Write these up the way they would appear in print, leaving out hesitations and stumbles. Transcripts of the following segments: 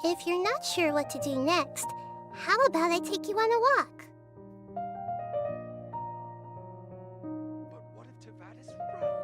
If you're not sure what to do next, how about I take you on a walk? But what if Tavad is round?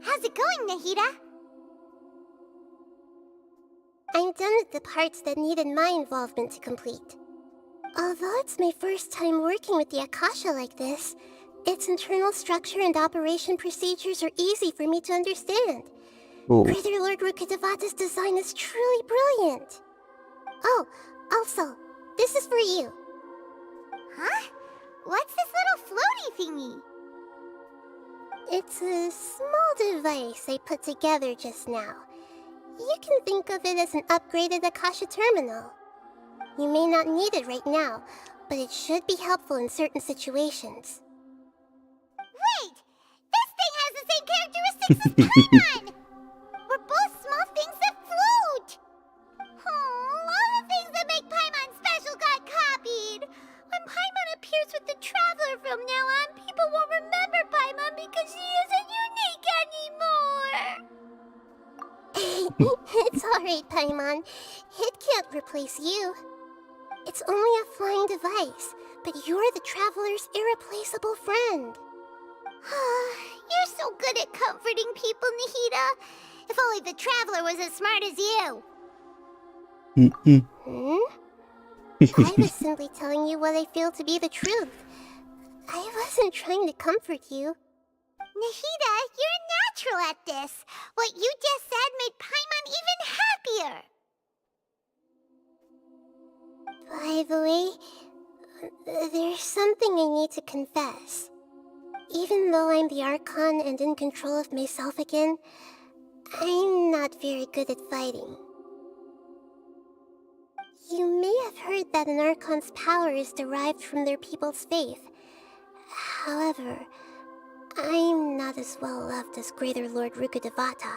How's it going, Nahida? I'm done with the parts that needed my involvement to complete. Although it's my first time working with the Akasha like this, its internal structure and operation procedures are easy for me to understand. Oh, Greater Lord Rukkhadevata's design is truly brilliant. Oh, also, this is for you. Huh? What's this little floaty thingy? It's a small device I put together just now. You can think of it as an upgraded Akasha terminal. You may not need it right now, but it should be helpful in certain situations. Wait! This thing has the same characteristics as Paimon! We're both small things that float! Oh, all the things that make Paimon special got copied! When Paimon appears with the Traveler from now on, people won't remember Paimon because she isn't unique anymore! It's alright, Paimon. It can't replace you. It's only a flying device, but you're the Traveler's irreplaceable friend. You're so good at comforting people, Nahida. If only the Traveler was as smart as you. I was simply telling you what I feel to be the truth. I wasn't trying to comfort you. Nahida, you're natural at this. What you just said made Paimon even happier. By the way, there's something I need to confess. Even though I'm the Archon and in control of myself again, I'm not very good at fighting. You may have heard that an Archon's power is derived from their people's faith. However, I'm not as well loved as Greater Lord Rukkhadevata.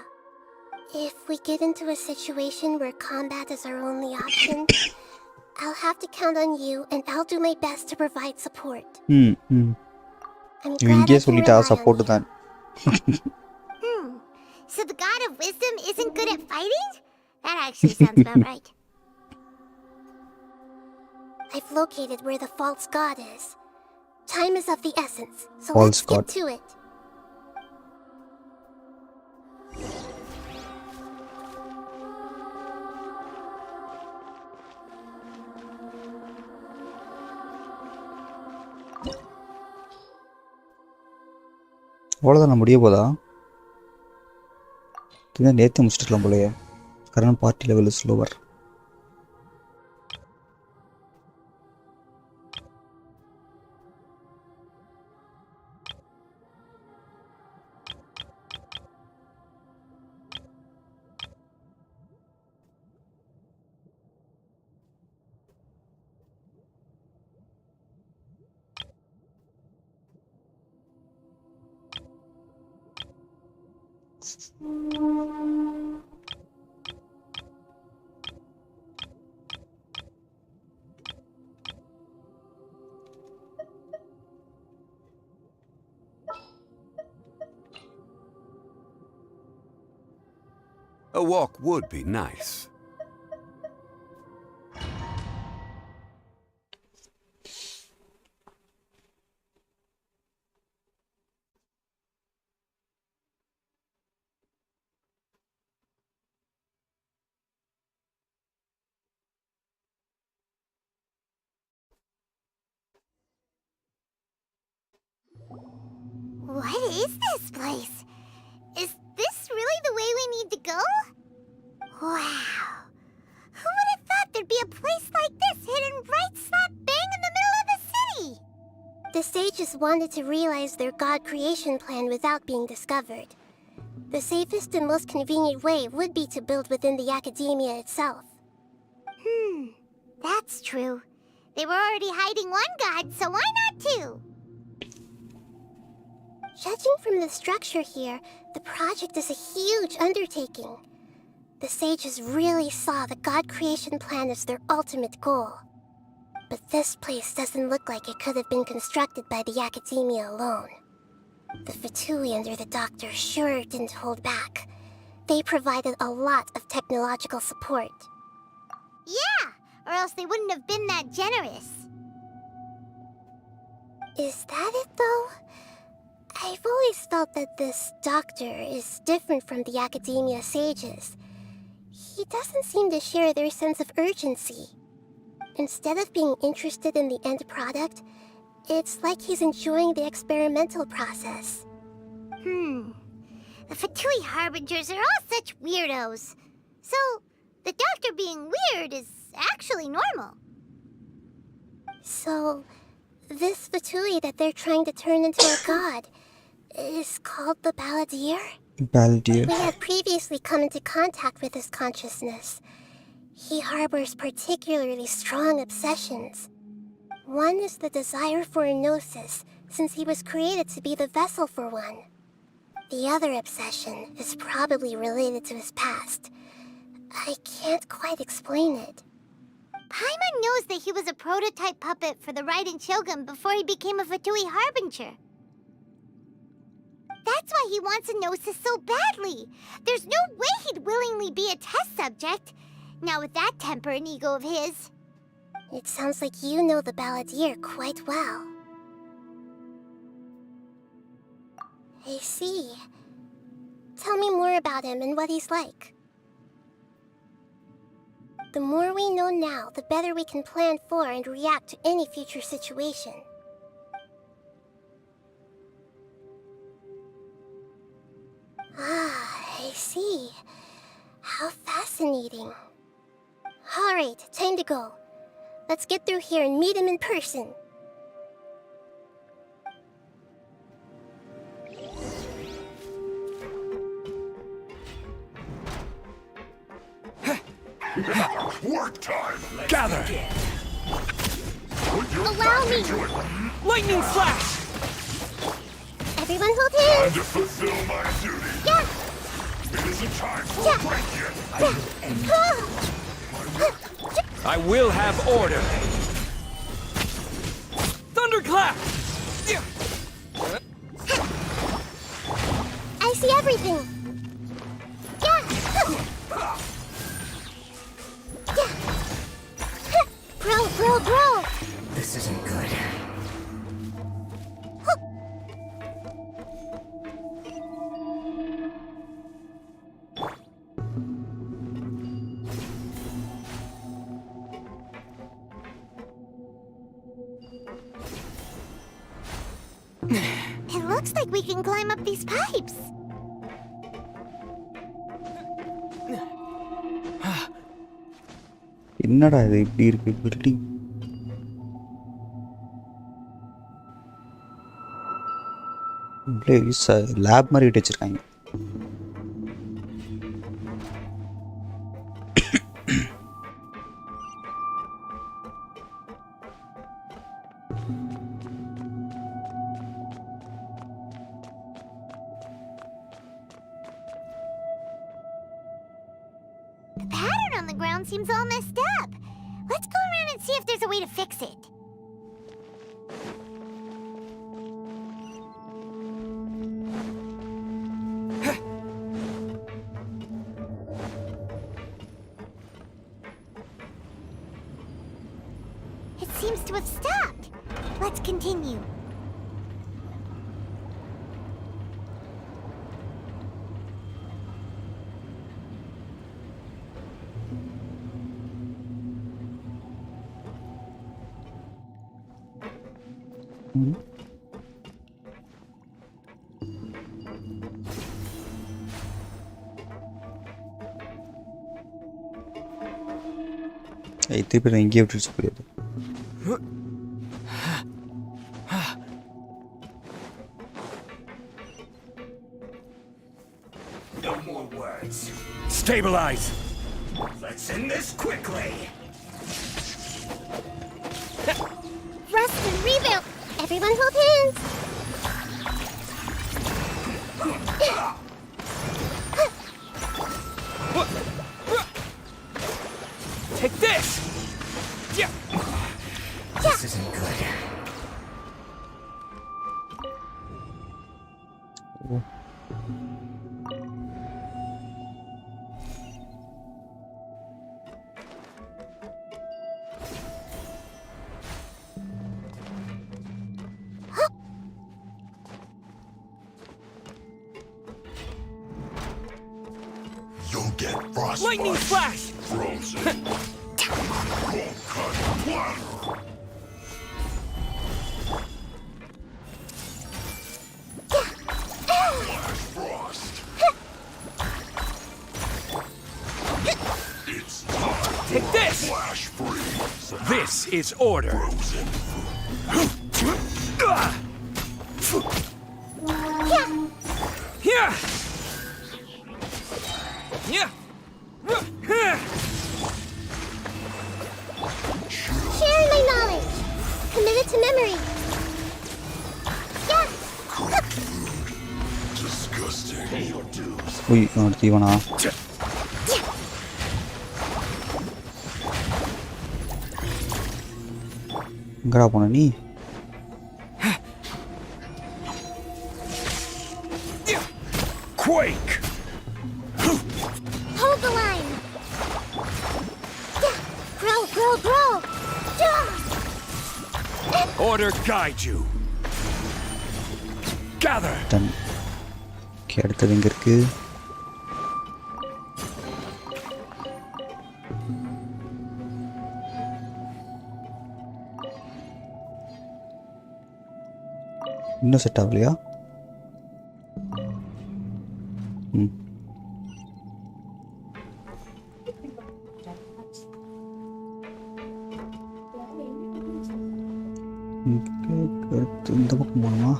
If we get into a situation where combat is our only option, I'll have to count on you, and I'll do my best to provide support. I'm glad I இங்கே can சொல்லிட்டா rely on support you. தான். So the God of Wisdom isn't good at fighting? That actually sounds about right. I've located where the false god is. Time is of the essence, so False let's god. get to it. அவ்வளோதான் முடிய போதா? நேற்று முடிச்சிட்டுலாம் போலயே. Current party level is lower. A walk would be nice. What is this place? Is this really the way we need to go? Wow. Who would have thought there'd be a place like this hidden right slap bang in the middle of the city? The sages wanted to realize their god creation plan without being discovered. The safest and most convenient way would be to build within the academia itself. That's true. They were already hiding one god, so why not two? Judging from the structure here, the project is a huge undertaking. The sages really saw the god creation plan as their ultimate goal. But this place doesn't look like it could have been constructed by the academia alone. The Fatui under the doctor sure didn't hold back. They provided a lot of technological support. Yeah, or else they wouldn't have been that generous. Is that it, though? I've always felt that this doctor is different from the academia sages. He doesn't seem to share their sense of urgency. Instead of being interested in the end product, it's like he's enjoying the experimental process. The Fatui Harbingers are all such weirdos. So, the doctor being weird is actually normal. So, this Fatui that they're trying to turn into a god is called the Balladeer? Balladeer. We had previously come into contact with his consciousness. He harbors particularly strong obsessions. One is the desire for a gnosis, since he was created to be the vessel for one. The other obsession is probably related to his past. I can't quite explain it. Paimon knows that he was a prototype puppet for the Raiden Shogun before he became a Fatui Harbinger. That's why he wants a gnosis so badly. There's no way he'd willingly be a test subject. Now with that temper and ego of his. It sounds like you know the Balladeer quite well. I see. Tell me more about him and what he's like. The more we know now, the better we can plan for and react to any future situation. Ah, I see. How fascinating. Alright, time to go. Let's get through here and meet him in person. Work time! Gather! Allow me! Lightning flash! Everyone hold Time hands! to fulfill my duty! Yeah! It isn't time for Yeah. a break yet! I will have order! Thunderclap! I see everything! Yeah! Bro! This isn't good. It looks like we can climb up these pipes. என்னடா இது இப்படி இருக்கு building? Lab மாதிரி விட்டு வச்சிருக்காங்க. The pattern on the ground seems all messed up. Let's go around and see if there's a way to fix it. It seems to have stopped. Let's continue. திருப்பி நான் இங்கேயே விட்டுருச்சு போயிடுது. No more words. Stabilize! Let's end this quickly. Rust and rebuild. Everyone hold hands. Take this! Yeah! This isn't good. You'll get frostbite. Lightning flash! Frozen. Cold cut platter. Flash frost. It's time. Take this! Flash freeze. This is order. Frozen. Here! Yeah! Sharing my knowledge. Committed to memory. Yeah. Disgusting. Pay your dues. உய் அடுத்து இவனா? எங்கடா போன நீ? Quake! Hold the line. Yeah. Grow. Yeah. Order guide you. Gather! டன். Okay அடுத்தது எங்கே இருக்கு? இன்னும் செட் ஆகலையா? இந்த பக்கம் போகணுமா?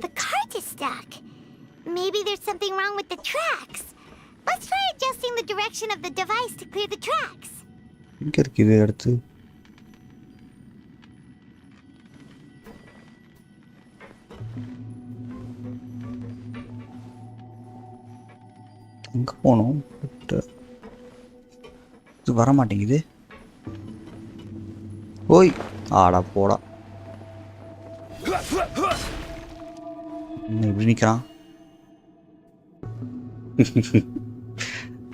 The cart is stuck. Maybe there's something wrong with the tracks. Let's try adjusting the direction of the device to clear the tracks. எங்கே இருக்குது அடுத்து? எங்கே போகணும்? பட் இது வர மாட்டேங்குது. ஓய் ஆடா போடா. என்ன இப்படி நிற்கிறான்?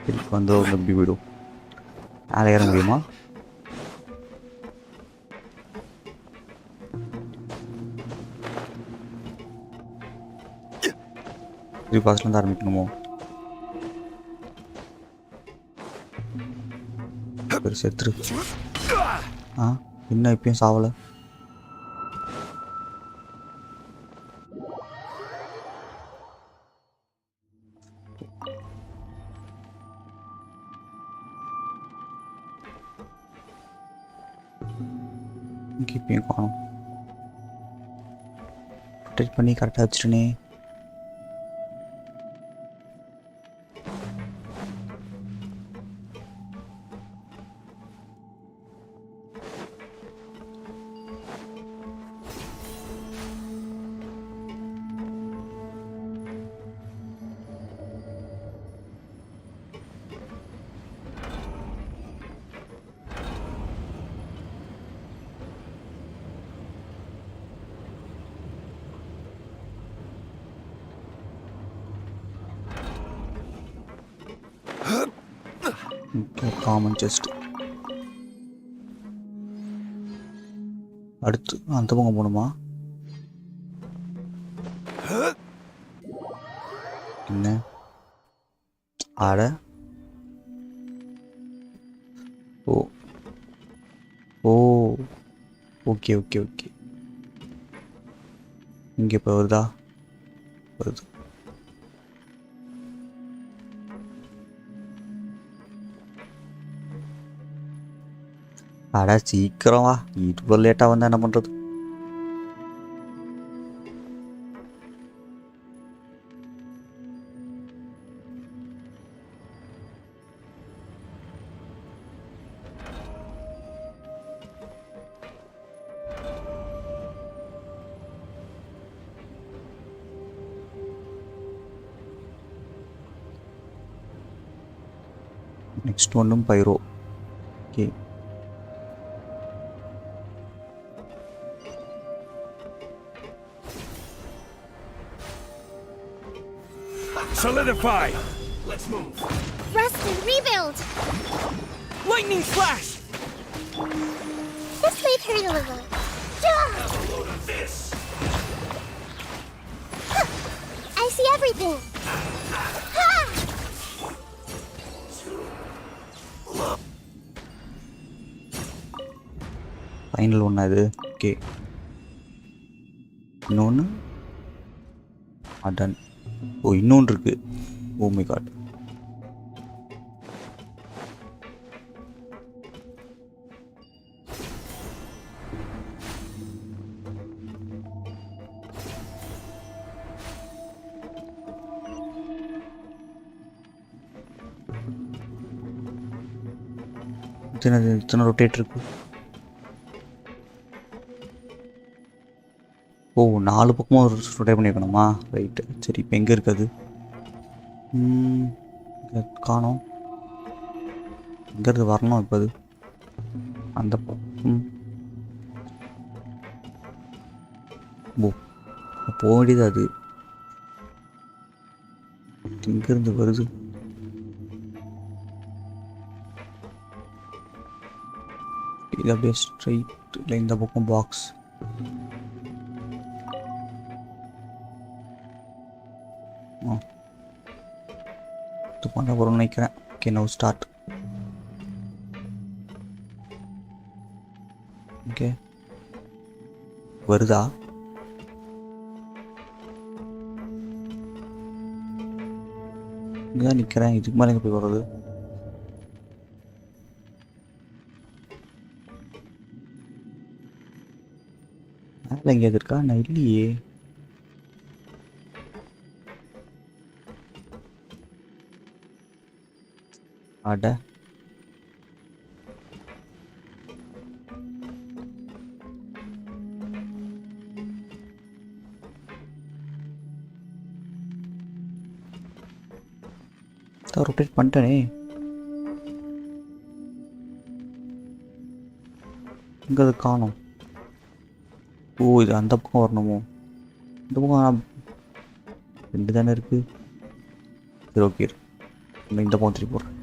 இதுக்கு வந்து நம்பி விடும். மேலே ஏற முடியுமா? இது பாஸ்லேருந்து ஆரம்பிக்கணுமோ? ஒரு செத்துரு. ஆ இன்னும் இப்பயும் சாவலை. இப்பயும் காணும். ப்ரொடெக்ட் பண்ணி கரெக்டாக வச்சுட்டேனே. Okay common chest. அடுத்து அந்த பக்கம் போகணுமா? என்ன ஆட? ஓ ஓ ஓகே ஓகே ஓகே. இங்கே இப்போ வருதா? வருது. அடா சீக்கிரம் வா, இவ்வளோ லேட்டாக வந்தால் என்ன பண்ணுறது? நெக்ஸ்ட் ஒன்றும் pyro. Okay Solidify! Let's move. Rest and rebuild! Lightning flash! This may hurt a little. Duh! Load of this. I see everything! Ha! Final ஒன்றா இது. ஓகே இன்னொன்று அடன். ஓ இன்னொன்று இருக்குது. Oh my God. இத்தனை ரொட்டேட் இருக்கு. Oh 4 பக்கமும் rotate பண்ணியிருக்கணுமா? Right. சரி இப்போ எங்கே இருக்குது? காணோம். எங்கேருந்து வரணும் இப்போ? அது அந்த பக்கம். ஓ போக வேண்டியது அது. எங்கேருந்து வருது? இது அப்படியே ஸ்ட்ரைட் இல்லை இந்த பக்கம் பாக்ஸ். இது பண்ண போகிறோம்னு நினைக்கிறேன். Okay no start. ஓகே வருதா? இங்கே தான் நிற்கிறேன். இதுக்கு மேலே எங்கே போய் வர்றது? மேலே எங்கேயாவது இருக்கா? நான் இல்லையே. அட ரொட்டேட் பண்ணிட்டேனே. இங்கே அது காணும். ஓ இது அந்த பக்கம் வரணுமோ? இந்த பக்கம் 2 தானே இருக்கு. சரி ஓகே இந்த பக்கம் திருப்பி போடுறேன்.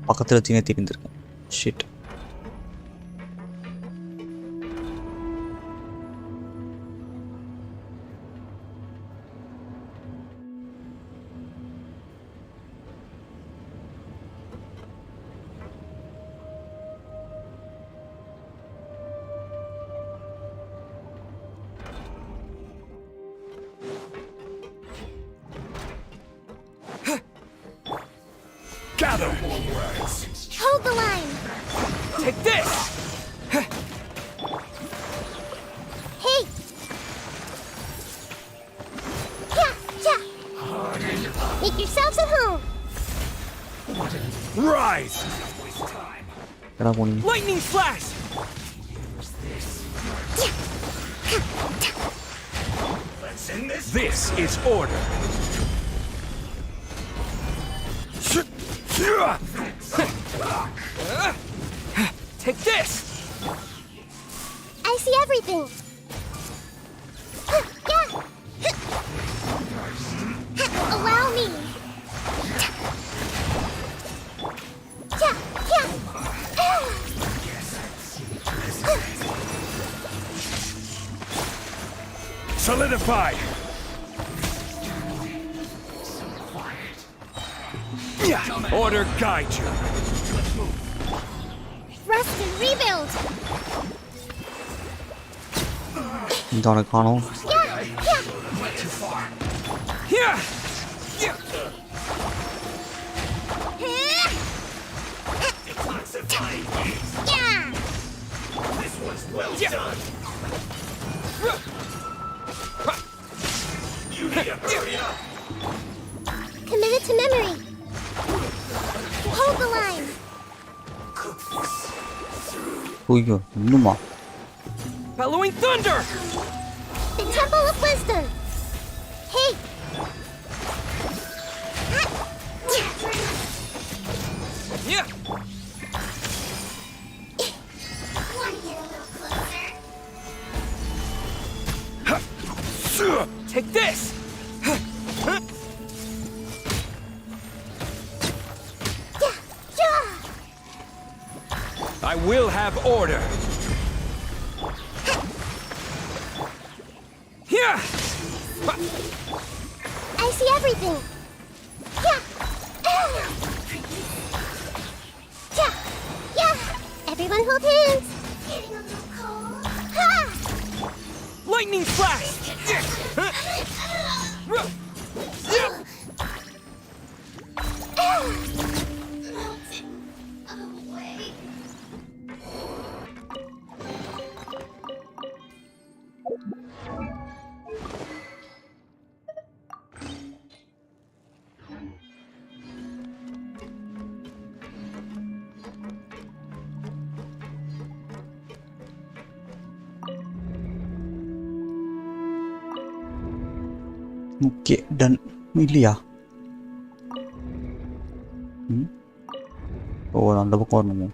பக்கத்தில் வச்சுனே தெரிஞ்சிருக்கேன். Shit. Gather! Hold the line! Take this! Hey! Yeah, yeah. Make yourselves at home! Rise! எடா போனீங்க? Lightning flash! Let's end this. This is order. Take this! I see everything! Yeah! Allow me! Solidify! Yeah, order guide you. Rest and rebuild! இந்த அவனை காணோம். Yeah! Yeah! Yeah! This one's well done. You need to hurry up. Committed to memory! Hold the line! Cook this. ஐயோ இன்னுமா? Bellowing thunder! The Temple of Wisdom! Hey! Yeah! Want to get a little closer? Take this! Yeah! I will have order. Yeah! I see everything! Yeah! Yeah! Yeah! Everyone hold hands! Getting a little cold. Ha! Lightning flash! Away. Okay done. இல்லையா? ஓ அந்த பக்கம் வரணுமோ?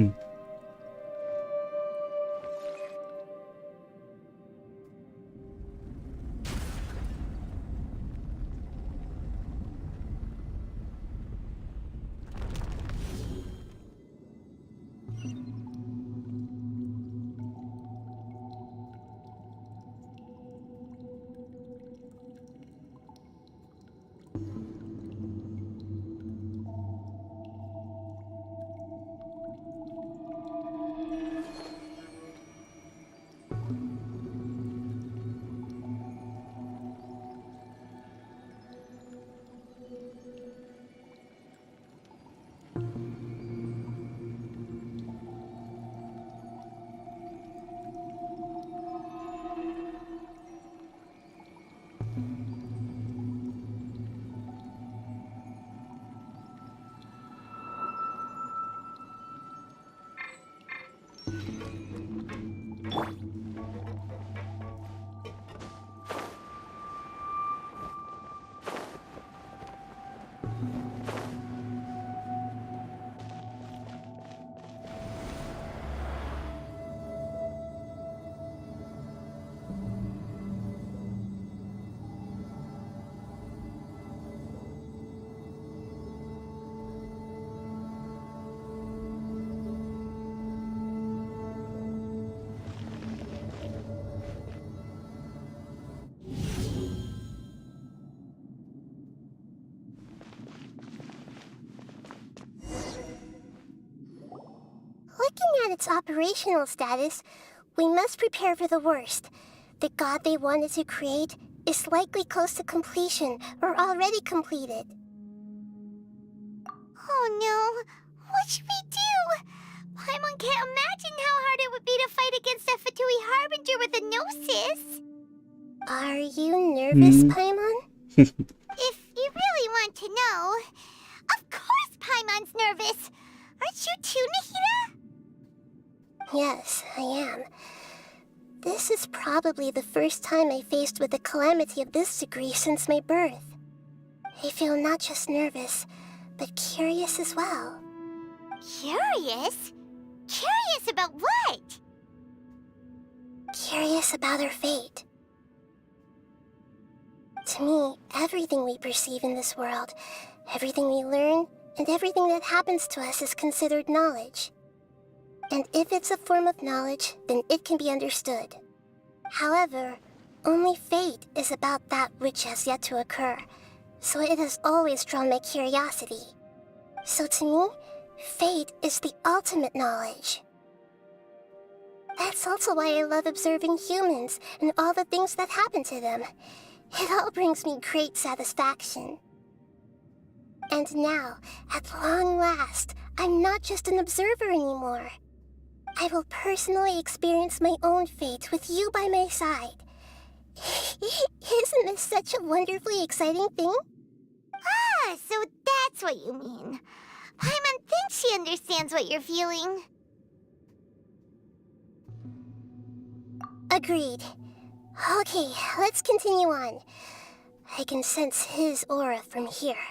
ம் Looking at its operational status, we must prepare for the worst. The god they wanted to create is likely close to completion or already completed. Oh no! What should we do? Paimon can't imagine how hard it would be to fight against a Fatui Harbinger with a Gnosis! Are you nervous, Paimon? If you really want to know, of course Paimon's nervous! Aren't you too, Nahida? Yes, I am. This is probably the first time I faced with a calamity of this degree since my birth. I feel not just nervous, but curious as well. Curious? Curious about what? Curious about our fate. To me, everything we perceive in this world, everything we learn, and everything that happens to us is considered knowledge. And if it's a form of knowledge, then it can be understood. However, only fate is about that which has yet to occur, so it has always drawn my curiosity. So to me, fate is the ultimate knowledge. That's also why I love observing humans and all the things that happen to them. It all brings me great satisfaction. And now, at long last, I'm not just an observer anymore. I will personally experience my own fate with you by my side. Isn't this such a wonderfully exciting thing? Ah, so that's what you mean. Paimon thinks she understands what you're feeling. Agreed. Okay, let's continue on. I can sense his aura from here.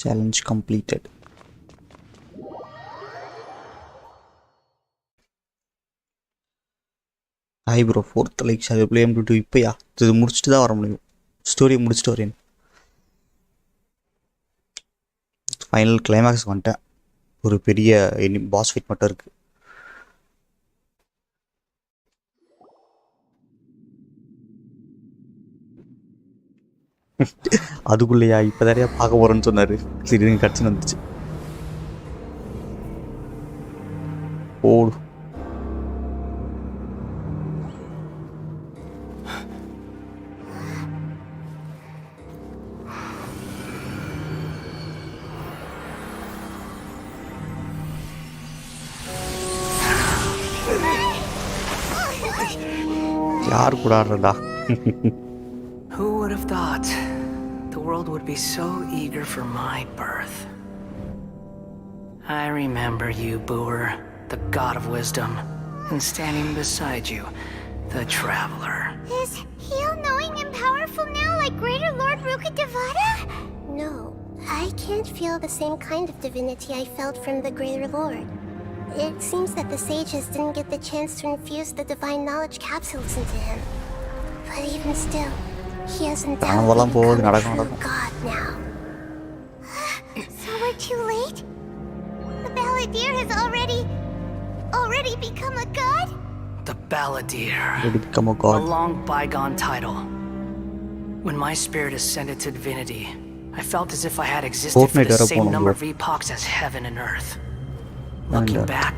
Challenge completed. Hi bro, 4th like shall we play M22 இப்பயா இது முடிச்சிட்டு தான் வர முடியும். Story முடிச்சிட்டு வரேன். Final climax வந்துட்டேன். ஒரு பெரிய பாஸ் ஃபைட் மட்டும் இருக்கு. அதுக்குள்ளேயா இப்போதாரியா பார்க்க போறேன்னு சொன்னாரு. சரி கட்சி வந்துச்சு. ஓடு. யார் கூட ஆடுறதா? Who would have thought the world would be so eager for my birth? I remember you, Booer, the god of wisdom, and standing beside you, the traveler. Is he all-knowing and powerful now like Greater Lord Rukkhadevata? No, I can't feel the same kind of divinity I felt from the Greater Lord. It seems that the sages didn't get the chance to infuse the divine knowledge capsules into him. But even still, he has undoubtedly become a true god now. So we're too late? The Balladeer has already become a god? The Balladeer. Ready to become a A god. long bygone title. When my spirit ascended to divinity, I felt as if I had existed for Fortnite the era same போனோம் number bro. of epochs as heaven and earth. Looking back,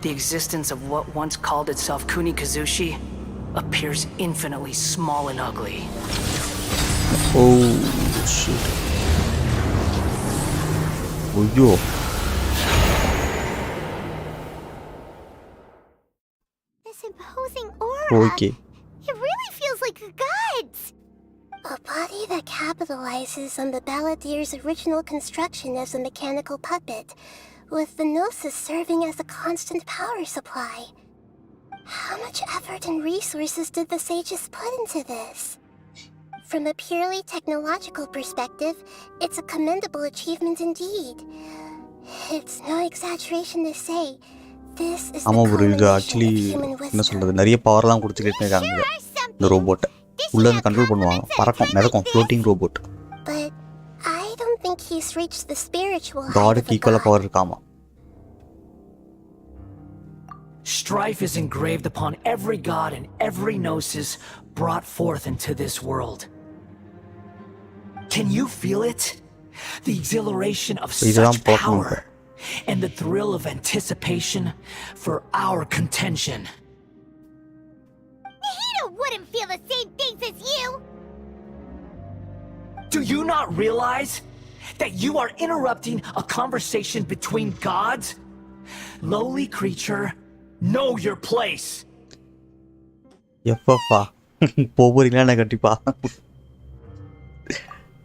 the existence of what once called itself Kunikazushi appears infinitely small and ugly. Oh shit. Hoyo. This imposing aura. Okay. It really feels like a god's. A body that capitalizes on the Balladeer's original construction as a mechanical puppet, with the Gnosis serving as a constant power supply. How much effort and resources did the sages put into this? From a purely technological perspective, it's a commendable achievement indeed. It's no exaggeration to say, this is the ஆமா bro, இது culmination actually of human என்ன wisdom. சொல்றது, நிறைய பவர்லாம் கொடுத்துக்கிட்டு இருக்காங்க இந்த ரோபோட்டை. உள்ள இருந்து கண்ட்ரோல் பண்ணுவாங்க, பறக்கும், மிதக்கும், floating robot. But I don't think he's reached the spiritual height of காடுக்கு a ஈக்குவலா god. பவர் இருக்காமா. Strife is engraved upon every god and every gnosis brought forth into this world. Can you feel it? The exhilaration of இதுதான் such பார்க்கணும். power and the thrill of anticipation for our contention. Nahida wouldn't feel the same things as you. Do you not realize that you are interrupting a conversation between gods? Lowly creature, know your place. எப்பப்பா போறீங்களா கண்டிப்பா.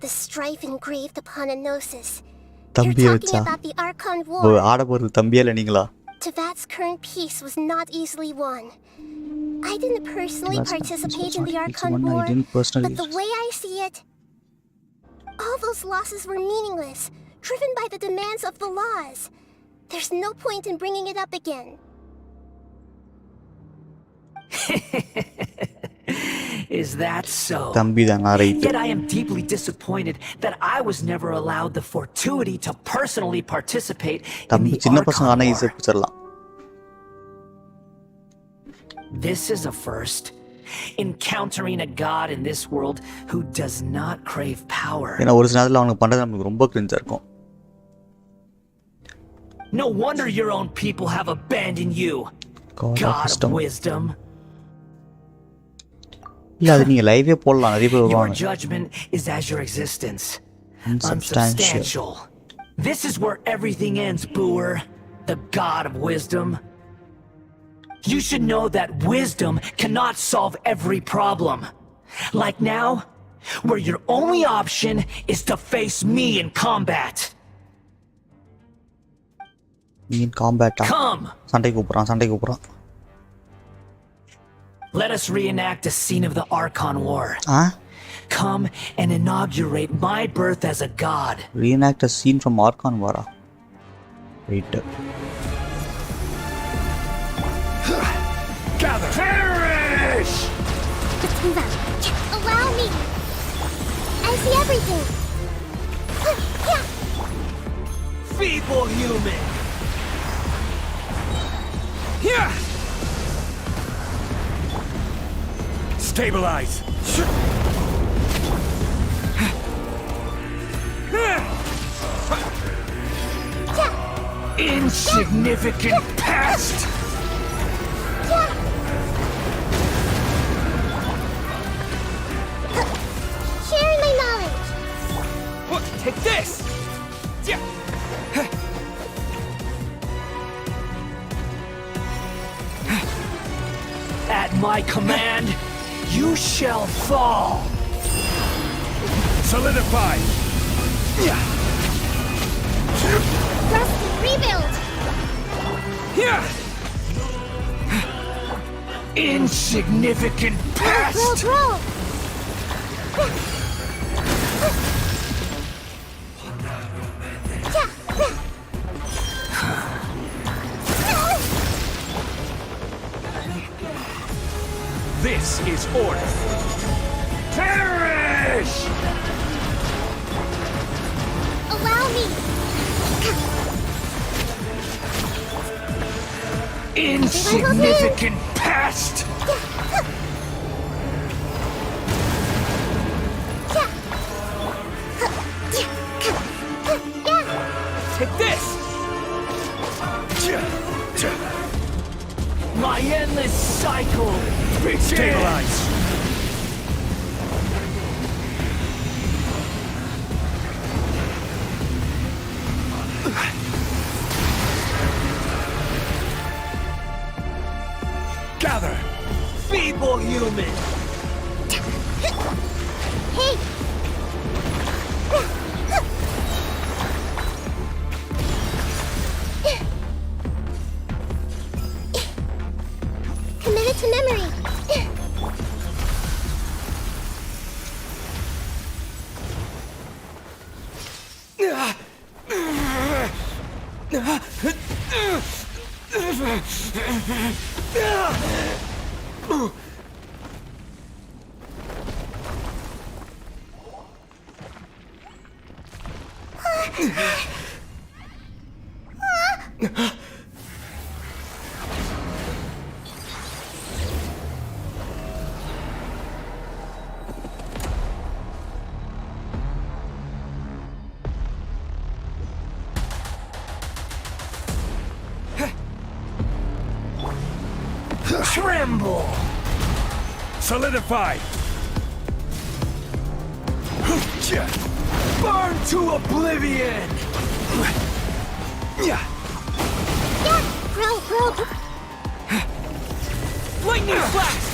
The strife engraved upon a gnosis. You're தம்பியை talking வச்சா about the Archon War. ஆட போறது தம்பியா இல்லை நீங்களா? Tevat's current peace was not easily won. I didn't personally Tevat's participate in the current peace Archon won, I War, didn't personally but the way I see it, all those losses were meaningless, driven by the demands of the laws. There's no point in bringing it up again. Is that so? தம்பி தானா right Yet I am deeply disappointed that I was never allowed the fortuity to personally participate in தம்பி the சின்ன பசங்க Archon ஆனா War. ஈஸியா பிடிச்சிடலாம். This is a first. Encountering a god in this world who does not crave power. ஏன்னா ஒரு சில நேரத்தில் அவனுக்கு பண்றது நமக்கு ரொம்ப கிரிஞ்சா இருக்கும். No wonder your own people have abandoned you. God of God wisdom. of wisdom. இல்ல அது நீங்க லைவே போடலாம், நிறைய பேர் Your வருவாங்க. judgment is as your existence. Unsubstantial. This is where everything ends, Booer. The god of wisdom. You should know that wisdom cannot solve every problem. Like now, where your only option is to face me in combat. நீ காம்பேட்டா Come! சண்டை கூப்பிடுறான். Let us reenact a scene of the Archon War. Ah Come and inaugurate my birth as a god. reenact a scene from Archon வாரா right. Gather! Perish! Allow me! I see everything! Yeah! Feeble human! Here! Stabilize! Insignificant past! Sharing my knowledge! What? Take this! Yeah. At my command, you shall fall! Solidify! Rusty, rebuild! Here! Insignificant past! Grow! This is order. Perish! Allow me! Insignificant past! Take this! My endless cycle begins! Stabilize! Gather! Feeble human! Hey! Committed to memory! Tremble! Solidify! Burn to oblivion! Yeah! Grow! Lightning flash!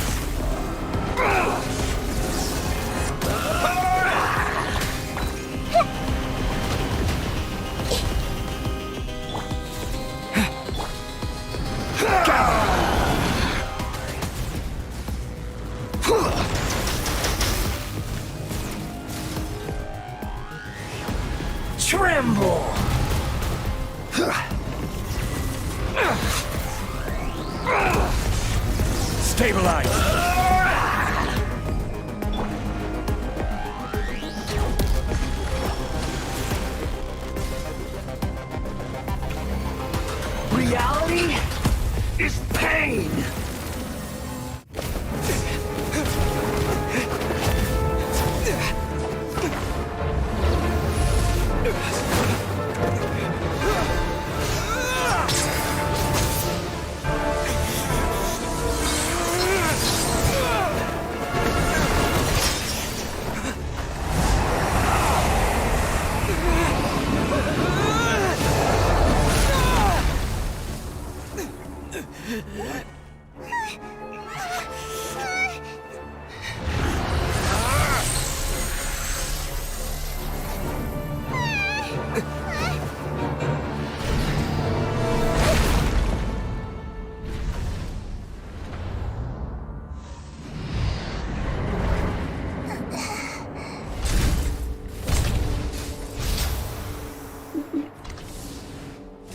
Tremble! Stabilize! is pain!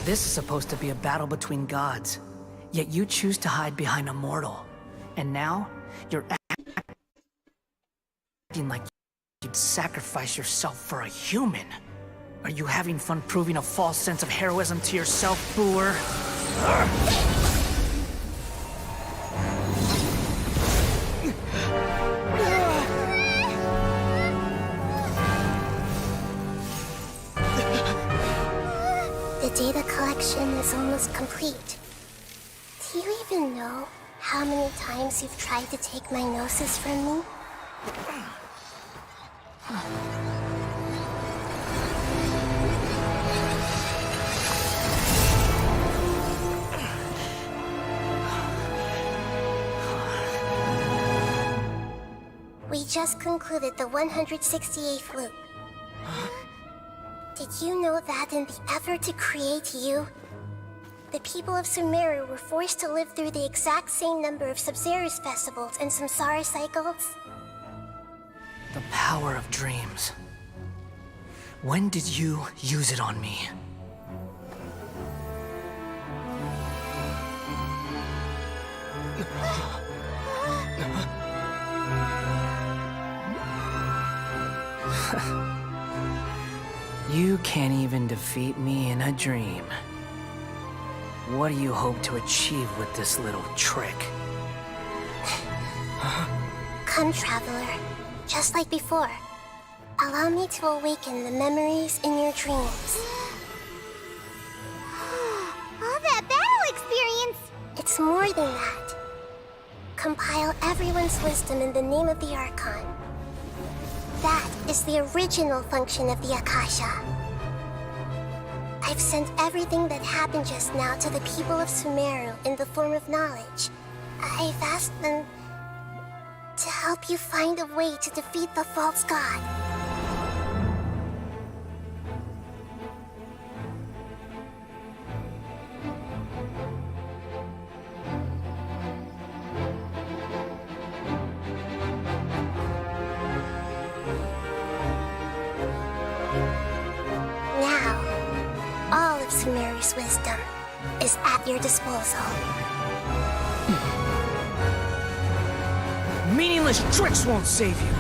This is supposed to be a battle between gods, yet you choose to hide behind a mortal. And now, you're acting like you'd sacrifice yourself for a human. Are you having fun proving a false sense of heroism to yourself, Booer? The data collection is almost complete. Do you even know how many times you've tried to take my gnosis from me? We just concluded the 168th loop. Did you know that in the effort to create you, the people of Sumeru were forced to live through the exact same number of Sub-Zerus festivals and Samsara cycles? The power of dreams. When did you use it on me? You can't even defeat me in a dream. What do you hope to achieve with this little trick? Come, Traveler. Just like before. Allow me to awaken the memories in your dreams. All that battle experience! It's more than that. Compile everyone's wisdom in the name of the Archon. That is the original function of the Akasha. I've sent everything that happened just now to the people of Sumeru in the form of knowledge. I've asked them to help you find a way to defeat the false god. Sumeru's wisdom is at your disposal. Meaningless tricks won't save you.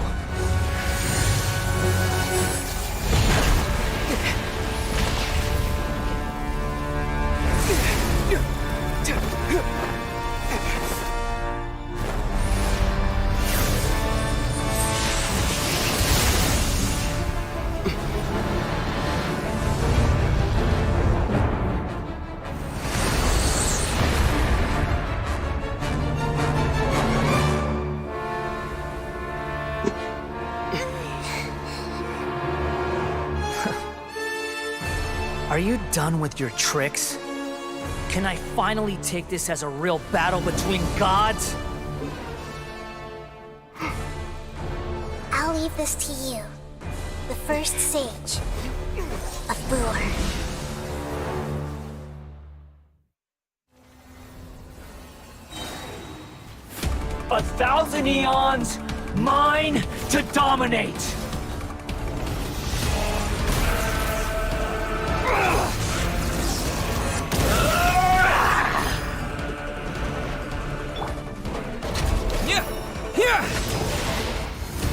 Are you done with your tricks? Can I finally take this as a real battle between gods? I'll leave this to you, the first sage of Booer. 1,000 eons, mine to dominate!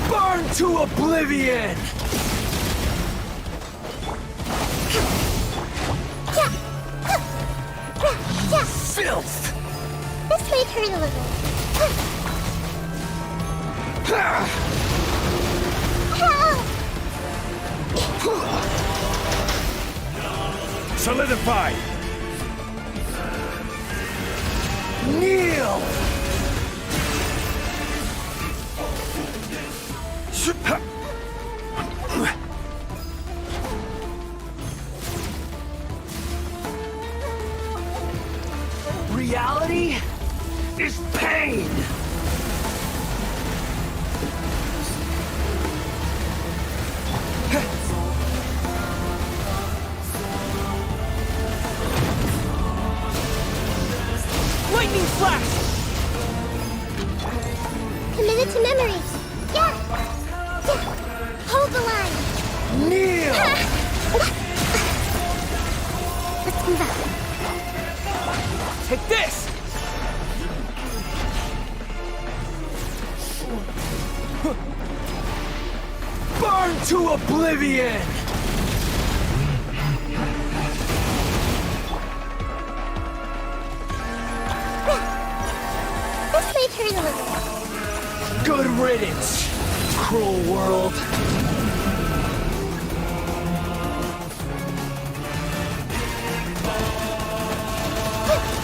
Burn to oblivion! Filth! This may hurt a little. Help! Solidify! Kneel! Reality is pain! Lightning flash! Committed to memory. Yeah. Hold the line. Kneel! Let's move out. Take this! Burn to oblivion! This may hurt a little. Good riddance, cruel world.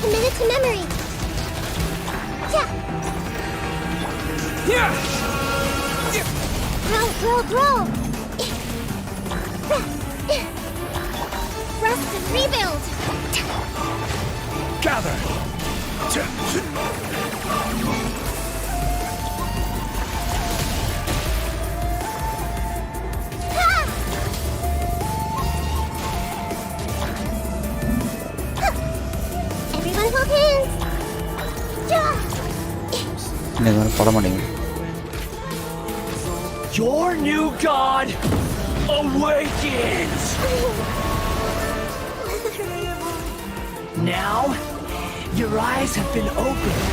Committed to memory. Yeah. Grow. Rest and rebuild. Gather! Everyone hold hands. எனக்கு வந்து பட மாட்டேங்குது. Your new god awakens! Now, your eyes have been opened.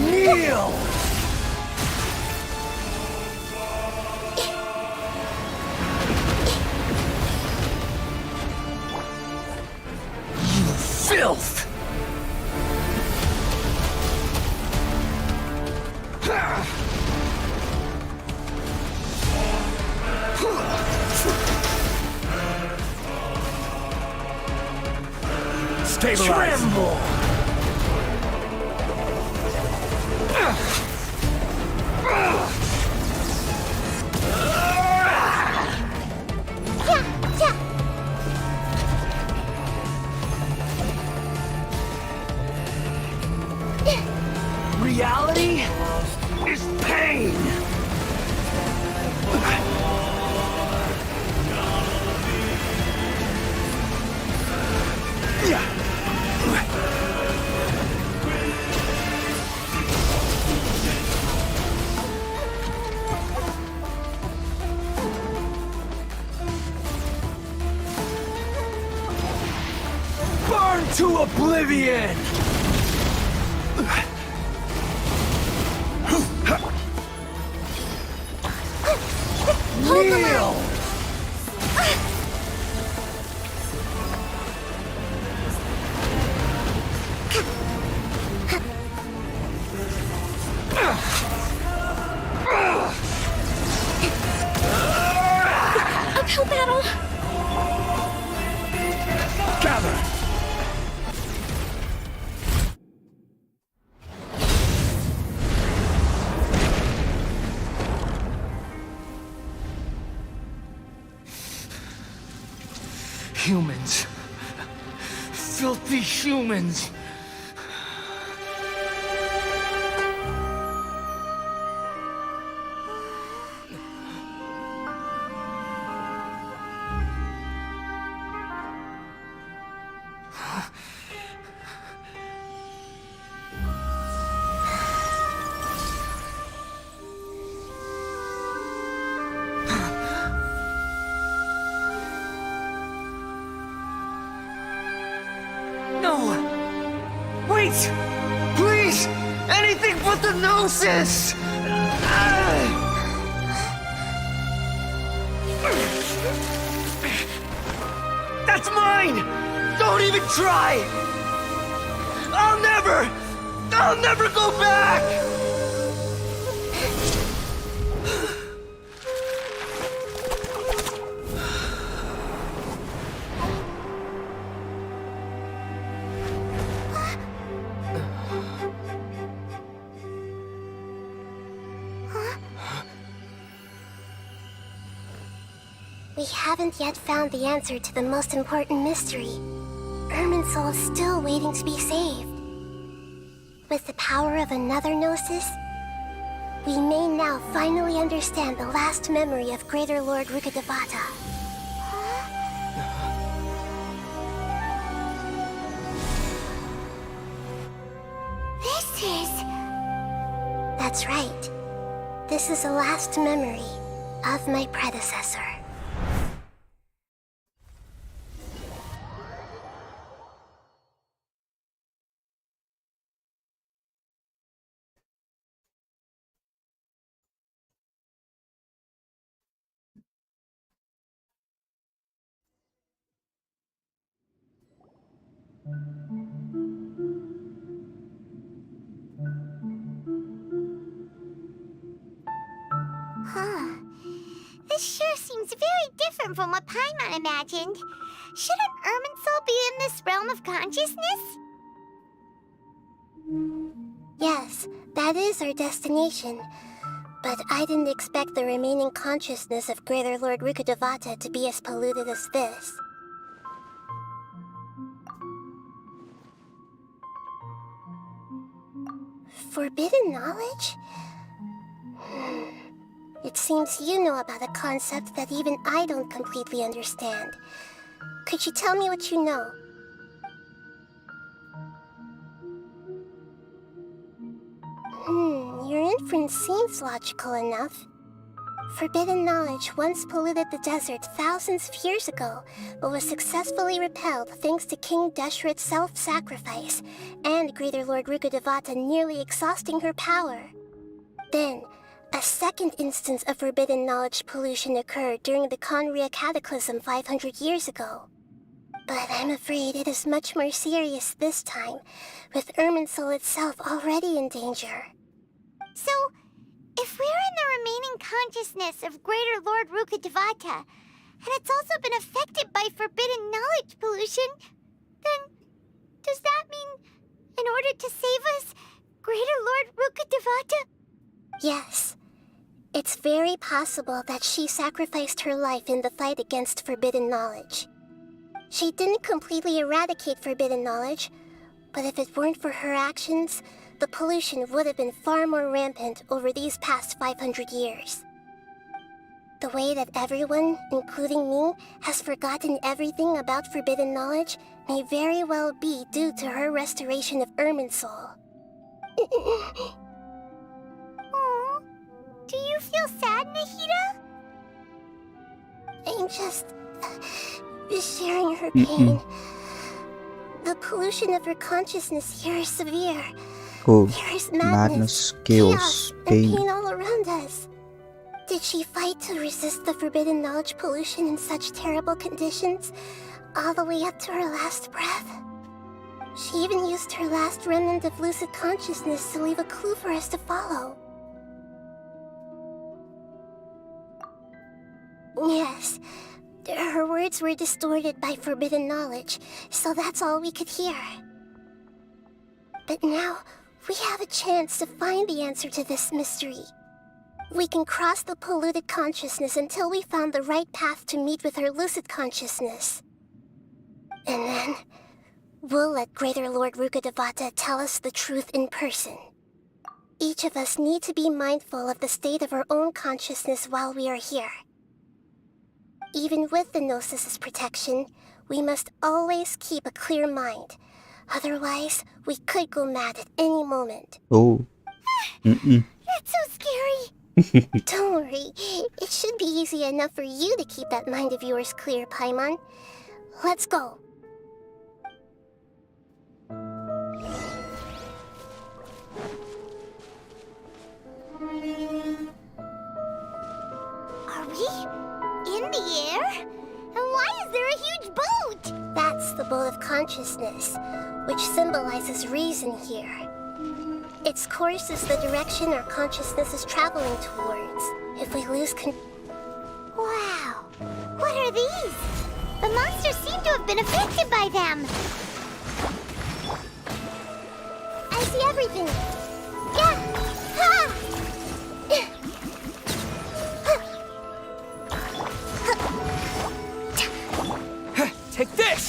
Kneel! You filth! Stabilize! Tremble! Reality is pain! Burn to oblivion! Kneel! Uphill battle. Gather! Humans. Filthy humans. No! Wait! Please! Anything but the Gnosis! mine! Don't even try! I'll never go back! We haven't yet found the answer to the most important mystery. Irminsul is still waiting to be saved. With the power of another Gnosis, we may now finally understand the last memory of Greater Lord Rukkhadevata. This is... That's right. This is the last memory of my predecessor. Huh. This sure seems very different from what Paimon imagined. Shouldn't Irminsul be in this realm of consciousness? Yes, that is our destination. But I didn't expect the remaining consciousness of Greater Lord Rukkhadevata to be as polluted as this. Forbidden knowledge? It seems you know about a concept that even I don't completely understand. Could you tell me what you know? Your inference seems logical enough. Forbidden knowledge once polluted the desert thousands of years ago, but was successfully repelled thanks to King Deshret's self-sacrifice, and Greater Lord Rukkhadevata nearly exhausting her power. Then, a second instance of forbidden knowledge pollution occurred during the Conria Cataclysm 500 years ago. But I'm afraid it is much more serious this time, with Irminsul itself already in danger. So, if we're in the remaining consciousness of Greater Lord Rukkhadevata, and it's also been affected by forbidden knowledge pollution, then does that mean, in order to save us, Greater Lord Rukkhadevata? Yes. It's very possible that she sacrificed her life in the fight against forbidden knowledge. She didn't completely eradicate forbidden knowledge, but if it weren't for her actions, the pollution would have been far more rampant over these past 500 years. The way that everyone, including me, has forgotten everything about forbidden knowledge may very well be due to her restoration of Irminsul. Aw, do you feel sad, Nahida? I'm just sharing her pain. The pollution of her consciousness here is severe. Oh, There is madness, chaos, and pain. pain all around us. Did she fight to resist the forbidden knowledge pollution in such terrible conditions, all the way up to her last breath? She even used her last remnant of lucid consciousness to leave a clue for us to follow. Yes, her words were distorted by forbidden knowledge, so that's all we could hear. But now, we have a chance to find the answer to this mystery. We can cross the polluted consciousness until we found the right path to meet with her lucid consciousness. And then, we'll let Greater Lord Rukkhadevata tell us the truth in person. Each of us need to be mindful of the state of our own consciousness while we are here. Even with the Gnosis' protection, we must always keep a clear mind. Otherwise, we could go mad at any moment. Oh. That's so scary. Don't worry, it should be easy enough for you to keep that mind of yours clear, Paimon. Let's go. Are we in the air? And why is there a huge boat? That's the bowl of consciousness, which symbolizes reason here. Its course is the direction our consciousness is traveling towards. If we lose Wow. What are these? The monsters seem to have been affected by them. I see everything. Yeah! Ha! Take this!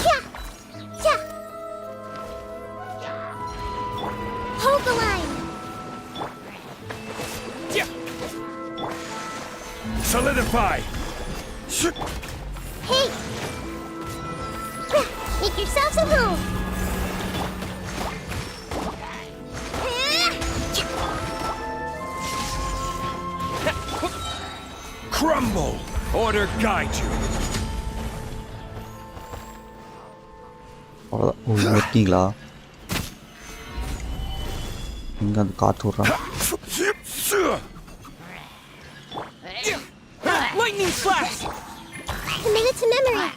Yeah! Yeah! Hold the line! Solidify! Hey! Make yourselves at home! Crumble! Order guide you. அவ்வளோதான். ஓ இருக்கீங்களா? இங்கே அந்த காற்று விட்றான். Lightning slash! Commit it to memory!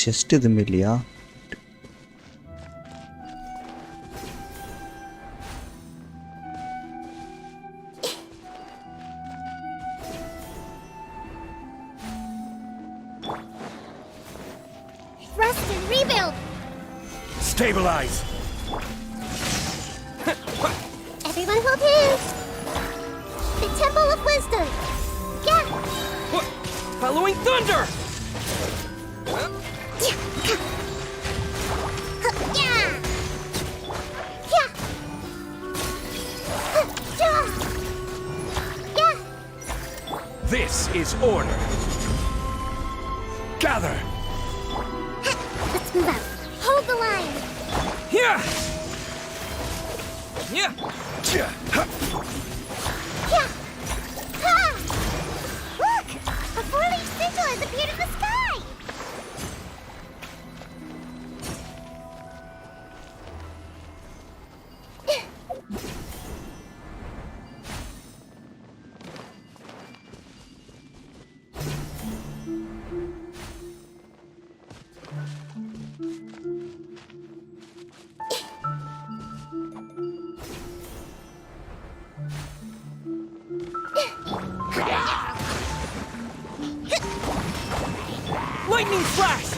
Chest எதுவுமே இல்லையா? Rest and rebuild! Stabilize! Everyone hold hands! The Temple of Wisdom! Yeah! Following thunder! Yeah! Yeah! Yeah! This is order. Gather! Let's move out. Hold the line! Here! Yeah! Yeah! Ha! Look! A four-leaf sigil has appeared in the sky! Lightning flash!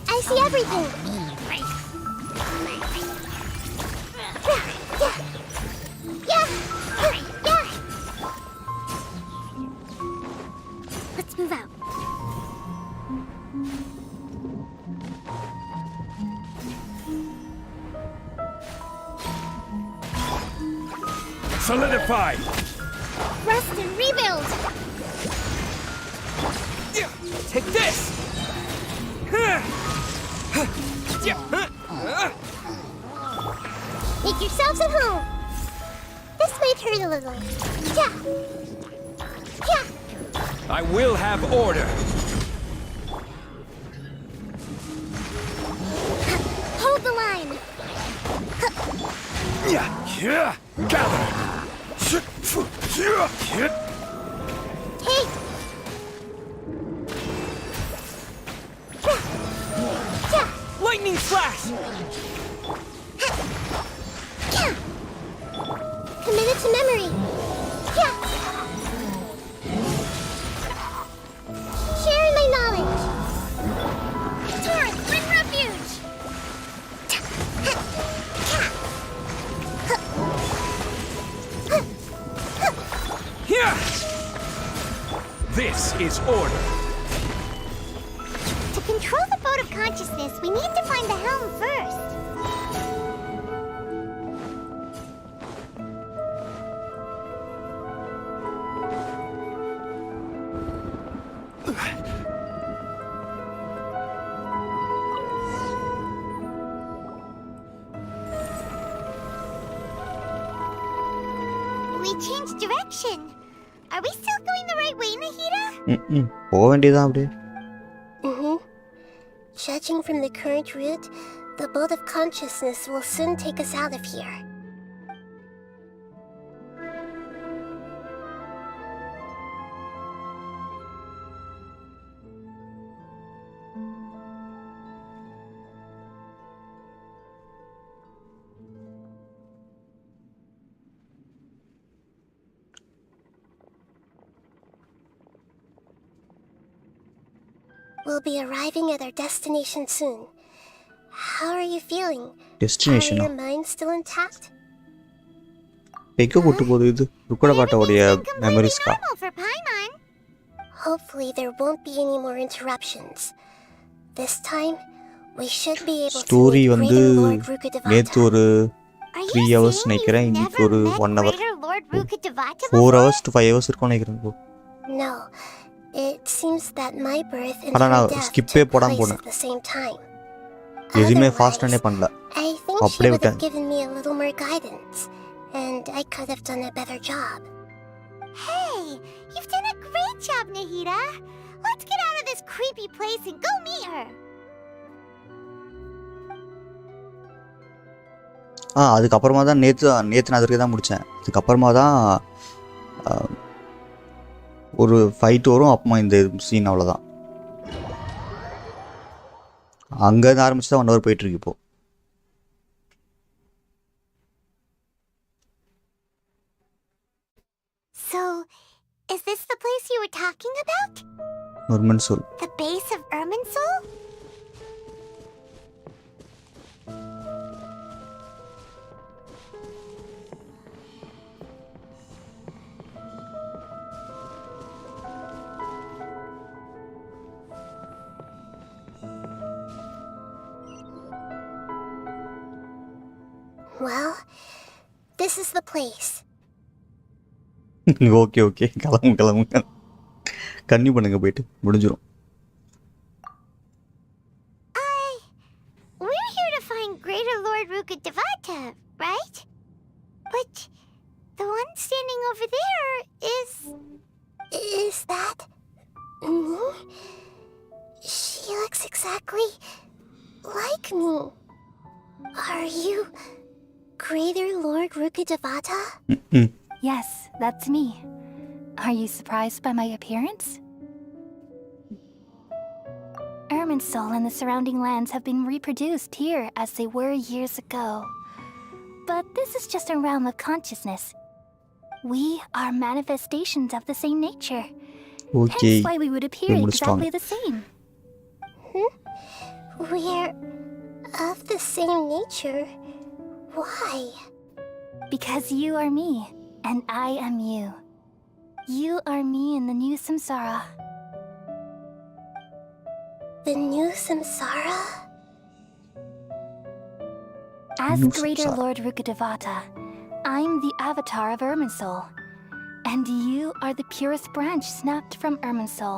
I see everything! Yeah! Yeah! Let's move out. Solidify! Rest and rebuild! Take this! Make yourselves at home! This might hurt a little. Yeah! Yeah! I will have order. Hold the line! Gather! Hey! Yeah! Lightning flash! Yeah! Commit it to memory! Yeah! Sharing my knowledge! Taurus, bring refuge! Here! This is order. To control the boat of consciousness, we need to find the helm first. We changed direction. Are we still going the right way, Nahida? போக வேண்டியதான் அப்படியே. Mm-hmm. Judging from the current route, the boat of consciousness will soon take us out of here. We'll be arriving at our destination soon. How are you feeling? Destination Are your mind still intact? எங்கே கூட்டு போகுது இது ருக்கோட பாட்டோடைய மெமரிஸ்கா Normal for Paimon. Hopefully there won't be any more interruptions. This time, we should be able story to meet வந்து Greater Lord Rukkhadevata. நேற்று ஒரு Are you 3 hours saying நினைக்கிறேன் you've இன்னைக்கு never ஒரு met 1 hour Greater Lord Rukkhadevata 4 before? hours to 5 hours இருக்கும்னு நினைக்கிறேன் bro. No, it seems that my birth and ஆனா her நான் death ஸ்கிப்பே took போடாம place போனேன் at the same time. எதுவுமே Otherwise, ஃபாஸ்டானே பண்ணல I think she அப்படியே would have விட்டேன் given me a little more guidance, and I could have done a better job. Hey, you've done a great job, Nahida. Let's get out of this creepy place and go meet her. அதுக்கப்புறமா தான் நேற்று நான் அதற்கு தான் முடித்தேன். அதுக்கப்புறமா தான் ஒரு ஃபைட் வரும். அப்புறமா இந்த சீன் அவ்வளோதான். அங்கேருந்து ஆரம்பிச்சு தான் 1 hour போயிட்டுருக்கு இப்போ. So, is this the place you were talking about? Irminsul. The base of Irminsul? Well, this is the place. Okay கிளம்புங்க கன்னியூ பண்ணுங்க போயிட்டு முடிஞ்சிடும். We're here to find Greater Lord Rukkhadevata, right? But the one standing over there is... Is that me? She looks exactly like me. Are you Greater Lord Rukkhadevata? Yes, that's me. Are you surprised by my appearance? Irminsul and the surrounding lands have been reproduced here as they were years ago. But this is just a realm of consciousness. We are manifestations of the same nature. Okay. Hence why we would appear exactly the same. We're of the same nature? Why? Because you are me, and I am you. You are me in the new samsara. The new samsara? As New Greater samsara. Lord Rukkhadevata, I'm the avatar of Irminsul. And you are the purest branch snapped from Irminsul.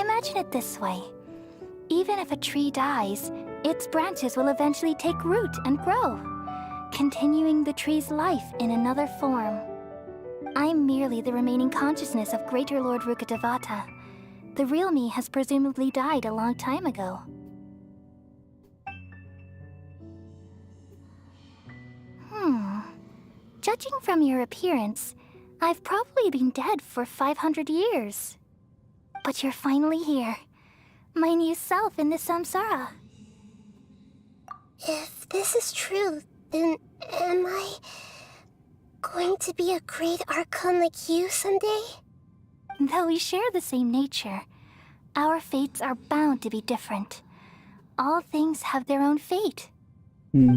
Imagine it this way. Even if a tree dies, its branches will eventually take root and grow, continuing the tree's life in another form. I'm merely the remaining consciousness of Greater Lord Rukkhadevata. The real me has presumably died a long time ago. Judging from your appearance, I've probably been dead for 500 years. But you're finally here. My new self in the samsara. If this is true, then am I going to be a great Archon like you someday? Though we share the same nature, our fates are bound to be different. All things have their own fate.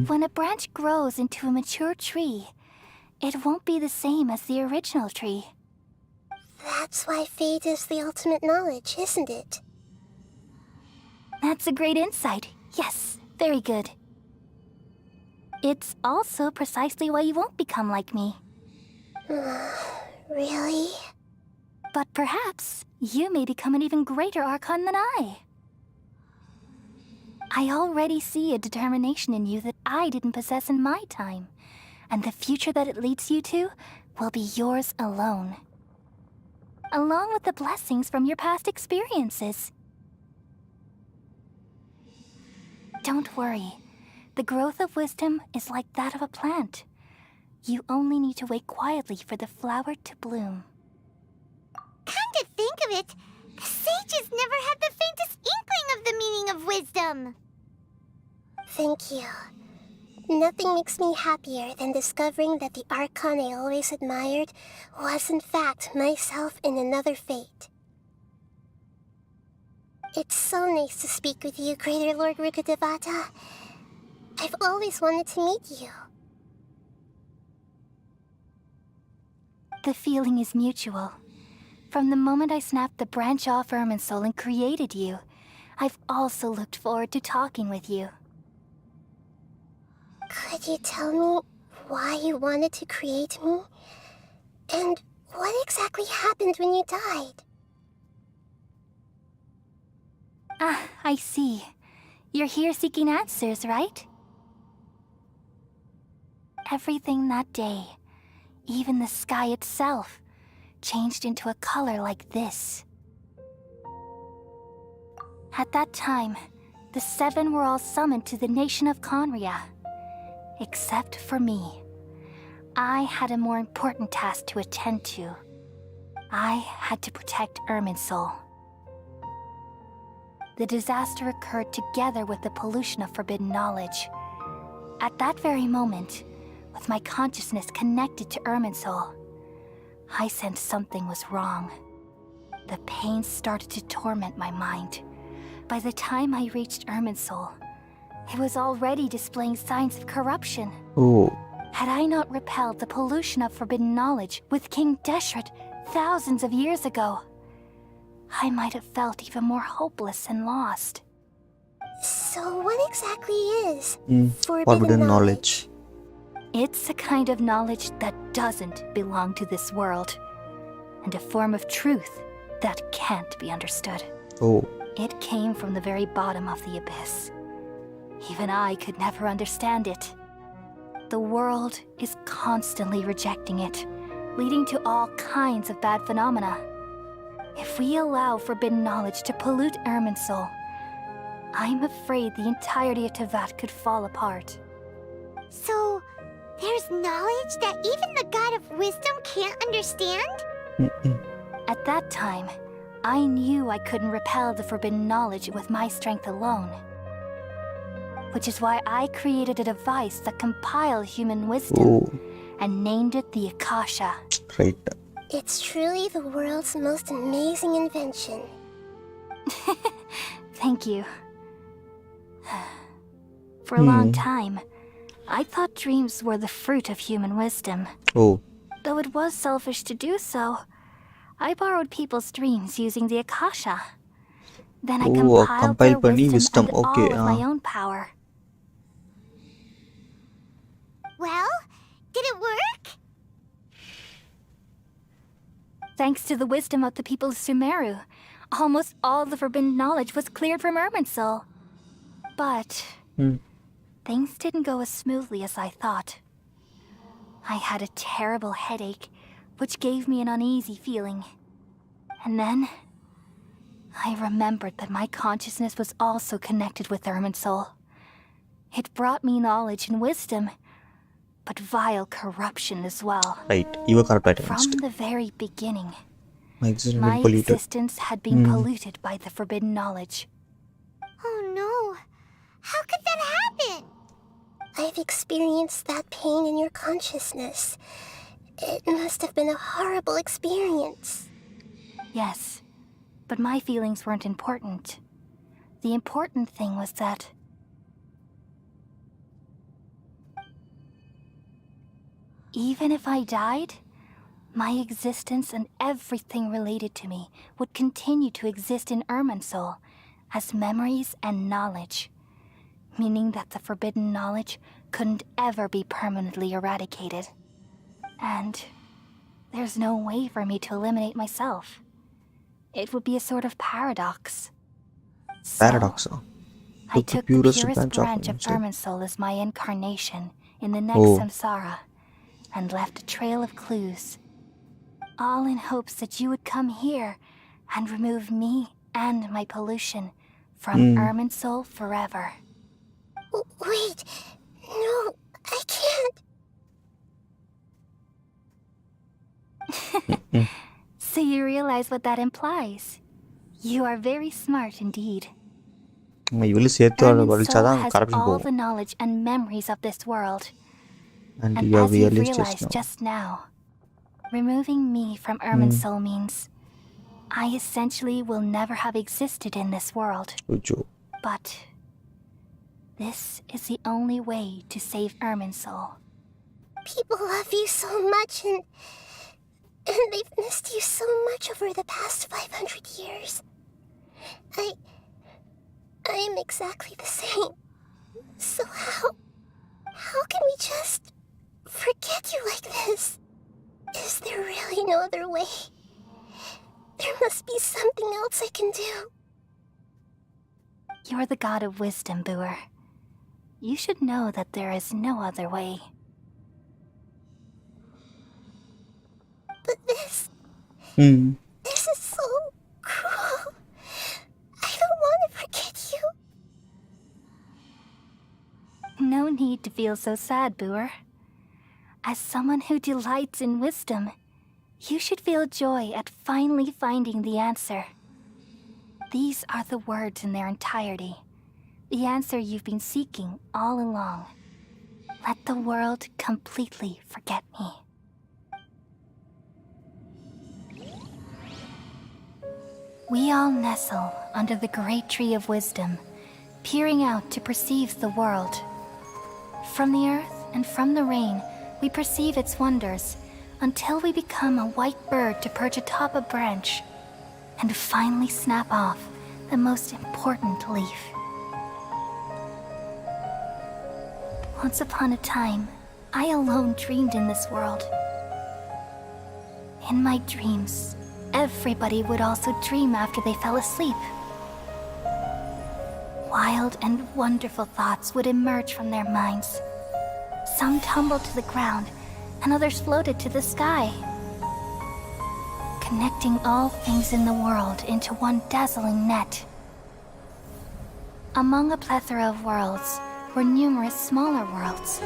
When a branch grows into a mature tree, it won't be the same as the original tree. That's why fate is the ultimate knowledge, isn't it? That's a great insight. Yes, very good. It's also precisely why you won't become like me. Really? But perhaps you may become an even greater Archon than I. I already see a determination in you that I didn't possess in my time, and the future that it leads you to will be yours alone. Along with the blessings from your past experiences. don't worry. The growth of wisdom is like that of a plant. You only need to wait quietly for the flower to bloom. Come to think of it, the sages never had the faintest inkling of the meaning of wisdom. Thank you. Nothing makes me happier than discovering that the Archon I always admired was in fact myself in another fate. It's so nice to speak with you, Greater Lord Rukkhadevata. I've always wanted to meet you. The feeling is mutual. From the moment I snapped the branch off Irminsul and created you, I've also looked forward to talking with you. Could you tell me why you wanted to create me? And what exactly happened when you died? Ah, I see. You're here seeking answers, right? Everything that day, even the sky itself, changed into a color like this. At that time, the seven were all summoned to the nation of Conria. Except for me. I had a more important task to attend to. I had to protect Irminsul. The disaster occurred together with the pollution of forbidden knowledge. At that very moment, with my consciousness connected to Irminsul, I sensed something was wrong. The pain started to torment my mind. By the time I reached Irminsul, it was already displaying signs of corruption. Oh, Had I not repelled the pollution of forbidden knowledge with King Deshret thousands of years ago, I might have felt even more hopeless and lost. So what exactly is forbidden knowledge. It's a kind of knowledge that doesn't belong to this world, and a form of truth that can't be understood. Oh, It came from the very bottom of the abyss. Even I could never understand it. The world is constantly rejecting it, leading to all kinds of bad phenomena. If we allow forbidden knowledge to pollute Irminsul, I'm afraid the entirety of Teyvat could fall apart. So, there's knowledge that even the God of Wisdom can't understand? At that time, I knew I couldn't repel the forbidden knowledge with my strength alone. Which is why I created a device that compiled human wisdom oh, and named it the Akasha. right. It's truly the world's most amazing invention. Thank you. For a long time, I thought dreams were the fruit of human wisdom. Oh, Though it was selfish to do so, I borrowed people's dreams using the Akasha. Then I compiled their compile பண்ணி wisdom wisdom. and Okay, all of my own power. Well, did it work? Thanks to the wisdom of the people of Sumeru, almost all the forbidden knowledge was cleared from Irminsul. But things didn't go as smoothly as I thought. I had a terrible headache, which gave me an uneasy feeling. And then, I remembered that my consciousness was also connected with Irminsul. It brought me knowledge and wisdom, but vile corruption as well. right. You were correct. From the very beginning, My existence my been polluted. existence had been polluted by the forbidden knowledge. Oh no. How could that happen? I've experienced that pain in your consciousness. It must have been a horrible experience. Yes, but my feelings weren't important. The important thing was that even if I died, my existence and everything related to me would continue to exist in Irminsul as memories and knowledge, meaning that the forbidden knowledge couldn't ever be permanently eradicated. And there's no way for me to eliminate myself. It would be a sort of paradox. Paradox. I The took the purest purest branch of branch of Irminsul. Irminsul as my incarnation in the next Oh. samsara, and left a trail of clues, all in hopes that you would come here and remove me and my pollution from Irminsul forever. Wait. No, I can't. So you realize what that implies. You are very smart indeed. இவளு சேர்த்து Ermin Soul வலிச்சாதான் has corruption all the போகும். knowledge and memories of this world. And And you have as you've realized realized now. just now, removing me from Ermin Soul means I essentially will never have existed in this world. Ojo. But this is the only way to save Ermin Soul. People love you so much, and they've missed you so much over the past 500 years. I am exactly the same. So how can we just forget you like this? Is there really no other way? There must be something else I can do. You're the god of wisdom, Booer. You should know that there is no other way. But this is so cruel. I don't want to forget you. No need to feel so sad, Booer. As someone who delights in wisdom, you should feel joy at finally finding the answer. These are the words in their entirety. The answer you've been seeking all along. Let the world completely forget me. We all nestle under the great tree of wisdom, peering out to perceive the world. From the earth and from the rain, we perceive its wonders until we become a white bird to perch atop a branch and finally snap off the most important leaf. Once upon a time, I alone dreamed in this world. In my dreams, everybody would also dream after they fell asleep. Wild and wonderful thoughts would emerge from their minds. Some tumbled to the ground, and others floated to the sky, connecting all things in the world into one dazzling net. Among a plethora of worlds were numerous smaller worlds,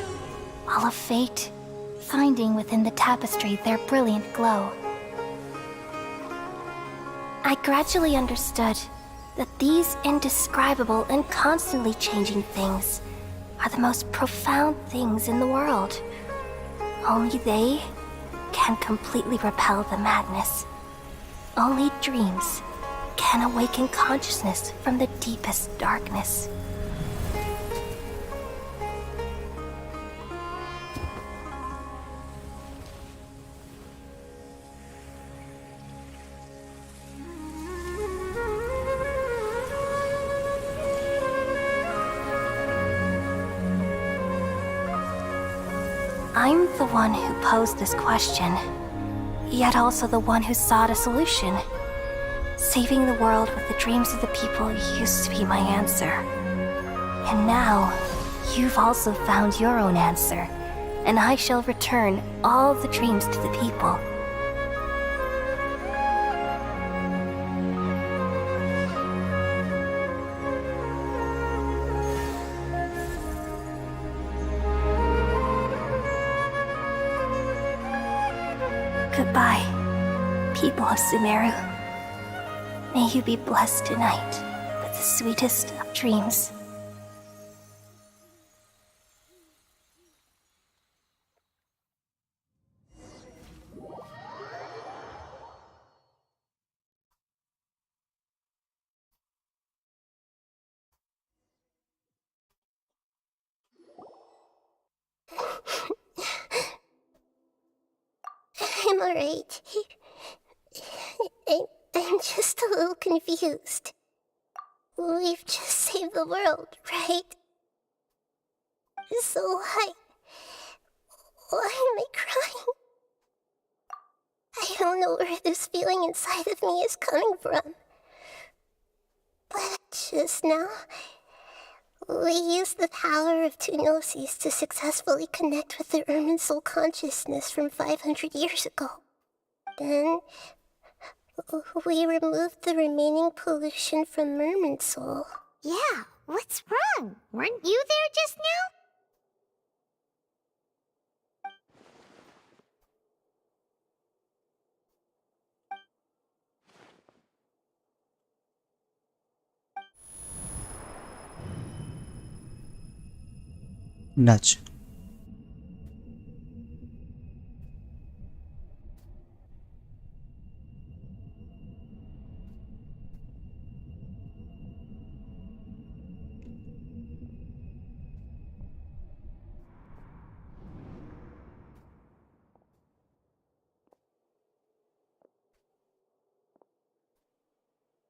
all of fate, finding within the tapestry their brilliant glow. I gradually understood that these indescribable and constantly changing things are the most profound things in the world. Only they can completely repel the madness. Only dreams can awaken consciousness from the deepest darkness. I'm the one who posed this question, yet also the one who sought a solution. Saving the world with the dreams of the people used to be my answer. And now, you've also found your own answer, and I shall return all the dreams to the people. Goodbye, people of Sumeru. May you be blessed tonight with the sweetest of dreams. I'm alright. I'm just a little confused. We've just saved the world, right? So why am I crying? I don't know where this feeling inside of me is coming from. But just now, we used the power of two gnosis to successfully connect with the Ermin Soul consciousness from 500 years ago. Then, we removed the remaining pollution from Ermin Soul. Yeah, What's wrong? Weren't you there just now? என்னாச்சு?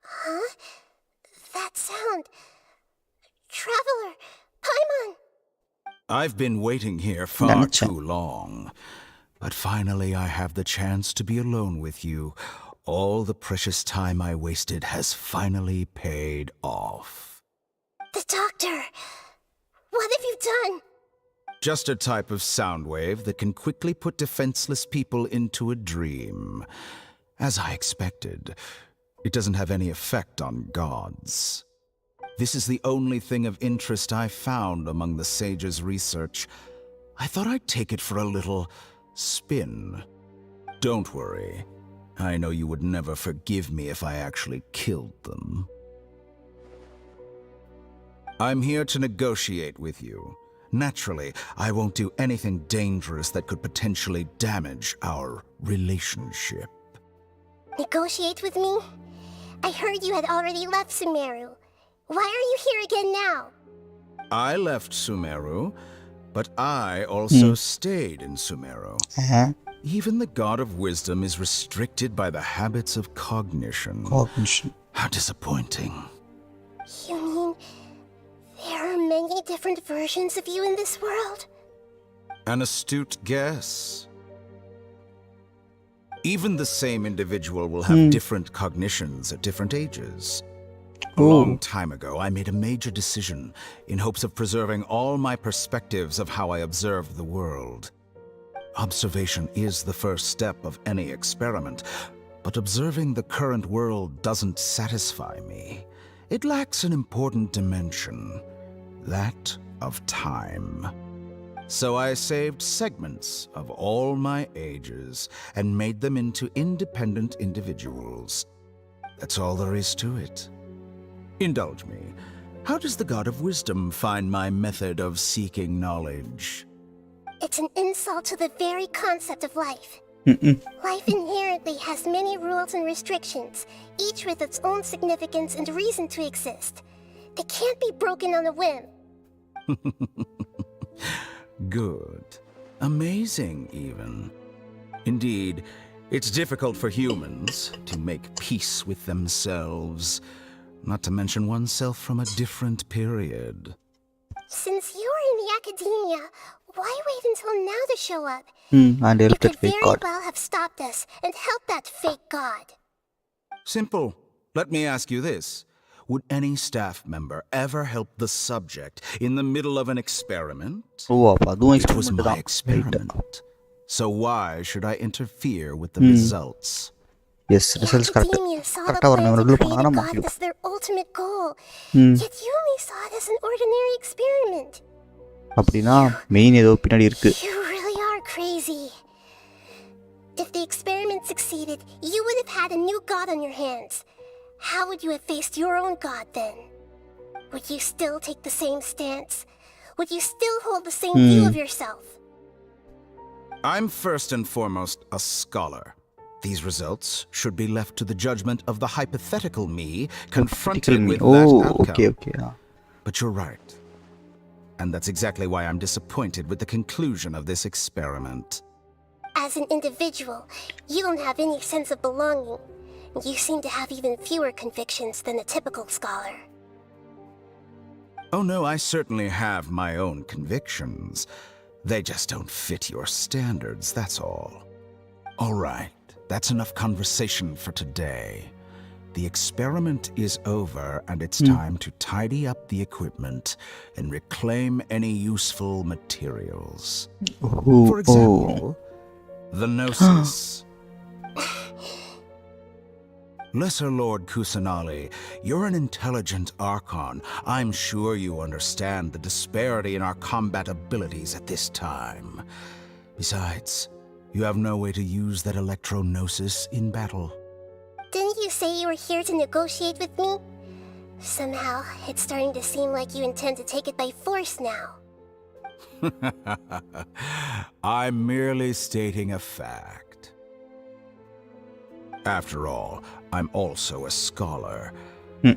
Huh? That sound. Traveler, Paimon. I've been waiting here far Gotcha. too long. But finally I have the chance to be alone with you. All the precious time I wasted has finally paid off. The doctor. What have you done? Just a type of sound wave that can quickly put defenseless people into a dream. As I expected, it doesn't have any effect on gods. This is the only thing of interest I found among the sage's research. I thought I'd take it for a little spin. Don't worry. I know you would never forgive me if I actually killed them. I'm here to negotiate with you. Naturally, I won't do anything dangerous that could potentially damage our relationship. Negotiate with me? I heard you had already left Sumeru. Why are you here again now? I left Sumeru, but I also stayed in Sumeru. Even the god of wisdom is restricted by the habits of cognition. Cognition. How disappointing. You mean there are many different versions of you in this world? An astute guess. Even the same individual will have different cognitions at different ages. A long time ago, I made a major decision in hopes of preserving all my perspectives of how I observe the world. Observation is the first step of any experiment, but observing the current world doesn't satisfy me. It lacks an important dimension, that of time. So I saved segments of all my ages and made them into independent individuals. That's all there is to it. Indulge me. How does the god of wisdom find my method of seeking knowledge? It's an insult to the very concept of life. Life inherently has many rules and restrictions, each with its own significance and reason to exist. They can't be broken on a whim. Good. Amazing, even. Indeed, it's difficult for humans to make peace with themselves, not to mention oneself from a different period. Since you're in the academia, why wait until now to show up? And You help could that fake very god. well have stopped us and helped that fake god. Simple. Let me ask you this. Would any staff member ever help the subject in the middle of an experiment? ஓ அப்ப அதுவும் It was experiment my தான். experiment. So why should I interfere with the results? Yes results correct Academia saw the கரெக்டாக plan வரணும் to உள்ள create போனாங்கன்னா a god மாட்டிடும். as their ultimate goal. Yet you only saw it as an ordinary experiment. அப்படின்னா main ஏதோ பின்னாடி இருக்கு. You really are crazy. If the experiment succeeded, you would have had a new god on your hands. How would you have faced your own god then? Would you still take the same stance? Would you still hold the same view of yourself? I'm first and foremost a scholar. These results should be left to the judgment of the hypothetical me confronted with that outcome. Okay okay. But you're right. And that's exactly why I'm disappointed with the conclusion of this experiment. As an individual, you don't have any sense of belonging. You seem to have even fewer convictions than a typical scholar. Oh no, I certainly have my own convictions. They just don't fit your standards, that's all. All right, that's enough conversation for today. The experiment is over and it's time to tidy up the equipment and reclaim any useful materials. For example, the Gnosis. Lesser Lord Kusanali, you're an intelligent Archon. I'm sure you understand the disparity in our combat abilities at this time. Besides, you have no way to use that electro-gnosis in battle. Didn't you say you were here to negotiate with me? Somehow, it's starting to seem like you intend to take it by force now. I'm merely stating a fact. After all, I'm also a scholar.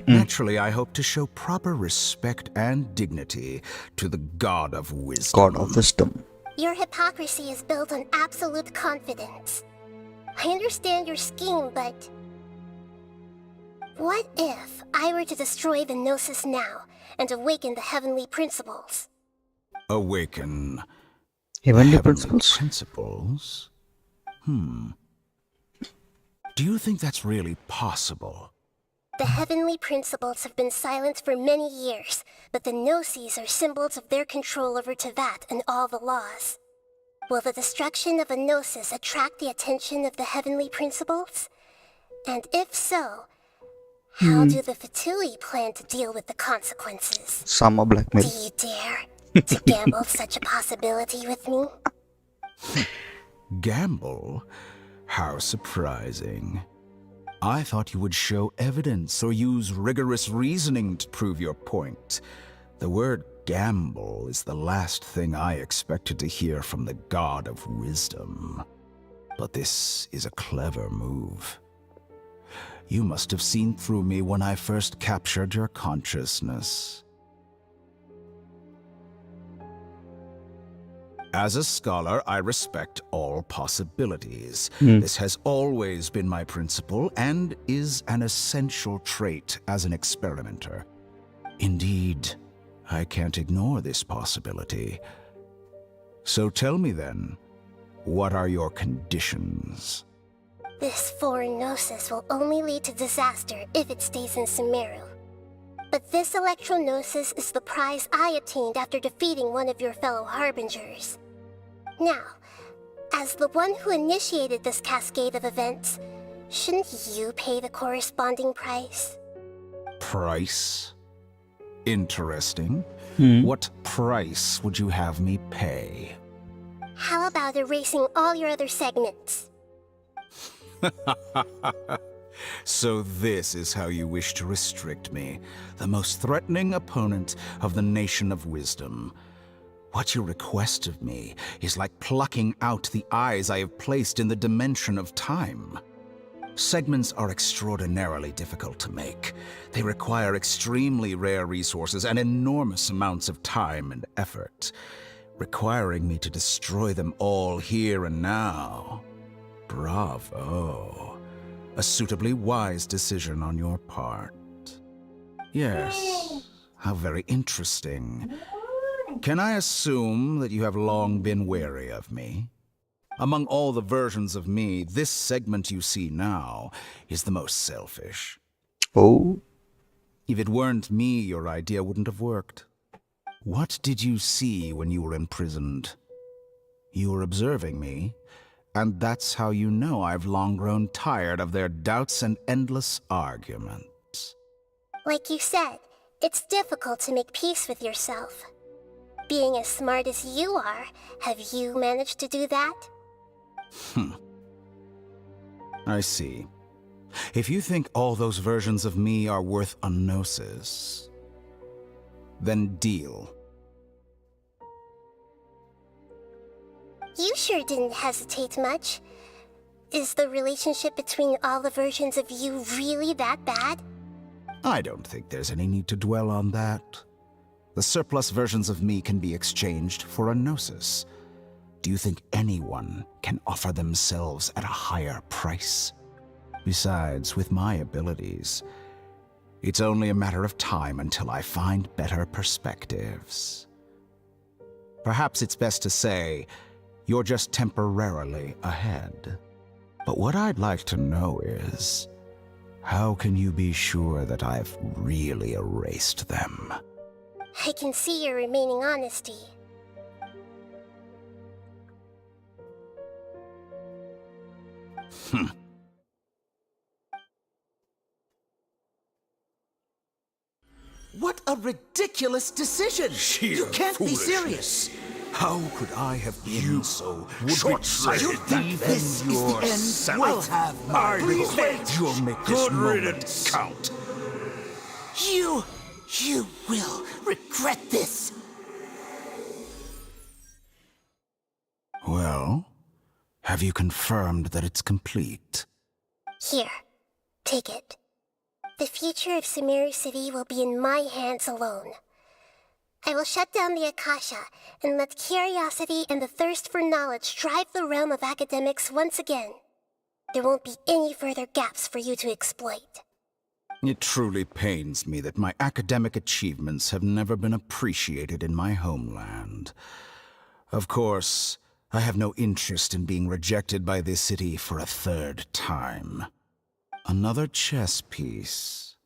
Naturally, I hope to show proper respect and dignity to the God of Wisdom. God of Wisdom. Your hypocrisy is built on absolute confidence. I understand your scheme, but... what if I were to destroy the Gnosis now and awaken the heavenly principles? Awaken Heavenly heavenly principles? principles? Do you think that's really possible? The heavenly principles have been silent for many years, but the Gnosis are symbols of their control over Tevat and all the laws. Will the destruction of a Gnosis attract the attention of the heavenly principles? And if so, how do the Fatui plan to deal with the consequences? Sama blackmail. Do you dare to gamble such a possibility with me? Gamble? How surprising. I thought you would show evidence or use rigorous reasoning to prove your point. The word gamble is the last thing I expected to hear from the God of Wisdom. But this is a clever move. You must have seen through me when I first captured your consciousness. As a scholar, I respect all possibilities. This has always been my principle and is an essential trait as an experimenter. Indeed, I can't ignore this possibility. So tell me then, what are your conditions? This foreign Gnosis will only lead to disaster if it stays in Sumeru. But this Electro-Gnosis is the prize I obtained after defeating one of your fellow Harbingers. Now, as the one who initiated this cascade of events, shouldn't you pay the corresponding price? Price? Interesting. What price would you have me pay? How about erasing all your other segments? So this is how you wish to restrict me, the most threatening opponent of the Nation of Wisdom. What you request of me is like plucking out the eyes I have placed in the dimension of time. Segments are extraordinarily difficult to make. They require extremely rare resources and enormous amounts of time and effort, requiring me to destroy them all here and now. Bravo. A suitably wise decision on your part. Yes, how very interesting. Can I assume that you have long been wary of me? Among all the versions of me, this segment you see now is the most selfish. Oh. If it weren't me, your idea wouldn't have worked. What did you see when you were imprisoned? You were observing me, and that's how you know I've long grown tired of their doubts and endless arguments. Like you said, it's difficult to make peace with yourself. Being as smart as you are, have you managed to do that? I see. If you think all those versions of me are worth a gnosis, then deal. You sure didn't hesitate much. Is the relationship between all the versions of you really that bad? I don't think there's any need to dwell on that. The surplus versions of me can be exchanged for a gnosis. Do you think anyone can offer themselves at a higher price? Besides, with my abilities, it's only a matter of time until I find better perspectives. Perhaps it's best to say, you're just temporarily ahead. But what I'd like to know is, how can you be sure that I've really erased them? I can see your remaining honesty. What a ridiculous decision! Sheer You can't be foolishness. serious. How could I have been so You short-sighted think this is the end? I'll have my Please revenge. You'll make this moment count. You will regret this. Well, have you confirmed that it's complete? Here, take it. The future of Sumeru City will be in my hands alone. I will shut down the Akasha and let curiosity and the thirst for knowledge drive the realm of academics once again. There won't be any further gaps for you to exploit. It truly pains me that my academic achievements have never been appreciated in my homeland. Of course, I have no interest in being rejected by this city for a third time. Another chess piece.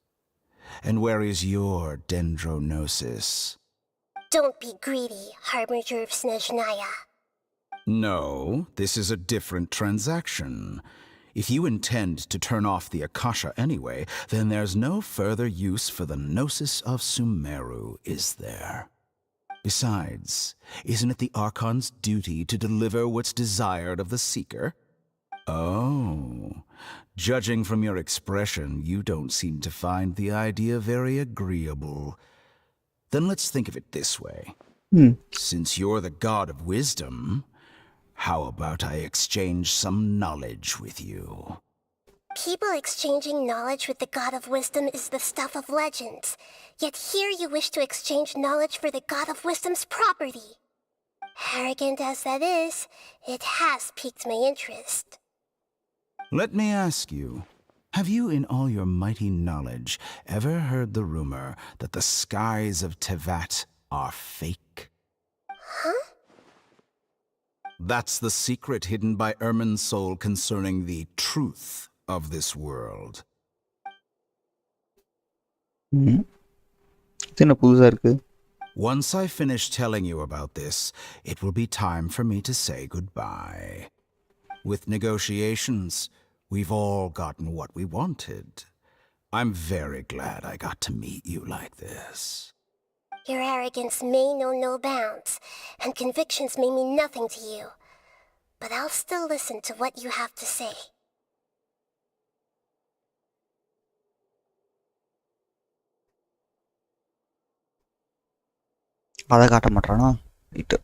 And where is your dendronosis? Don't be greedy, Harbinger of Snezhnaya. No, this is a different transaction. If you intend to turn off the Akasha anyway, then there's no further use for the Gnosis of Sumeru, is there? Besides, isn't it the Archon's duty to deliver what's desired of the Seeker? Oh, judging from your expression, you don't seem to find the idea very agreeable. Then let's think of it this way. Since you're the god of wisdom, how about I exchange some knowledge with you? People exchanging knowledge with the God of Wisdom is the stuff of legends. Yet here you wish to exchange knowledge for the God of Wisdom's property. Arrogant as that is, it has piqued my interest. Let me ask you, have you in all your mighty knowledge ever heard the rumor that the skies of Tevat are fake? Huh? That's the secret hidden by Irminsul concerning the truth of this world. இது என்ன புதுசா இருக்கு? Once I finish telling you about this, it will be time for me to say goodbye. With negotiations, we've all gotten what we wanted. I'm very glad I got to meet you like this. Your arrogance may know no bounds, and convictions may mean nothing to you. But I'll still listen to what you have to say. அதை காட்ட மாட்டானா? Right.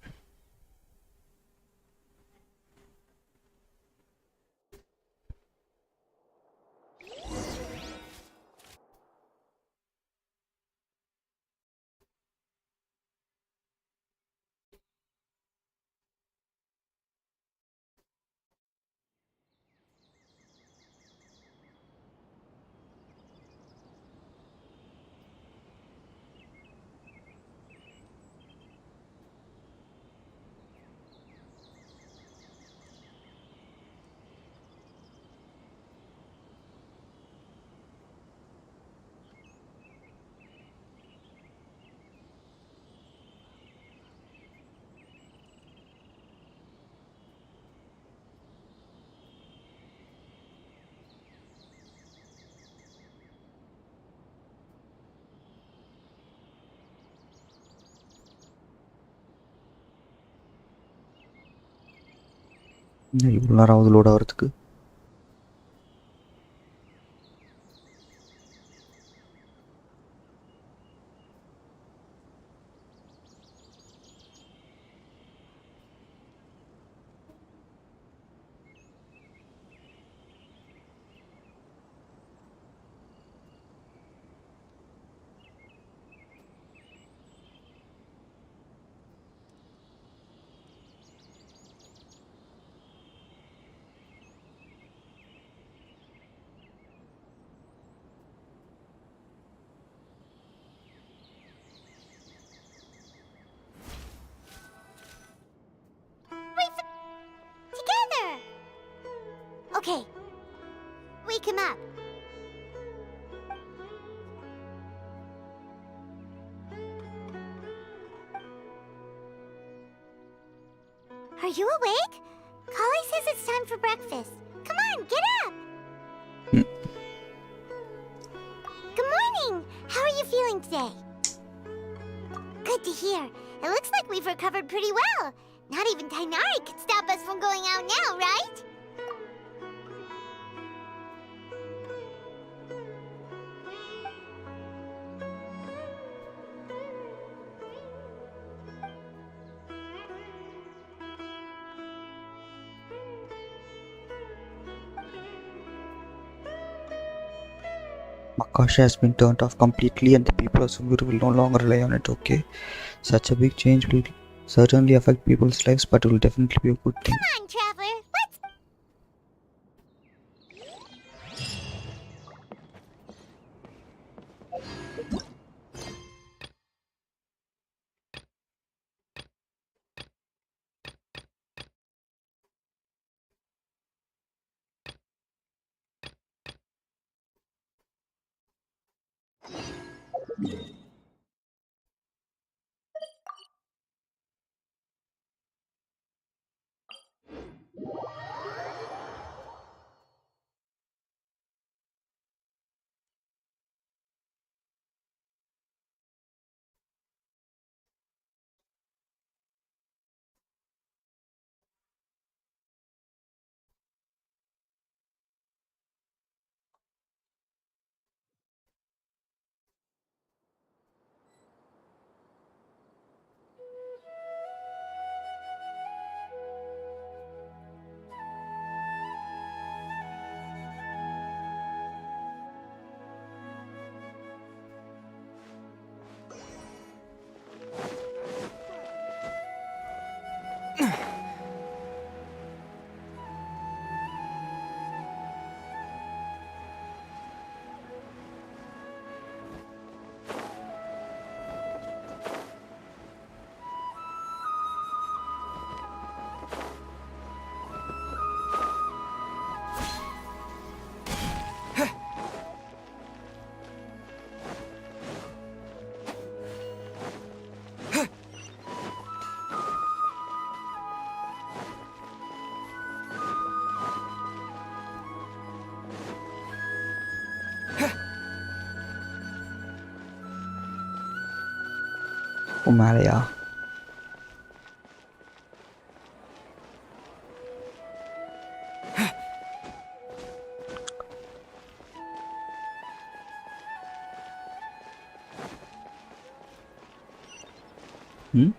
இவ்வளோ நேரம் ஆகுது load ஆகிறதுக்கு. Together! Okay. Wake him up. Are you awake? Kali says it's time for breakfast. Come on, get up! Good morning! How are you feeling today? Good to hear. It looks like we've recovered pretty well. Not even Tainari could stop us from going out now, right? Makasha has been turned off completely and the people of Suguru will no longer rely on it, okay? Such a big change will certainly affect people's lives, but it will definitely be a good thing. Come on, Traveler. Let's... மேலையா? ம்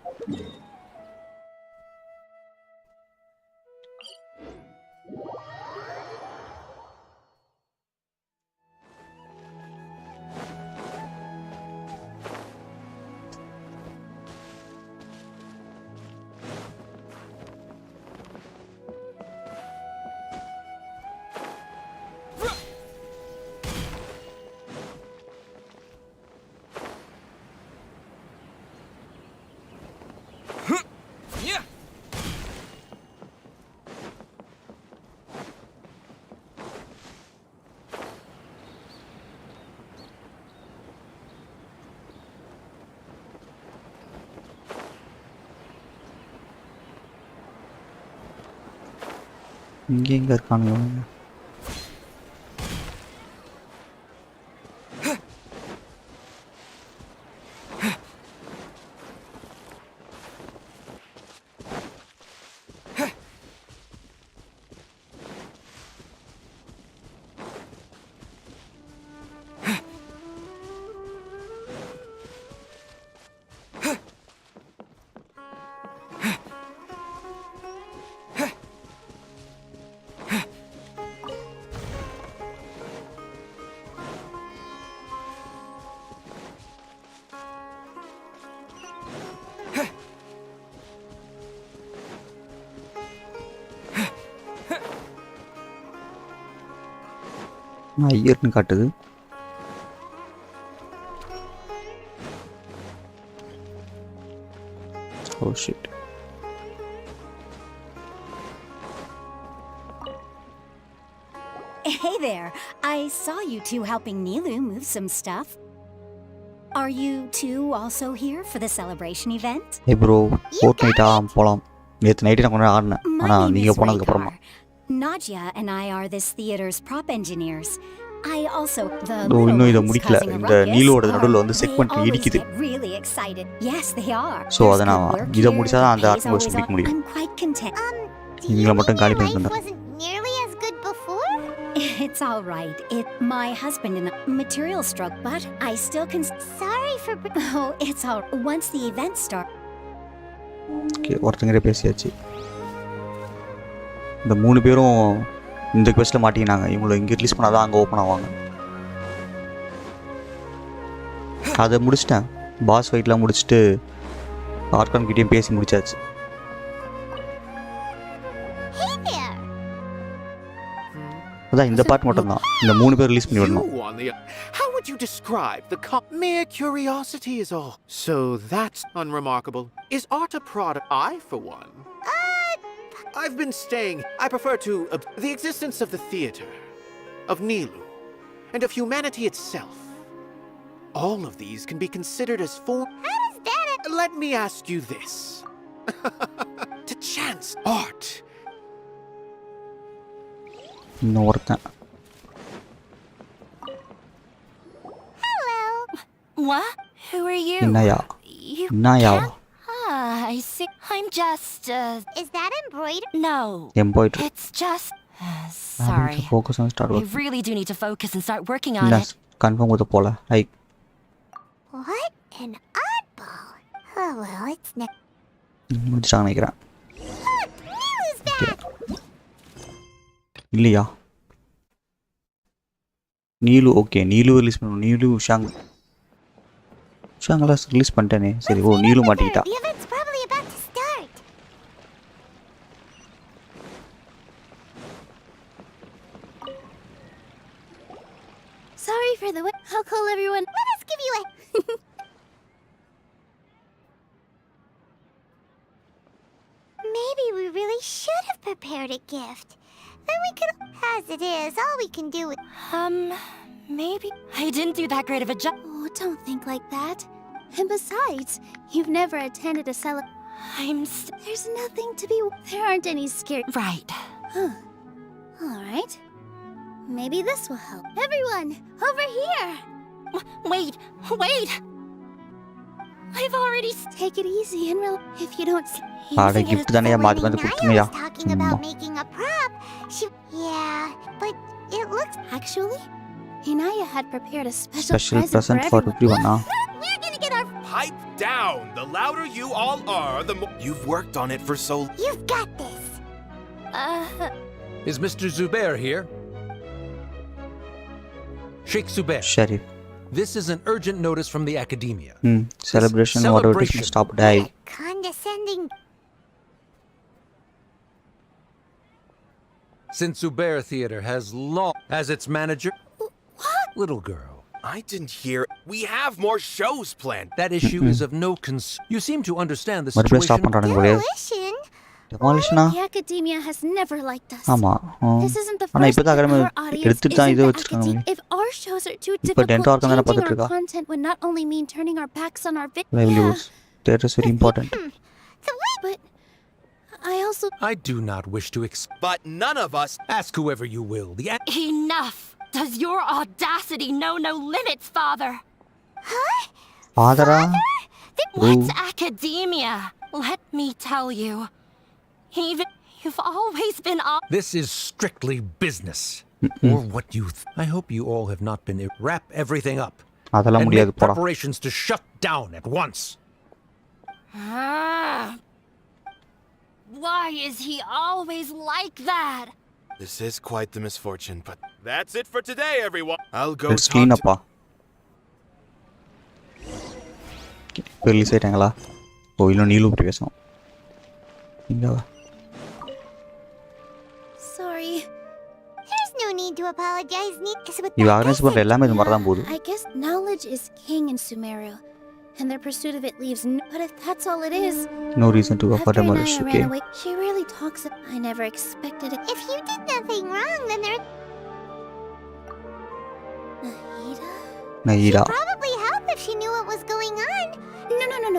இங்கே எங்கே இருக்கானுங்க இவனுங்க? ஐயர்னு காட்டுது. Oh shit. Hey there, I saw you two helping Nilu move some stuff. Are you two also here for the celebration event? Hey bro, Fortnite போலாம். நேத்து night நான் கொஞ்சம் ஆடினேன். My ஆனா name நீங்க is போனதுக்கு அப்புறமா Raykar. Nadia and I are this theater's prop engineers. I also the No, little இன்னும் இத ones முடிக்கல. causing a இந்த ruckus நீலோட are- நடுவுல வந்து they segment always இடிக்குது. get really excited. Yes, they are. So, There's அத நான் good work இத here, முடிச்சாதான் the அந்த pay's Archon verse always முடிக்க up. முடியும். I'm quite content. Do இவங்கள you மட்டும் mean காலி your பண்ணி life தந்துடுறேன். wasn't nearly as good before? It's all right. My husband and material struck, but I still can. Sorry for... Oh, it's all. Once the event starts. Okay, ஒருத்தங்கிட்ட பேசியாச்சு. இந்த 3 பேரும் இந்த குவெஸ்ட்ல மாட்டிக்கினாங்க. இவங்களை இங்கே ரிலீஸ் பண்ணாதான் அங்கே ஓப்பன் ஆவாங்க. அதை முடிச்சிட்டேன். பாஸ் ஃபைட்லாம் முடிச்சுட்டு ஆர்கான் கிட்டேயும் பேசி முடிச்சாச்சு. Hey there! அதான் இந்த பார்ட் மட்டும்தான். இந்த 3 பேர் ரிலீஸ் பண்ணி விடணும். You on the... How would you describe the mere curiosity is all. So that's unremarkable. Is art a product? I, for one. I've been staying. I prefer to the existence of the theater, of Nilu, and of humanity itself. All of these can be considered as form. How does that... Let me ask you this. To chance art. இன்னும் ஒருத்தன். Hello! What? Who are you? என்னையா You என்னையாவா can't- Ah, I see. I'm just, Is that embroidered? no. எம்பாய்டரி. It's just, sorry. Focus on start I work. really do need to focus and start working on இல்ல it. Confirm கொடுத்து போல. What an oddball. Oh well, it's next. முடிச்சிட்டாங்க நினைக்கிறேன். Nilu's back! இல்லையா? Neelu okay, Neelu release பண்ணணும். Neelu ஷாங்கெல்லாம் release பண்ணிட்டேனே. சரி, ஓ நீலு மாட்டிக்கிட்டா. The event's probably about to start. Sorry for the I'll call everyone. Let us give you a... Maybe we really should have prepared a gift. Then we could... As it is, all we can do is... Maybe. I didn't do that great of a job. Oh, don't think like that. And besides, you've never attended a There's nothing to be... There aren't any scary... Right. All right. Maybe this will help. Everyone, over here! Wait. I've already... Take it easy and if you don't... ஆட gift தானே மாத்தி வந்து Naya கொடுத்துங்கயா. was talking about making a prop. Yeah, but it looks... Actually, Inaya had prepared a Special present present for for everyone. We're gonna get our... Pipe down! The louder you all are, the more... You've worked on it for so... You've got this. Is Mr. Zubair here? Sheikh Zubair, சரி. this is an urgent notice from the academia. Celebration whatever it is stop die. Condescending... Since Zubair Theater has long as its manager. What? Little girl, I didn't hear... We have more shows planned. that issue is of no concern. You seem to understand the மறுபடியும் stop situation. பண்றானுங்க போல. Demolition? டெமாலிஷனா? The academia has never liked us. ஆமா. This isn't the ஆனா first இப்பதான் that academy our audience எடுத்துட்டு தான் isn't இதை the வச்சிருக்காங்க. academia. If our shows are too இப்ப difficult, டென்ட் ஆர்கன் தான changing பார்த்துட்டு our இருக்கா. content would not only mean turning our backs on our Livelihoods. That is very important. But I also... I do not wish to But none of us... ask whoever you will. Enough! Does your audacity know no limits, Father? Father? What's academia? Let me tell you. Even you've always been This is strictly business. Or what you I hope you all have not been wrap everything up. அதெல்லாம் And முடியாது make போடா. preparations to shut down at once. Why is he always like that? This is quite the misfortune, but... That's it for today, everyone. I'll go Let's clean talk up. இப்போ release ஆயிட்டாங்களா? ஓ இன்னும் நீலு பற்றி பேசணும். இங்க வா. Sorry. There's no need to apologize. இவ organise பண்ற எல்லாமே இது மாதிரி தான் போகுது. I guess knowledge is king in Sumeru, and their pursuit of it leaves but if that's all it is... No reason to go for After demolish, Inaya okay? ran away, she really talks... I never expected it. If you did nothing wrong, then there... நஹீடா. Probably help if she knew what was going on.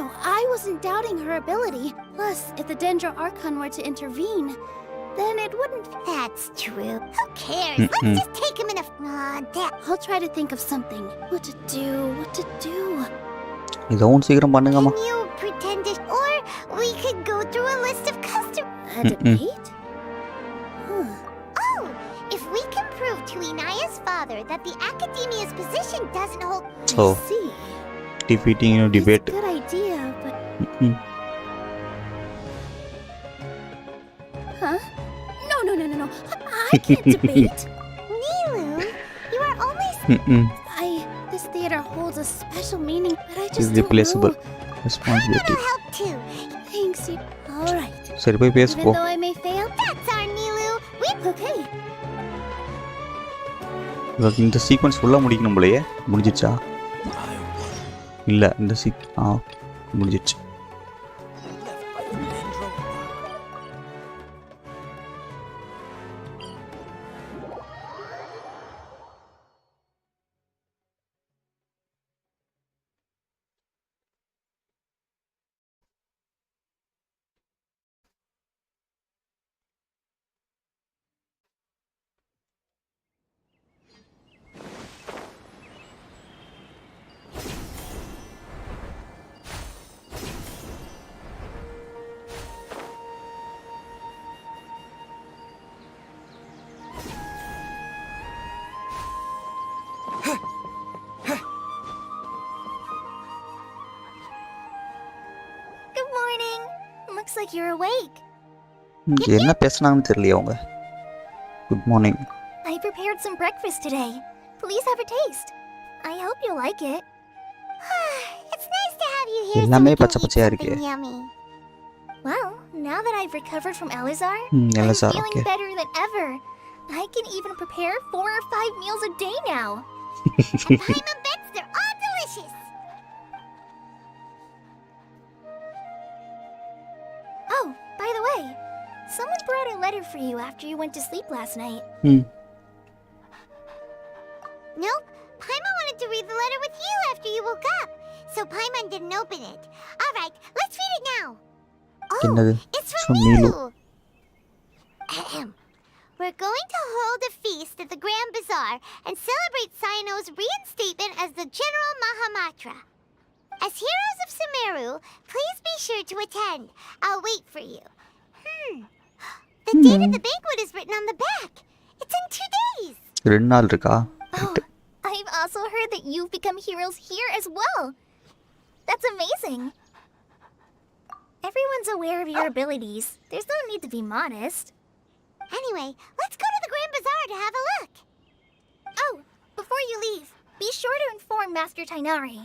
No. I wasn't doubting her ability. Plus, if the Dendro Archon were to intervene, then it wouldn't. That's true. Who cares? Let's just take him in a... I'll try to think of something. What to do. இதுவும் சீக்கிரம் பண்ணுங்கம்மா. Can you pretend to... Or we could go through a list of custom... A debate? Oh! If we can prove to Inaya's father that the Academia's position doesn't hold... So, I see. defeating a debate. It's a good idea, but... Huh? No. I can't debate. Nilu, you are only... This theater holds a special meaning, but I just Irreplaceable don't know. responsibility. That'll help too. Thanks, you... Alright. சரி போய் பேசு Even போ. though I may fail, That's our Nilu. We... okay. இவருக்கு இந்த sequence ஃபுல்லாக முடிக்கணும் போலயே. முடிஞ்சிச்சா? இல்லை இந்த ஓகே முடிஞ்சிச்சு. Good morning. Looks like you're awake. என்ன பேசுனாங்கன்னு தெரியலையே அவங்க. Good morning. I prepared some breakfast today. Please have a taste. I hope you like it. It's nice to have you here. எல்லாமே so we can பச்சை eat பச்சையா இருக்கே. something yummy. Well, now that I've recovered from Elazar, Elazar, I'm feeling okay. better than ever. I can even prepare 4 or 5 meals a day now. And Paimon bets they're all delicious. Oh, by the way, someone brought a letter for you after you went to sleep last night. Nope. Paimon wanted to read the letter with you after you woke up. So Paimon didn't open it. Alright, let's read it now. என்னது? It's from From Nilu. Nilu. Ahem. We're going to hold a feast at the Grand Bazaar and celebrate Sino's reinstatement as the General Mahamatra. As heroes of Sumeru, please be sure to attend. I'll wait for you. The date of the banquet is written on the back. It's in 2 days. 2 நாள் இருக்கா? Oh, I've also heard that you've become heroes here as well. That's amazing. Everyone's aware of your abilities. There's no need to be modest. Anyway, let's go to the Grand Bazaar to have a look. Oh, before you leave, be sure to inform Master Tainari.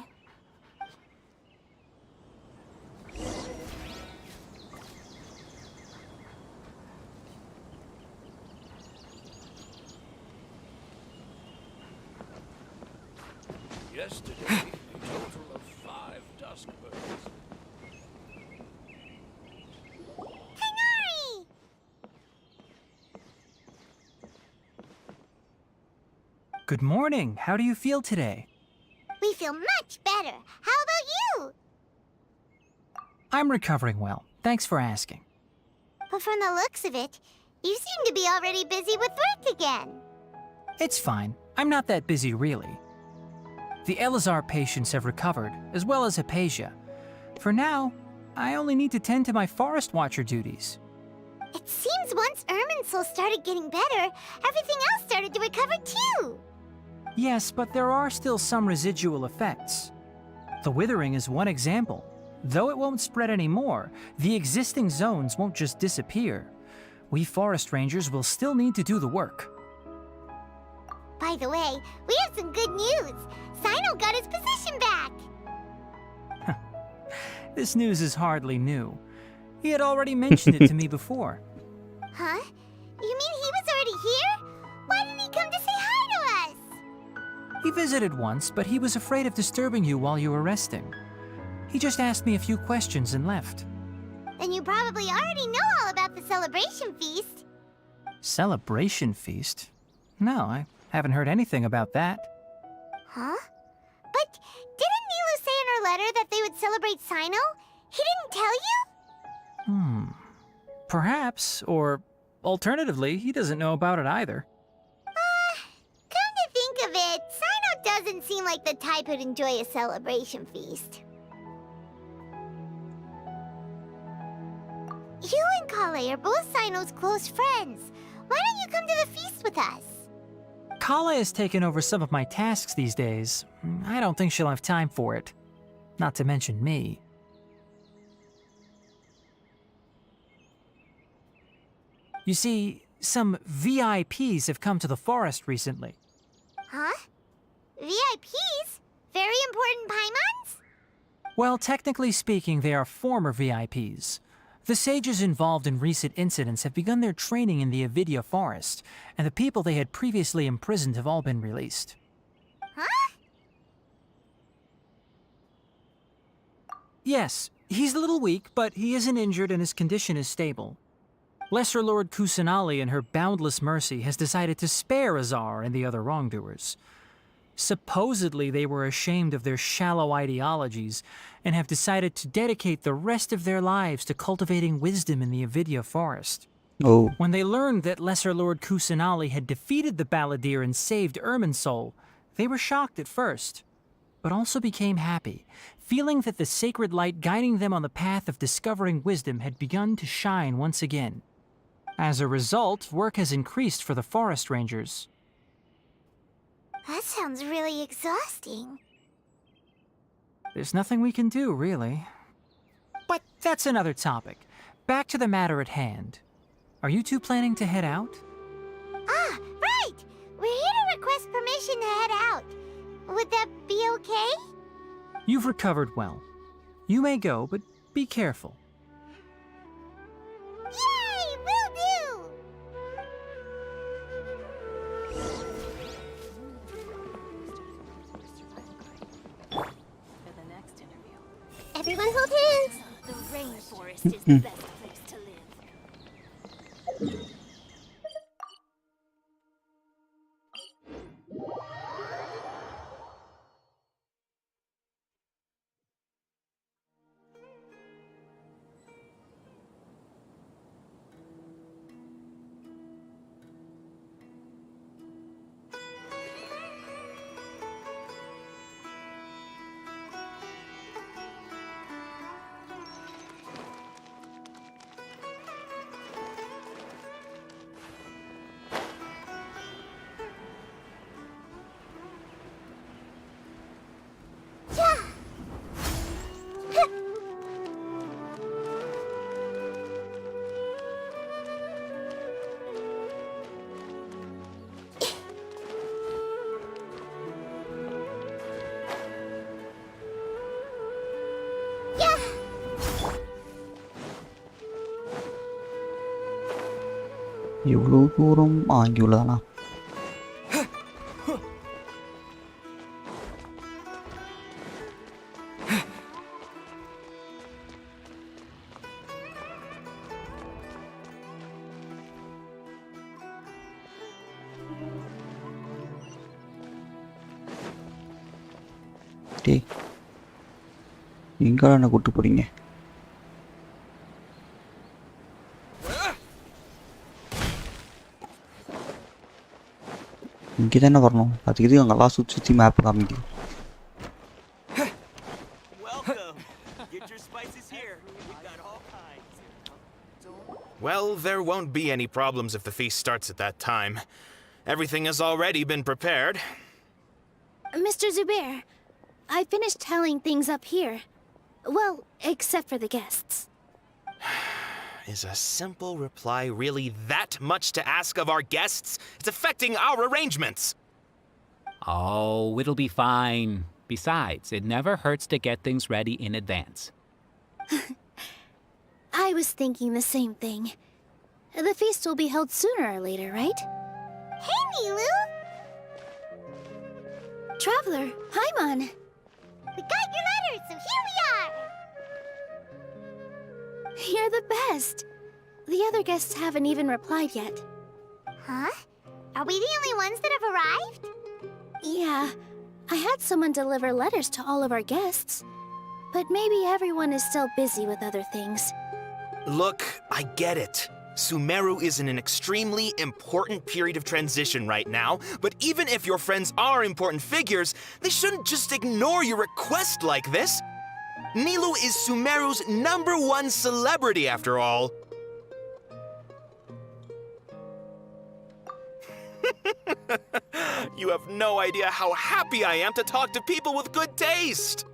Yesterday, a total of 5 dusk birds. Tainari! Good morning. How do you feel today? We feel much better. How about you? I'm recovering well. Thanks for asking. But from the looks of it, you seem to be already busy with work again. It's fine. I'm not that busy, really. The Elazar patients have recovered, as well as Hypatia. For now, I only need to tend to my Forest Watcher duties. It seems once Irminsul started getting better, everything else started to recover too. Yes, but there are still some residual effects. The withering is one example. Though it won't spread anymore, the existing zones won't just disappear. We forest rangers will still need to do the work. By the way, we have some good news. Sino got his position back. This news is hardly new. He had already mentioned it to me before. Huh? You mean he was already here? Why didn't he come to say hi to us? He visited once, but he was afraid of disturbing you while you were resting. He just asked me a few questions and left. Then you probably already know all about the celebration feast. Celebration feast? No, I haven't heard anything about that. Huh? But didn't Nilu say in her letter that they would celebrate Sino? He didn't tell you? Perhaps, or Alternatively, he doesn't know about it either. Come to think of it, Sino doesn't seem like the type who'd enjoy a celebration feast. You and Kale are both Sino's close friends. Why don't you come to the feast with us? Kala has taken over some of my tasks these days. I don't think she'll have time for it. Not to mention me. You see, some VIPs have come to the forest recently. Huh? VIPs? Very important Paimons? Well, technically speaking, they are former VIPs. The sages involved in recent incidents have begun their training in the Avidya forest, and the people they had previously imprisoned have all been released. Huh? Yes, he's a little weak, but he isn't injured and his condition is stable. Lesser Lord Kusanali, in her boundless mercy, has decided to spare Azar and the other wrongdoers. Supposedly, they were ashamed of their shallow ideologies and have decided to dedicate the rest of their lives to cultivating wisdom in the Avidya forest. Oh. When they learned that Lesser Lord Kusanali had defeated the Balladeer and saved Irminsul, they were shocked at first, but also became happy, feeling that the sacred light guiding them on the path of discovering wisdom had begun to shine once again. As a result, work has increased for the forest rangers. That sounds really exhausting. There's nothing we can do, really. But that's another topic. Back to the matter at hand. Are you two planning to head out? Ah, right! We're here to request permission to head out. Would that be okay? You've recovered well. You may go, but be careful. Yay! Will do! Everyone hold hands. The rainforest is the best place to live. இவ்வளோ தூரம் இங்கே உள்ளதானா? டேய், எங்கடா என்ன கூட்டு போறீங்க? இங்கே தானே வரணும். அதுக்கு இது அங்கெல்லாம் சுற்றி சுற்றி மேப் காமிக்குது. Well, there won't be any problems if the feast starts at that time. Everything has already been prepared. Mr. Zubair, I finished tallying things up here. Well, except for the guests. Is a simple reply really that much to ask of our guests? It's affecting our arrangements. Oh, it'll be fine. Besides, it never hurts to get things ready in advance. I was thinking the same thing. The feast will be held sooner or later, right? Hey, Nilu! Traveler, Paimon! We got your letter, so here we are! You're the best! The other guests haven't even replied yet. Huh? Are we the only ones that have arrived? Yeah, I had someone deliver letters to all of our guests. But maybe everyone is still busy with other things. Look, I get it. Sumeru is in an extremely important period of transition right now, but even if your friends are important figures, they shouldn't just ignore your request like this. Nilou is Sumeru's #1 celebrity, after all. You have no idea how happy I am to talk to people with good taste.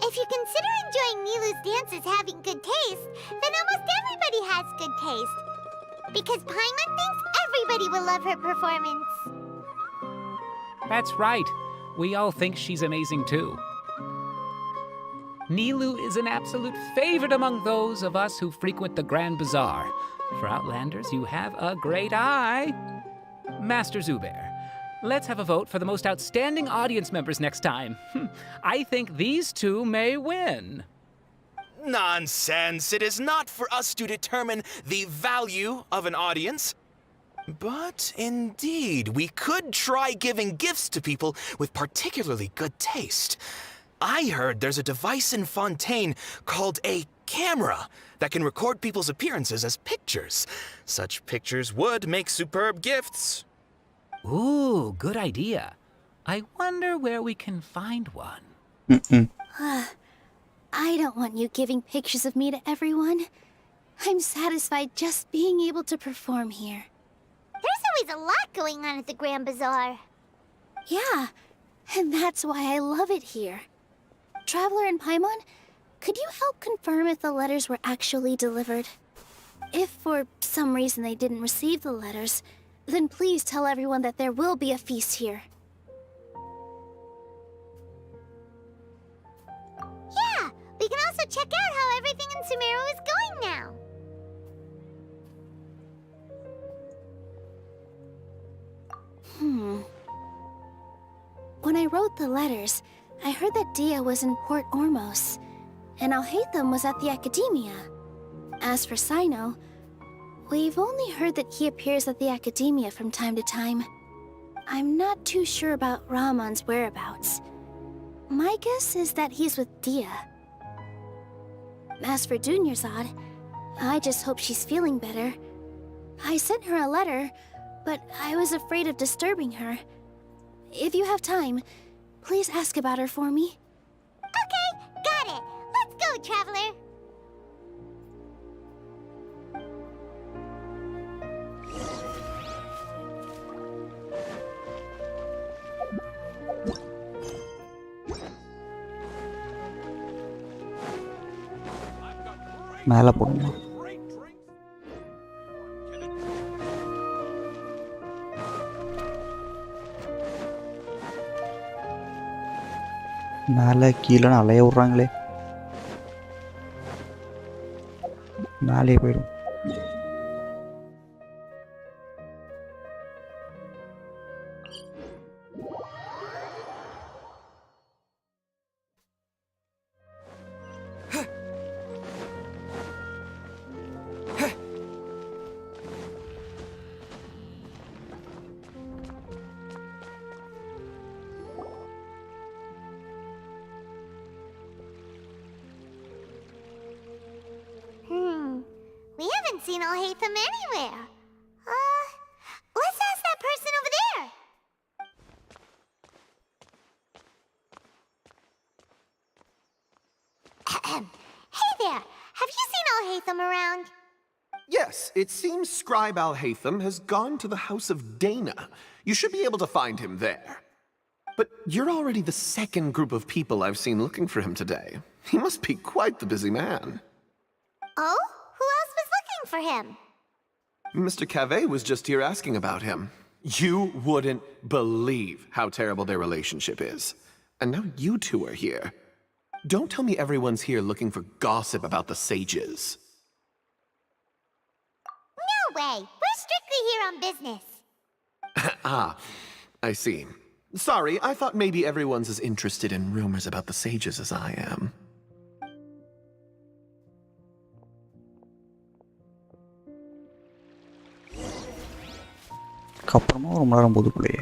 If you consider enjoying Nilou's dances having good taste, then almost everybody has good taste. Because Paimon thinks everybody will love her performance. That's right. We all think she's amazing too. Nilou is an absolute favorite among those of us who frequent the Grand Bazaar. For Outlanders, you have a great eye. Master Zubair, let's have a vote for the most outstanding audience members next time. I think these two may win. Nonsense. It is not for us to determine the value of an audience. But indeed, we could try giving gifts to people with particularly good taste. I heard there's a device in Fontaine called a camera that can record people's appearances as pictures. Such pictures would make superb gifts. Ooh, good idea. I wonder where we can find one. I don't want you giving pictures of me to everyone. I'm satisfied just being able to perform here. There's always a lot going on at the Grand Bazaar. Yeah, and that's why I love it here. Traveler and Paimon, could you help confirm if the letters were actually delivered? If for some reason they didn't receive the letters, then please tell everyone that there will be a feast here. Yeah, we can also check out how everything in Sumeru is going now. When I wrote the letters, I heard that Dia was in Port Ormos, and Alhaitham was at the Academia. As for Sino, we've only heard that he appears at the Academia from time to time. I'm not too sure about Rahman's whereabouts. My guess is that he's with Dia. As for Dunyarzad, I just hope she's feeling better. I sent her a letter, but I was afraid of disturbing her. If you have time, please ask about her for me. Okay, got it. Let's go, Traveler. மேலே போடுமா மேலே கீழே அலைய விட்றாங்களே மேலே போயிடும் We haven't seen Alhaitham anywhere. Let's ask that person over there. Hey there, have you seen Alhaitham around? Yes, it seems Scribe Alhaitham has gone to the House of Dana. You should be able to find him there. But you're already the second group of people I've seen looking for him today. He must be quite the busy man. Oh? Who else was looking for him? Mr. Cave was just here asking about him. You wouldn't believe how terrible their relationship is. And now you two are here. Don't tell me everyone's here looking for gossip about the sages. No way! We're strictly here on business. Ah, I see. Sorry, I thought maybe everyone's as interested in rumors about the sages as I am. அப்புறமா ரொம்ப நேரம் போதுக்குள்ளேயே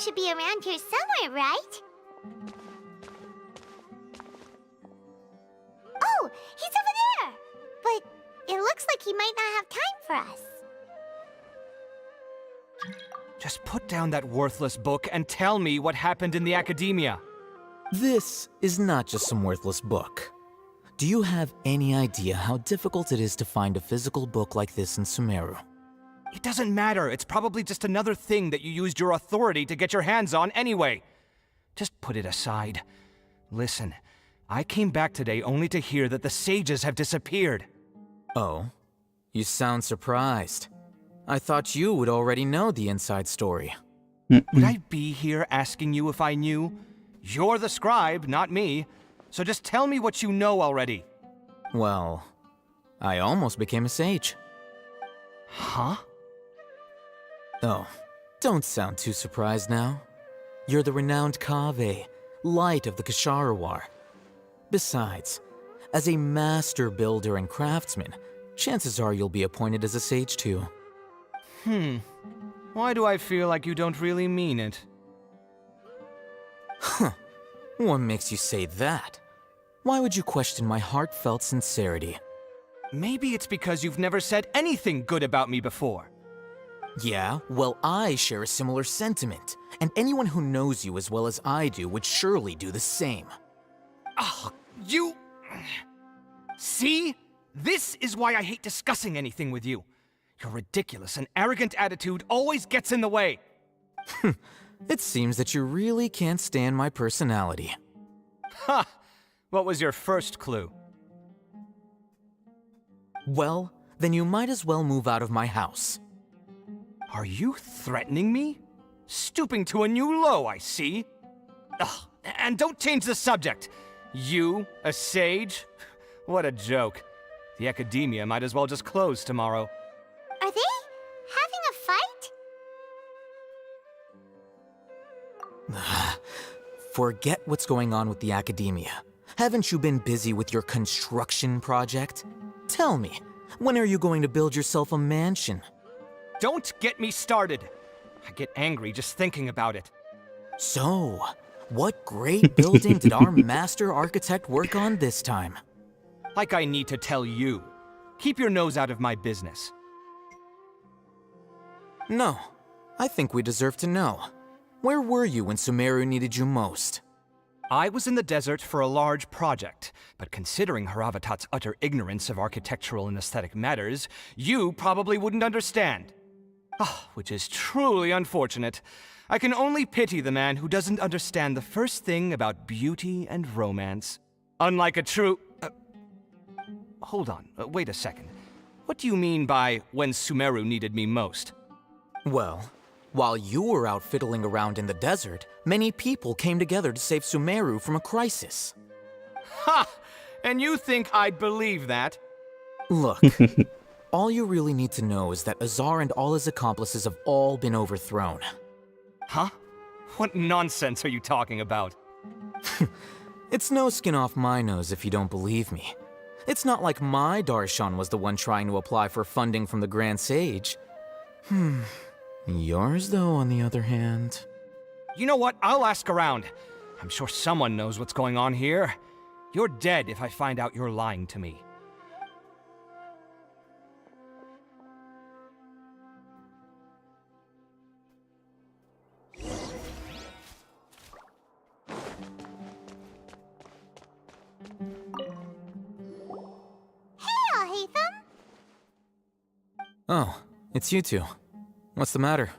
should be around here somewhere, right? Oh, he's over there! But it looks like he might not have time for us. Just put down that worthless book and tell me what happened in the academia. This is not just some worthless book. Do you have any idea how difficult it is to find a physical book like this in Sumeru? It doesn't matter. It's probably just another thing that you used your authority to get your hands on anyway. Just put it aside. Listen, I came back today only to hear that the sages have disappeared. Oh? You sound surprised. I thought you would already know the inside story. Would I be here asking you if I knew? You're the scribe, not me. So just tell me what you know already. Well, I almost became a sage. Huh? Oh, don't sound too surprised now. You're the renowned Kaveh, light of the Ksharawar. Besides, as a master builder and craftsman, chances are you'll be appointed as a sage too. Why do I feel like you don't really mean it? Huh. What makes you say that? Why would you question my heartfelt sincerity? Maybe it's because you've never said anything good about me before. Yeah, well, I share a similar sentiment, and anyone who knows you as well as I do would surely do the same. Oh, you... See? This is why I hate discussing anything with you. Your ridiculous and arrogant attitude always gets in the way. It seems that you really can't stand my personality. Ha! What was your first clue? Well, then you might as well move out of my house. Are you threatening me? Stooping to a new low, I see. Ugh, and don't change the subject. You, a sage? What a joke. The academia might as well just close tomorrow. Are they having a fight? Forget what's going on with the academia. Haven't you been busy with your construction project? Tell me, when are you going to build yourself a mansion? Don't get me started. I get angry just thinking about it. So, what great building did our master architect work on this time? Like I need to tell you. Keep your nose out of my business. No, I think we deserve to know. Where were you when Sumeru needed you most? I was in the desert for a large project, but considering Haravatat's utter ignorance of architectural and aesthetic matters, you probably wouldn't understand. Which is truly unfortunate. I can only pity the man who doesn't understand the first thing about beauty and romance. Unlike a true... hold on, wait a second. What do you mean by when Sumeru needed me most? Well, while you were out fiddling around in the desert, many people came together to save Sumeru from a crisis. Ha! And you think I'd believe that? Look, all you really need to know is that Azar and all his accomplices have all been overthrown. Huh? What nonsense are you talking about? It's no skin off my nose if you don't believe me. It's not like my Darshan was the one trying to apply for funding from the Grand Sage. Yours, though, on the other hand... You know what? I'll ask around. I'm sure someone knows what's going on here. You're dead if I find out you're lying to me. Oh, it's you two. What's the matter?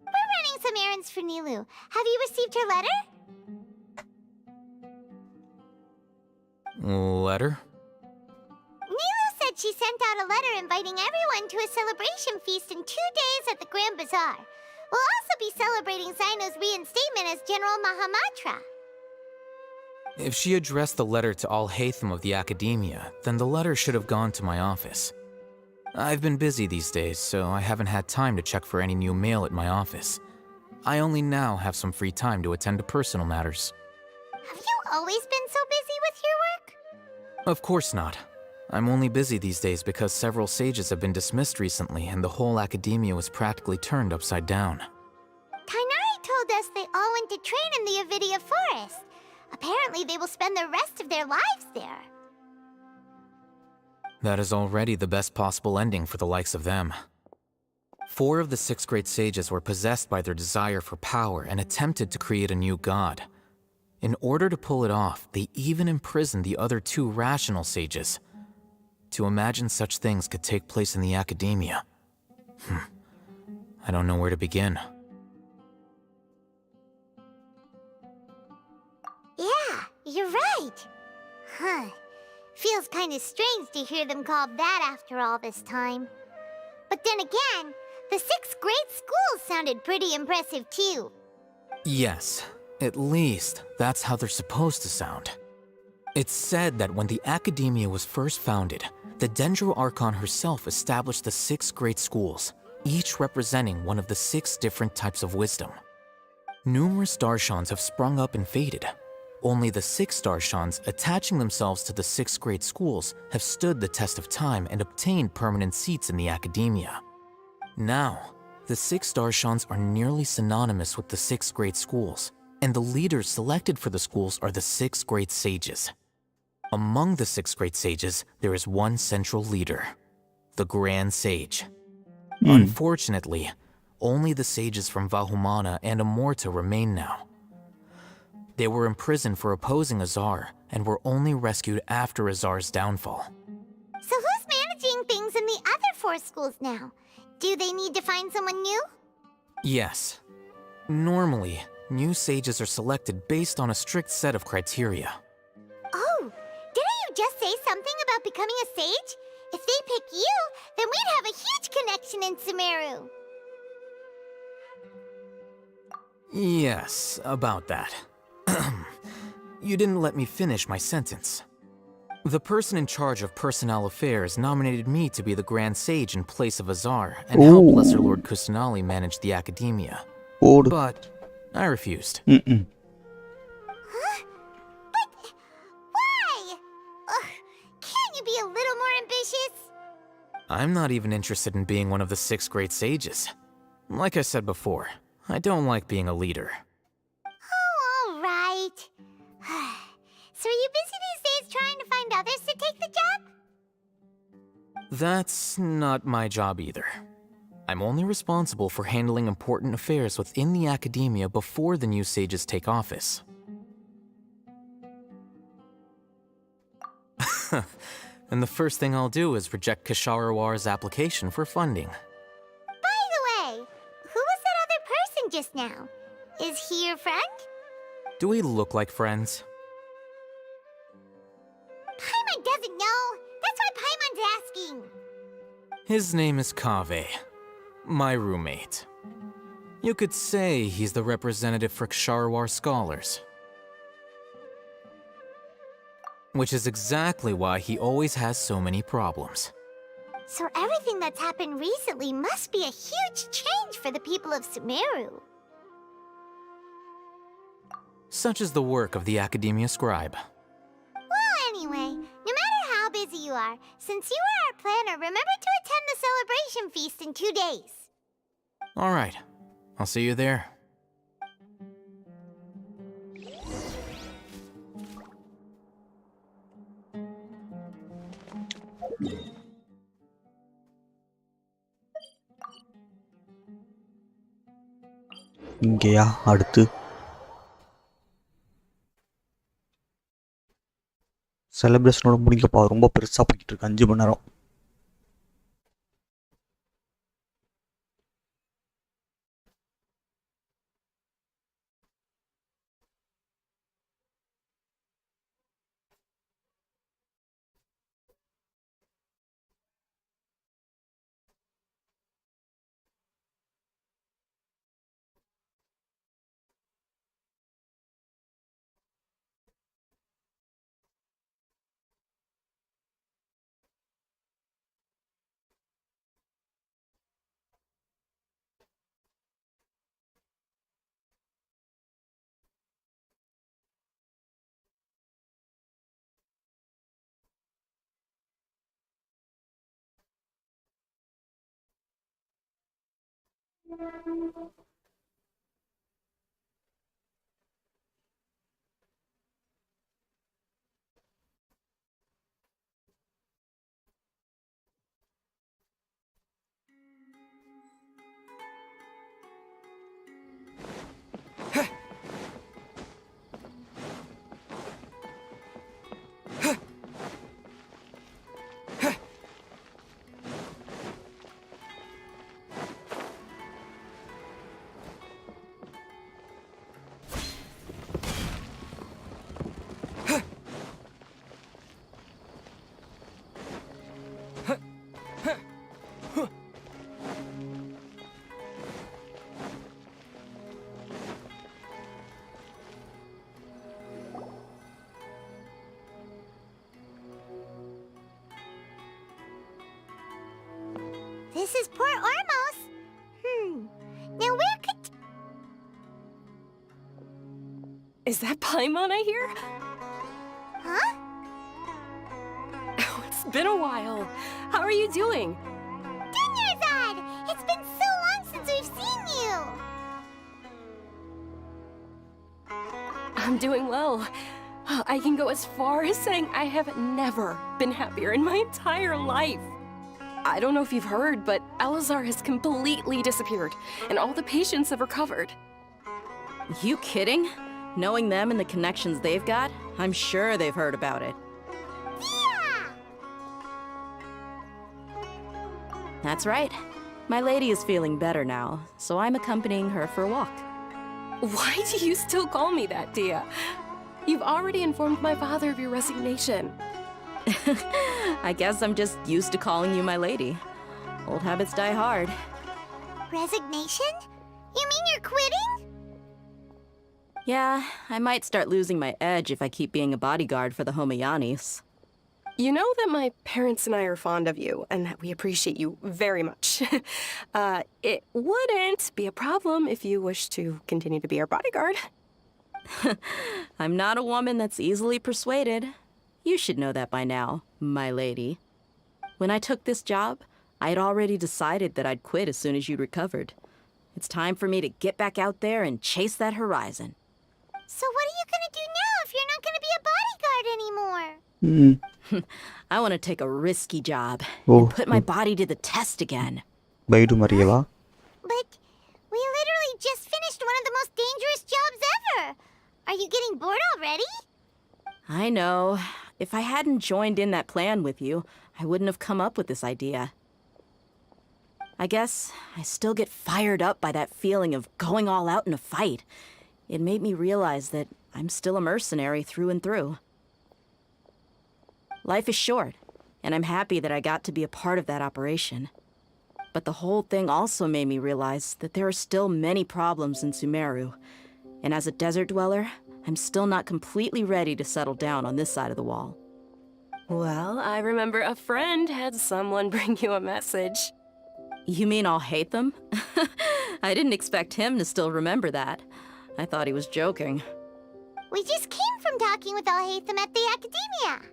We're running some errands for Nilou. Have you received her letter? Letter? Nilou said she sent out a letter inviting everyone to a celebration feast in 2 days at the Grand Bazaar. We'll also be celebrating Zaino's reinstatement as General Mahamatra. If she addressed the letter to all Haytham of the Academia, then the letter should have gone to my office. I've been busy these days, so I haven't had time to check for any new mail at my office. I only now have some free time to attend to personal matters. Have you always been so busy with your work? Of course not. I'm only busy these days because several sages have been dismissed recently and the whole academia was practically turned upside down. Kainari told us the train in the Avidia Forest. Apparently, they will spend the rest of their lives there. That is already the best possible ending for the likes of them. 4 of the 6 great sages were possessed by their desire for power and attempted to create a new god. In order to pull it off, they even imprisoned the other 2 rational sages. To imagine such things could take place in the academia. I don't know where to begin. Yeah, you're right. Huh. Feels kinda strange to hear them called that after all this time. But then again, the 6 great schools sounded pretty impressive too. Yes, at least that's how they're supposed to sound. It's said that when the academia was first founded, the Dendro Archon herself established the 6 great schools, each representing one of the 6 different types of wisdom. Numerous Darshans have sprung up and faded. Only the 6 Darshans attaching themselves to the 6 great schools have stood the test of time and obtained permanent seats in the academia. Now, the 6 Darshans are nearly synonymous with the 6 great schools, and the leaders selected for the schools are the 6 great sages. Among the 6 great sages, there is one central leader, the Grand Sage. Unfortunately, only the sages from Vahumana and Amorta remain now. They were imprisoned for opposing Azar and were only rescued after Azar's downfall. So who's managing things in the other 4 schools now? Do they need to find someone new? Yes. Normally, new sages are selected based on a strict set of criteria. Oh, didn't you just say something about becoming a sage? If they pick you, then we'd have a huge connection in Sumeru. Yes, about that. You didn't let me finish my sentence. The person in charge of personnel affairs nominated me to be the Grand Sage in place of Azar and help Lesser Lord Kusanali manage the academia. But I refused. Huh? But why? Ugh, can't you be a little more ambitious? I'm not even interested in being one of the 6 great sages. Like I said before, I don't like being a leader. Oh, all right. So are you busy these days trying to find others to take the job? That's not my job either. I'm only responsible for handling important affairs within the academia before the new sages take office. And the first thing I'll do is reject Kasharawar's application for funding. By the way, who was that other person just now? Is he your friend? Do we look like friends? Paimon doesn't know. That's why Paimon's asking. His name is Kaveh, my roommate. You could say he's the representative for Ksharawar scholars. Which is exactly why he always has so many problems. So everything that's happened recently must be a huge change for the people of Sumeru. Such is the work of the Academia Scribe. Well, anyway, no matter how busy you are, since you are our planner, remember to attend the celebration feast in 2 days. Alright, I'll see you there. இங்கேயா அடுத்து செலிப்ரேஷனோட முடிக்கப்பா ரொம்ப பெருசாக போய்கிட்டு இருக்கு 5 மணி நேரம். This is Port Ormos. Now where could... Is that Paimon I hear? Huh? Oh, it's been a while. How are you doing? Dinyarzad! It's been so long since we've seen you! I'm doing well. I can go as far as saying I have never been happier in my entire life. I don't know if you've heard, but Elazar has completely disappeared, and all the patients have recovered. You kidding? Knowing them and the connections they've got, I'm sure they've heard about it. That's right. My lady is feeling better now, so I'm accompanying her for a walk. Why do you still call me that, Dia? You've already informed my father of your resignation. I guess I'm just used to calling you my lady. Old habits die hard. Resignation? You mean you're quitting? Yeah, I might start losing my edge if I keep being a bodyguard for the Homayanis. You know that my parents and I are fond of you, and that we appreciate you very much. It wouldn't be a problem if you wish to continue to be our bodyguard. I'm not a woman that's easily persuaded. You should know that by now, my lady. When I took this job, I had already decided that I'd quit as soon as you'd recovered. It's time for me to get back out there and chase that horizon. So what are you gonna do now if you're not gonna be a bodyguard anymore? I want to take a risky job and put my body to the test again. Baidu Marieva. But we literally just finished one of the most dangerous jobs ever. Are you getting bored already? I know. If I hadn't joined in that plan with you, I wouldn't have come up with this idea. I guess I still get fired up by that feeling of going all out in a fight. It made me realize that I'm still a mercenary through and through. Life is short, and I'm happy that I got to be a part of that operation. But the whole thing also made me realize that there are still many problems in Sumeru, and as a desert dweller, I'm still not completely ready to settle down on this side of the wall. Well, I remember a friend had someone bring you a message. You mean I'll hate them? I didn't expect him to still remember that. I thought he was joking. We just came from talking with Alhaitham at the Academia.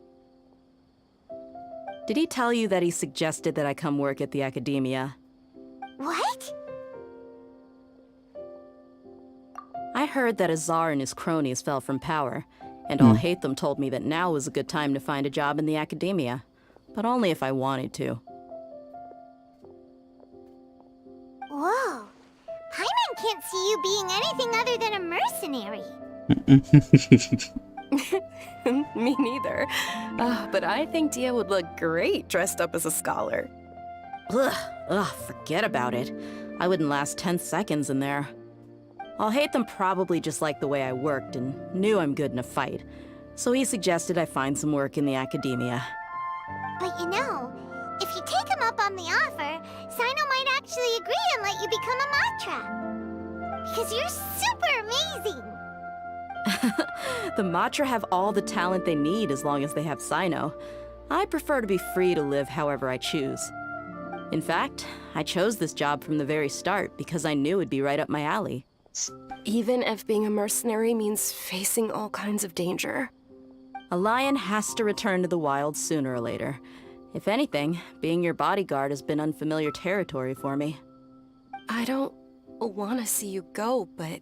Did he tell you that he suggested that I come work at the Academia? What? I heard that Azar and his cronies fell from power, and Alhaitham told me that now was a good time to find a job in the Academia, but only if I wanted to. Whoa. Paimon can't see you being anything other than a mercenary. Me neither. But I think Dia would look great dressed up as a scholar. Ugh, forget about it. I wouldn't last 10 seconds in there. Alhaitham probably just liked the way I worked and knew I'm good in a fight, so he suggested I find some work in the Academia. But you know, if you take him up on the offer, Sino might actually agree and let you become a Matra. Because you're super amazing! The Matra have all the talent they need as long as they have Sino. I prefer to be free to live however I choose. In fact, I chose this job from the very start because I knew it'd be right up my alley. Even if being a mercenary means facing all kinds of danger. A lion has to return to the wild sooner or later. If anything, being your bodyguard has been unfamiliar territory for me. I don't want to see you go, but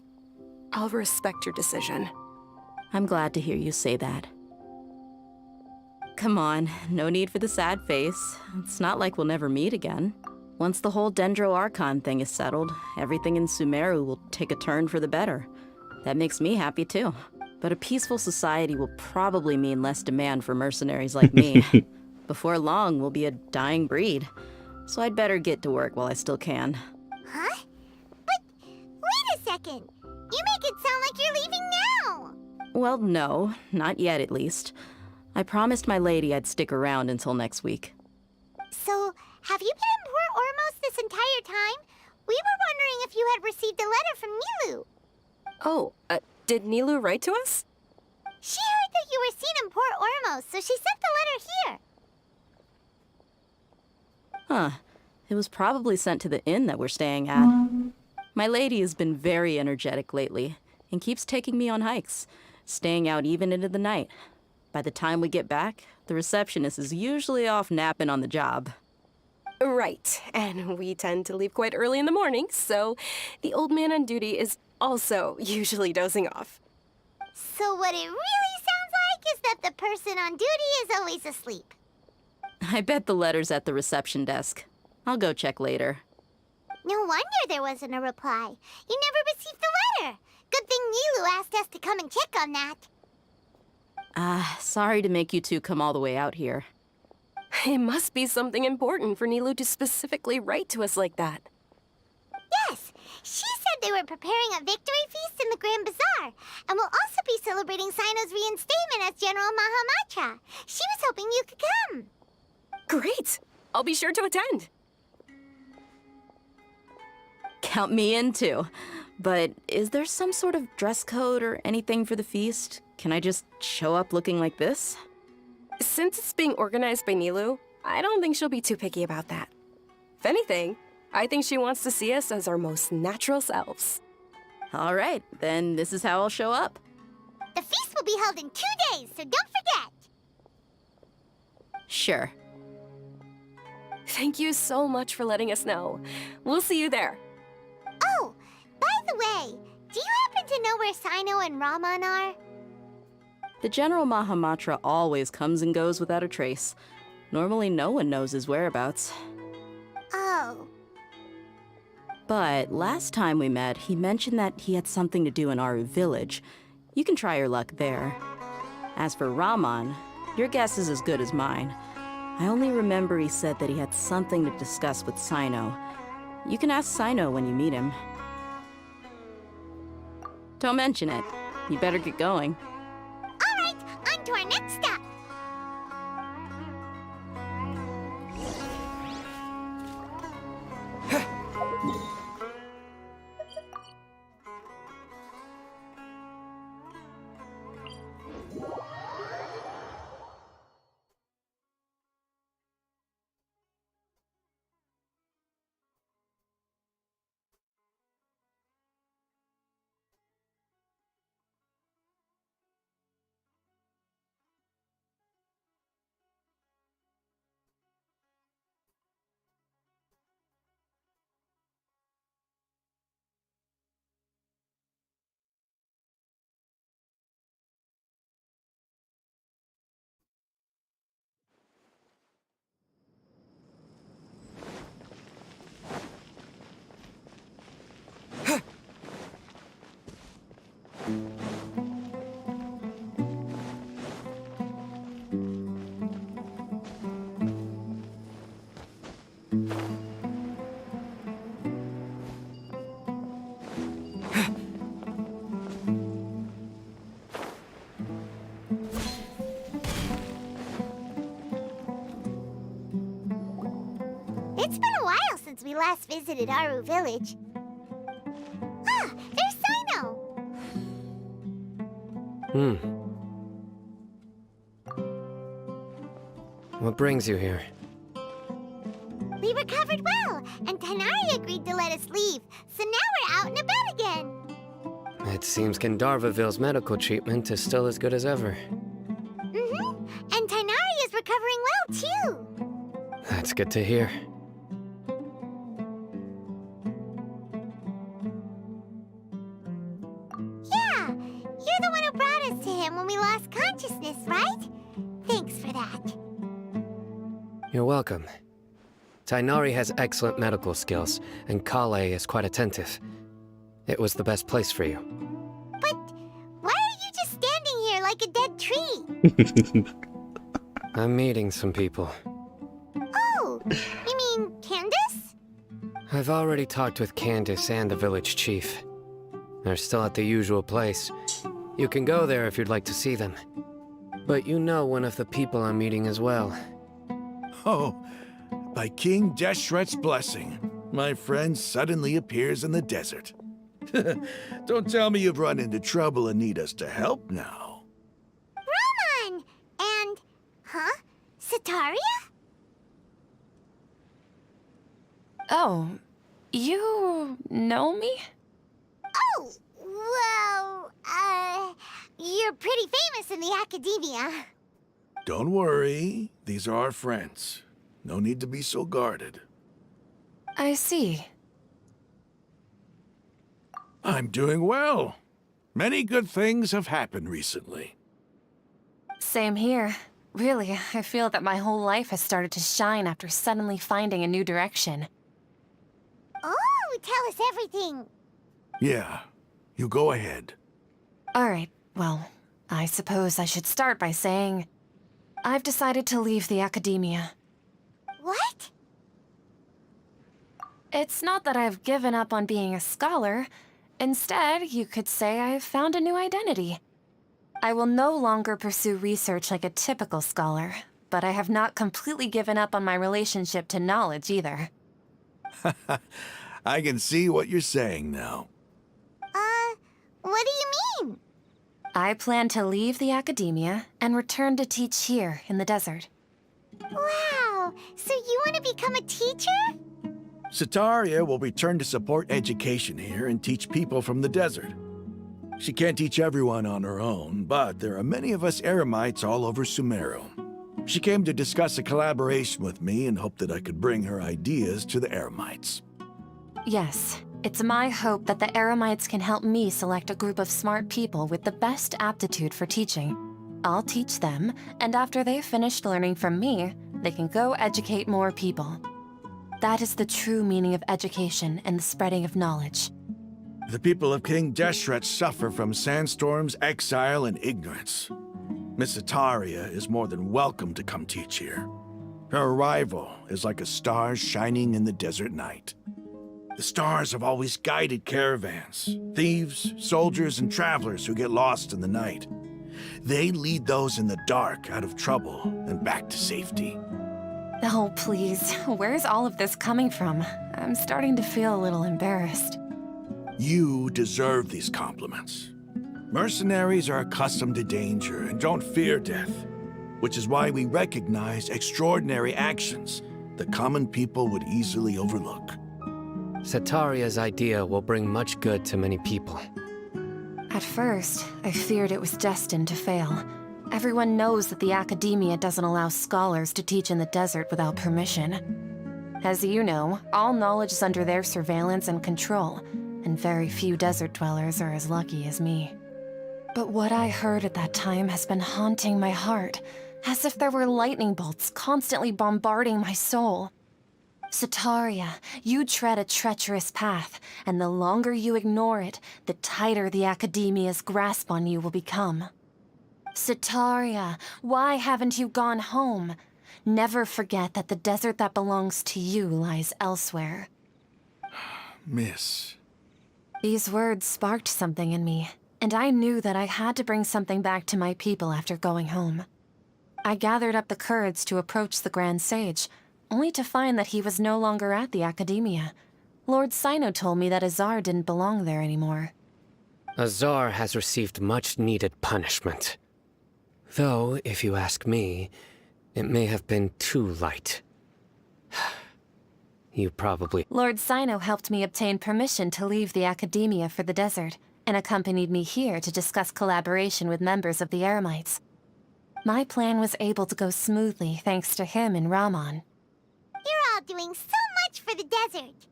I'll respect your decision. I'm glad to hear you say that. Come on, no need for the sad face. It's not like we'll never meet again. Once the whole Dendro Archon thing is settled, everything in Sumeru will take a turn for the better. That makes me happy too. But a peaceful society will probably mean less demand for mercenaries like me. Before long, we'll be a dying breed. So I'd better get to work while I still can. Huh? But wait a second! You make it sound like you're leaving now! Well, no, not yet at least. I promised my lady I'd stick around until next week. So, have you been in Port Ormos this entire time? We were wondering if you had received a letter from Nilou. Oh, did Nilou write to us? She heard that you were seen in Port Ormos, so she sent the letter here. Huh. It was probably sent to the inn that we're staying at. My lady has been very energetic lately and keeps taking me on hikes, staying out even into the night. By the time we get back, the receptionist is usually off napping on the job. Right, and we tend to leave quite early in the morning, so the old man on duty is also usually dozing off. So what it really sounds like is that the person on duty is always asleep. I bet the letter's at the reception desk. I'll go check later. No wonder there wasn't a reply. You never received the letter. Good thing Nilu asked us to come and check on that. Sorry to make you two come all the way out here. It must be something important for Nilu to specifically write to us like that. Yes, she said they were preparing a victory feast in the Grand Bazaar, and will also be celebrating Sino's reinstatement as General Mahamatra. She was hoping you could come. Great! I'll be sure to attend. Count me in too. But is there some sort of dress code or anything for the feast? Can I just show up looking like this? Since it's being organized by Nilu, I don't think she'll be too picky about that. If anything, I think she wants to see us as our most natural selves. All right, then this is how I'll show up. The feast will be held in 2 days, so don't forget. Sure. Thank you so much for letting us know. We'll see you there. Oh, by the way, do you happen to know where Sino and Raman are? The General Mahamatra always comes and goes without a trace. Normally no one knows his whereabouts. Oh. But last time we met, he mentioned that he had something to do in Aru village. You can try your luck there. As for Raman, your guess is as good as mine. I only remember he said that he had something to discuss with Sino. You can ask Sino when you meet him. Don't mention it. You better get going. All right, on to our next stop. It's been a while since we last visited Aru village. Ah, there's Sino! What brings you here? We recovered well, and Tainari agreed to let us leave, so now we're out and about again. It seems Gandharvaville's medical treatment is still as good as ever. And Tainari is recovering well, too. That's good to hear. Yeah, you're the one who brought us to him when we lost consciousness, right? Thanks for that. You're welcome. Tainari has excellent medical skills, and Kale is quite attentive. It was the best place for you. But why are you just standing here like a dead tree? I'm meeting some people. Oh, you mean Candace? I've already talked with Candace and the village chief. They're still at the usual place. You can go there if you'd like to see them. But you know one of the people I'm meeting as well. Oh, by King Deshret's blessing, my friend suddenly appears in the desert. Don't tell me you've run into trouble and need us to help now. Raman! And... huh? Sataria? Oh, you know me? Oh, well, you're pretty famous in the academia. Don't worry, these are our friends. No need to be so guarded. I see. I'm doing well. Many good things have happened recently. Same here. Really, I feel that my whole life has started to shine after suddenly finding a new direction. Oh, tell us everything. Yeah, you go ahead. Alright, well, I suppose I should start by saying I've decided to leave the academia. What? It's not that I've given up on being a scholar. Instead, you could say I've found a new identity. I will no longer pursue research like a typical scholar, but I have not completely given up on my relationship to knowledge either. I can see what you're saying now. What do you mean? I plan to leave the academia and return to teach here in the desert. Wow, so you want to become a teacher? Sataria will return to support education here and teach people from the desert. She can't teach everyone on her own, but there are many of us Eremites all over Sumeru. She came to discuss a collaboration with me and hoped that I could bring her ideas to the Eremites. Yes, it's my hope that the Eremites can help me select a group of smart people with the best aptitude for teaching. I'll teach them, and after they've finished learning from me, they can go educate more people. That is the true meaning of education and the spreading of knowledge. The people of King Deshret suffer from sandstorms, exile, and ignorance. Miss Sataria is more than welcome to come teach here. Her arrival is like a star shining in the desert night. The stars have always guided caravans, thieves, soldiers, and travelers who get lost in the night. They lead those in the dark out of trouble and back to safety. Oh, please, where's all of this coming from? I'm starting to feel a little embarrassed. You deserve these compliments. Mercenaries are accustomed to danger and don't fear death, which is why we recognize extraordinary actions that common people would easily overlook. Sataria's idea will bring much good to many people. At first, I feared it was destined to fail. Everyone knows that the academia doesn't allow scholars to teach in the desert without permission. As you know, all knowledge is under their surveillance and control, and very few desert dwellers are as lucky as me. But what I heard at that time has been haunting my heart, as if there were lightning bolts constantly bombarding my soul. Sataria, you tread a treacherous path, and the longer you ignore it, the tighter the academia's grasp on you will become. Sataria, why haven't you gone home? Never forget that the desert that belongs to you lies elsewhere. Miss. These words sparked something in me, and I knew that I had to bring something back to my people after going home. I gathered up the courage to approach the Grand Sage, only to find that he was no longer at the academia. Lord Sino told me that Azar didn't belong there anymore. Azar has received much-needed punishment. Though, if you ask me, it may have been too light. You probably... Lord Sino helped me obtain permission to leave the academia for the desert, and accompanied me here to discuss collaboration with members of the Eremites. My plan was able to go smoothly thanks to him and Rahman. You're all doing so much for the desert.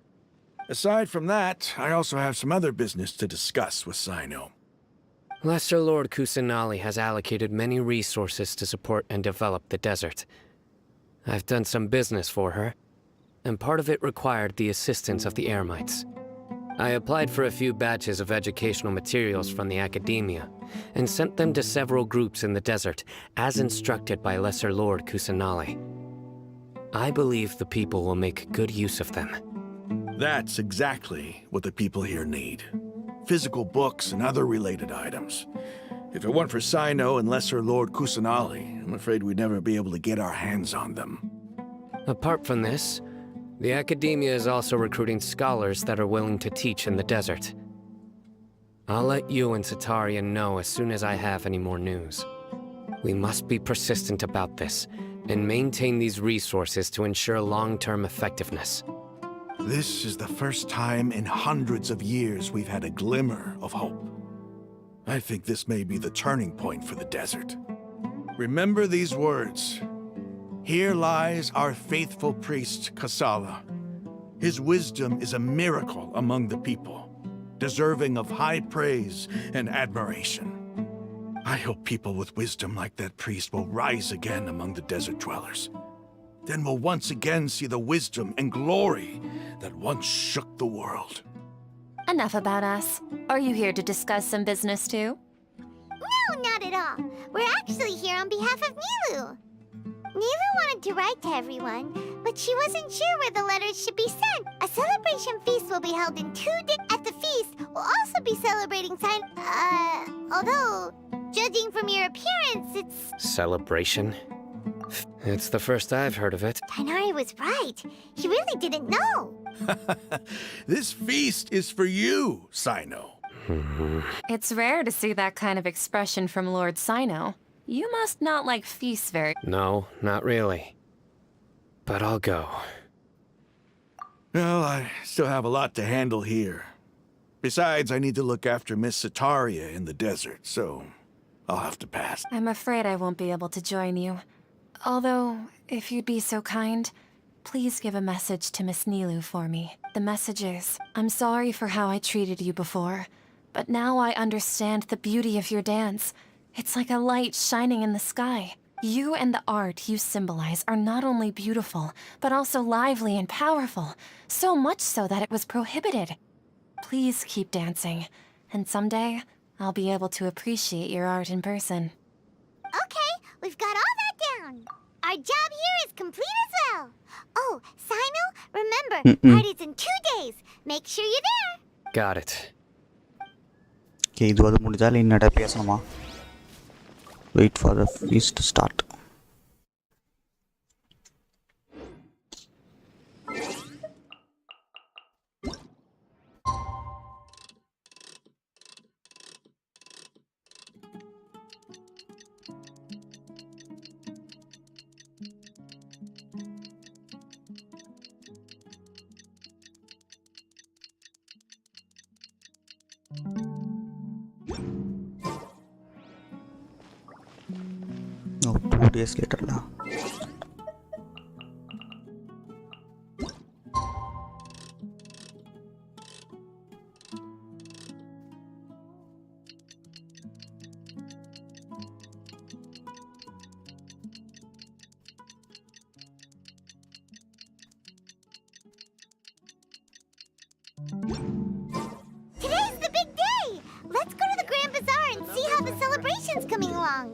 Aside from that, I also have some other business to discuss with Sino. Lesser Lord Kusanali has allocated many resources to support and develop the desert. I've done some business for her, and part of it required the assistance of the Eremites. I applied for a few batches of educational materials from the academia, and sent them to several groups in the desert, as instructed by Lesser Lord Kusanali. I believe the people will make good use of them. That's exactly what the people here need. Physical books and other related items. If it weren't for Sino and Lesser Lord Kusanali, I'm afraid we'd never be able to get our hands on them. Apart from this, the academia is also recruiting scholars that are willing to teach in the desert. I'll let you and Sataria know as soon as I have any more news. We must be persistent about this, and maintain these resources to ensure long-term effectiveness. This is the first time in hundreds of years we've had a glimmer of hope. I think this may be the turning point for the desert. Remember these words. Here lies our faithful priest, Kasala. His wisdom is a miracle among the people, deserving of high praise and admiration. I hope people with wisdom like that priest will rise again among the desert dwellers. Then we'll once again see the wisdom and glory that once shook the world. Enough about us. Are you here to discuss some business too? No, not at all. We're actually here on behalf of Nilu. Nilu wanted to write to everyone, but she wasn't sure where the letters should be sent. A celebration feast will be held in 2 days. At the feast, we'll also be celebrating although, judging from your appearance, it's... Celebration? It's the first I've heard of it. Tighnari was right. He really didn't know. This feast is for you, Sino. It's rare to see that kind of expression from Lord Sino. You must not like feasts very... No, not really. But I'll go. Well, I still have a lot to handle here. Besides, I need to look after Miss Sataria in the desert, so I'll have to pass. I'm afraid I won't be able to join you. Although, if you'd be so kind, please give a message to Miss Nilu for me. The message is, I'm sorry for how I treated you before, but now I understand the beauty of your dance. It's like a light shining in the sky. You and the art you symbolize are not only beautiful, but also lively and powerful, so much so that it was prohibited. Please keep dancing, and someday, I'll be able to appreciate your art in person. Okay, we've got all that down. Our job here is complete as well. Oh, Sino, remember, party's in 2 days. Make sure you're there. Got it. Okay, இது வந்து முடிஞ்சால் என்னடா பேசணுமா? Wait for the feast to start. Oh, 2 days later now. Today's the big day. Let's go to the Grand Bazaar and see how the celebration's coming along.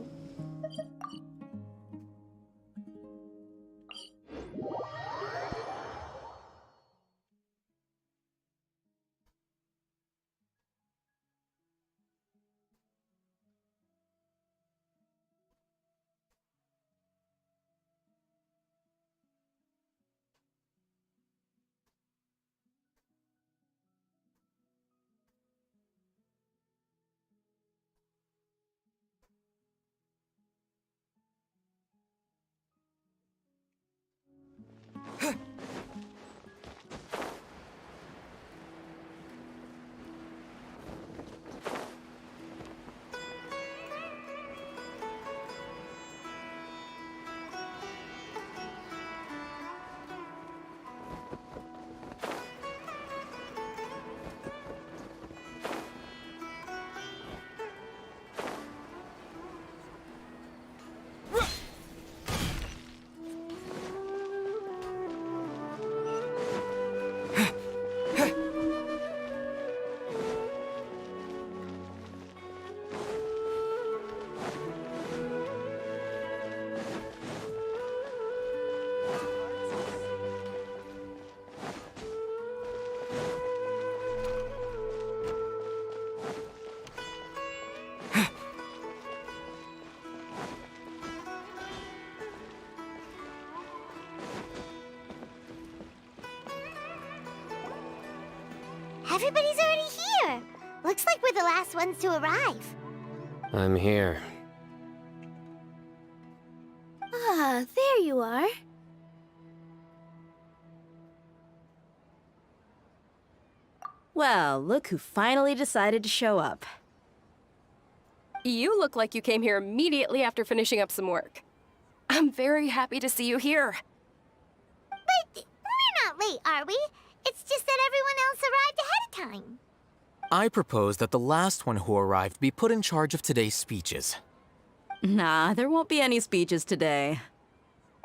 Everybody's already here. Looks like we're the last ones to arrive. I'm here. Ah, there you are. Well, look who finally decided to show up. You look like you came here immediately after finishing up some work. I'm very happy to see you here. But we're not late, are we? It's just that everyone else arrived ahead of time. I propose that the last one who arrived be put in charge of today's speeches. Nah, there won't be any speeches today.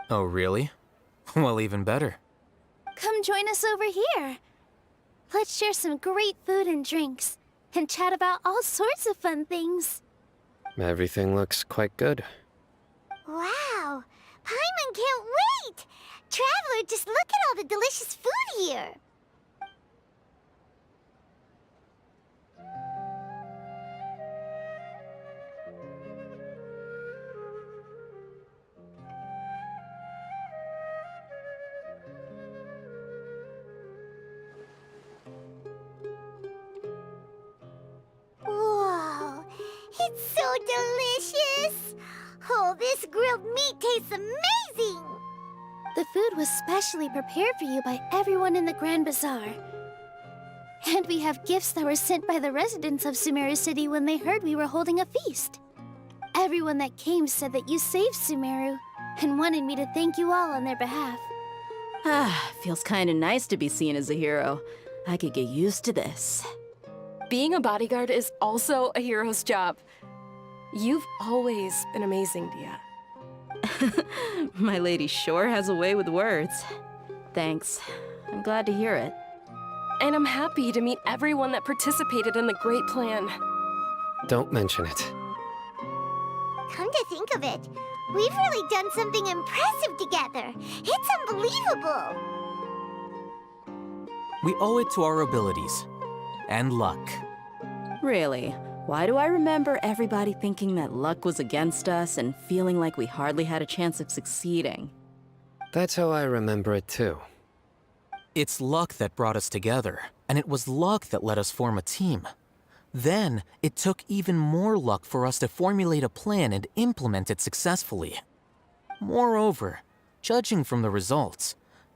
Oh, really? Well, even better. Come join us over here. Let's share some great food and drinks, and chat about all sorts of fun things. Everything looks quite good. Wow! Paimon can't wait! Traveler, just look at all the delicious food here! Whoa! It's so delicious! Oh, this grilled meat tastes amazing! The food was specially prepared for you by everyone in the Grand Bazaar. And we have gifts that were sent by the residents of Sumeru City when they heard we were holding a feast. Everyone that came said that you saved Sumeru and wanted me to thank you all on their behalf. Ah, feels kinda nice to be seen as a hero. I could get used to this. Being a bodyguard is also a hero's job. You've always been amazing, Dia. My lady sure has a way with words. Thanks. I'm glad to hear it. And I'm happy to meet everyone that participated in the great plan. Don't mention it. Come to think of it, we've really done something impressive together. It's unbelievable! We owe it to our abilities. And luck. Really? Why do I remember everybody thinking that luck was against us and feeling like we hardly had a chance of succeeding? That's how I remember it too. It's luck that brought us together, and it was luck that let us form a team. Then, it took even more luck for us to formulate a plan and implement it successfully. Moreover, judging from the results,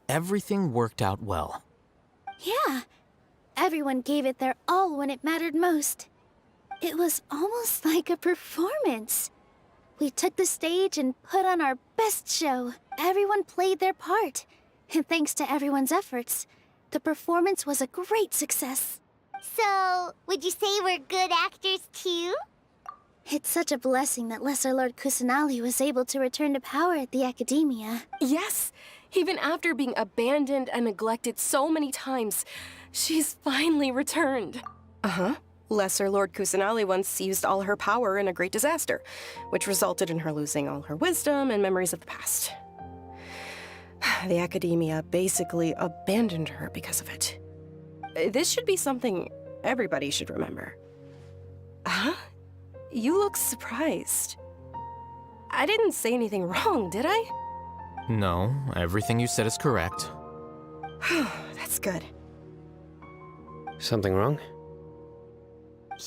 everything worked out well. Yeah, everyone gave it their all when it mattered most. It was almost like a performance. We took the stage and put on our best show. Everyone played their part. And thanks to everyone's efforts, the performance was a great success. So, would you say we're good actors too? It's such a blessing that Lesser Lord Kusanali was able to return to power at the Academia. Yes, even after being abandoned and neglected so many times, she's finally returned. Uh-huh. Lesser Lord Kusanali once used all her power in a great disaster, which resulted in her losing all her wisdom and memories of the past. The Academia basically abandoned her because of it. This should be something everybody should remember. Huh? You look surprised. I didn't say anything wrong, did I? No, everything you said is correct. That's good. Something wrong?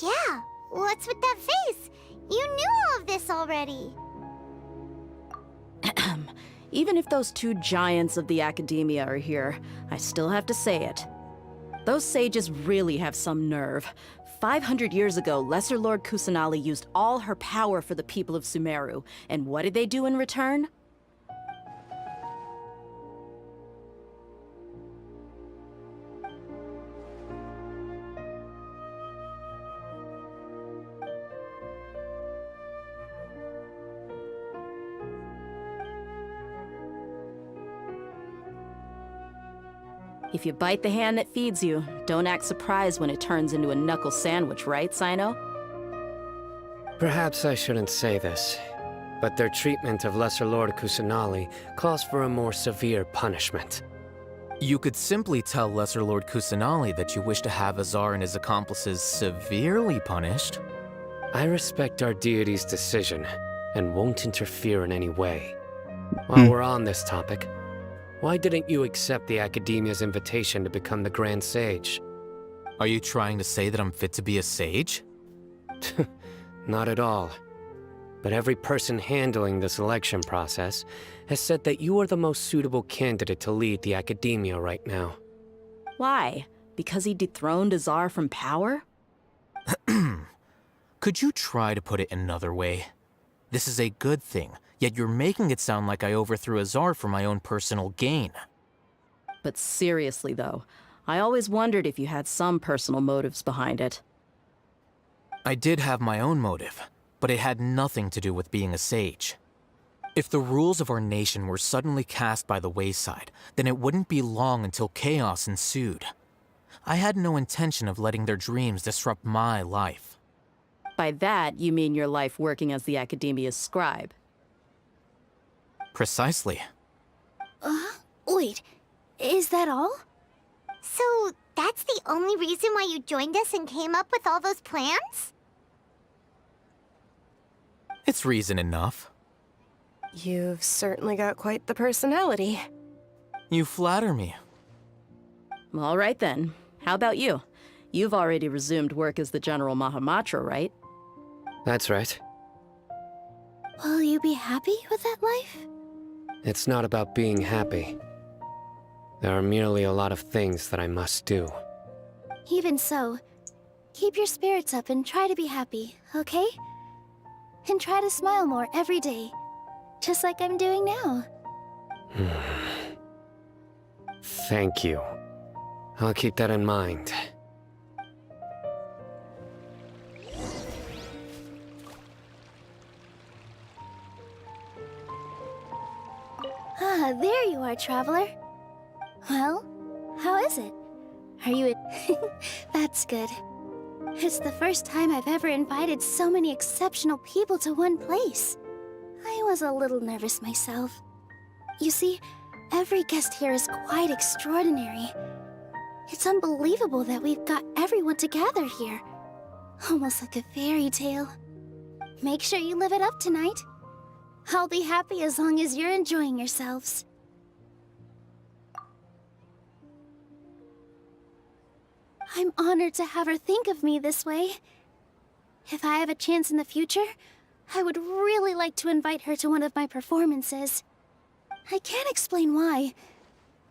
Yeah, what's with that face? You knew all of this already. Even if those two giants of the Academia are here, I still have to say it. Those sages really have some nerve. 500 years ago, Lesser Lord Kusanali used all her power for the people of Sumeru, and what did they do in return? If you bite the hand that feeds you, don't act surprised when it turns into a knuckle sandwich, right, Sino? Perhaps I shouldn't say this, but their treatment of Lesser Lord Kusanali calls for a more severe punishment. You could simply tell Lesser Lord Kusanali that you wish to have Azar and his accomplices severely punished. I respect our deity's decision, and won't interfere in any way. While we're on this topic, why didn't you accept the Academia's invitation to become the Grand Sage? Are you trying to say that I'm fit to be a sage? Not at all. But every person handling the selection process has said that you are the most suitable candidate to lead the Academia right now. Why? Because he dethroned Azar from power? Could you try to put it another way? This is a good thing, yet you're making it sound like I overthrew Azar for my own personal gain. But seriously, though, I always wondered if you had some personal motives behind it. I did have my own motive, but it had nothing to do with being a sage. If the rules of our nation were suddenly cast by the wayside, then it wouldn't be long until chaos ensued. I had no intention of letting their dreams disrupt my life. By that, you mean your life working as the Academia's scribe. Precisely. Wait, is that all? So, that's the only reason why you joined us and came up with all those plans? It's reason enough. You've certainly got quite the personality. You flatter me. All right then. How about you? You've already resumed work as the General Mahamatra, right? That's right. Will you be happy with that life? It's not about being happy. There are merely a lot of things that I must do. Even so, keep your spirits up and try to be happy, okay? And try to smile more every day, just like I'm doing now. Thank you. I'll keep that in mind. Ah, there you are, traveler. Well, how is it? Are you That's good. It's the first time I've ever invited so many exceptional people to one place. I was a little nervous myself. You see, every guest here is quite extraordinary. It's unbelievable that we've got everyone together here. Almost like a fairy tale. Make sure you live it up tonight. I'll be happy as long as you're enjoying yourselves. I'm honored to have her think of me this way. If I have a chance in the future, I would really like to invite her to one of my performances. I can't explain why,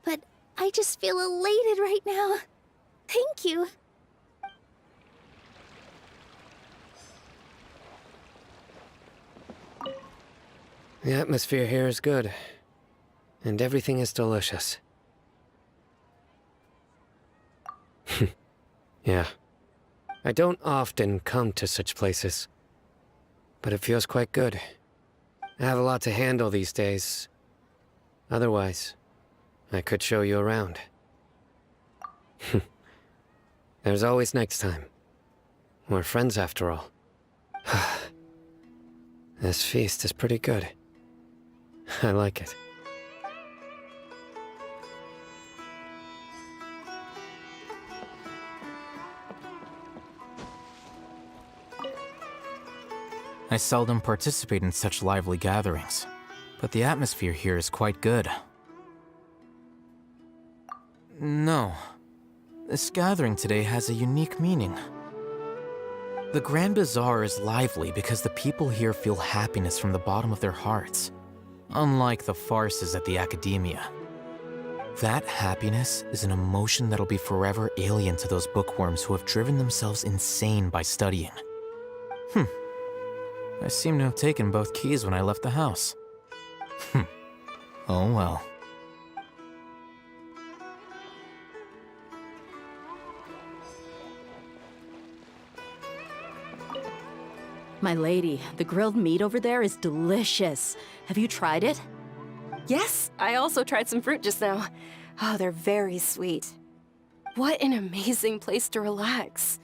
but I just feel elated right now. Thank you. The atmosphere here is good, and everything is delicious. Yeah. I don't often come to such places, but it feels quite good. I have a lot to handle these days. Otherwise, I could show you around. There's always next time. We're friends after all. This feast is pretty good. I like it. I seldom participate in such lively gatherings, but the atmosphere here is quite good. No. This gathering today has a unique meaning. The Grand Bazaar is lively because the people here feel happiness from the bottom of their hearts, unlike the farces at the Academia. That happiness is an emotion that'll be forever alien to those bookworms who have driven themselves insane by studying. I seem to have taken both keys when I left the house. Oh well. My lady, the grilled meat over there is delicious. Have you tried it? Yes, I also tried some fruit just now. Oh, they're very sweet. What an amazing place to relax.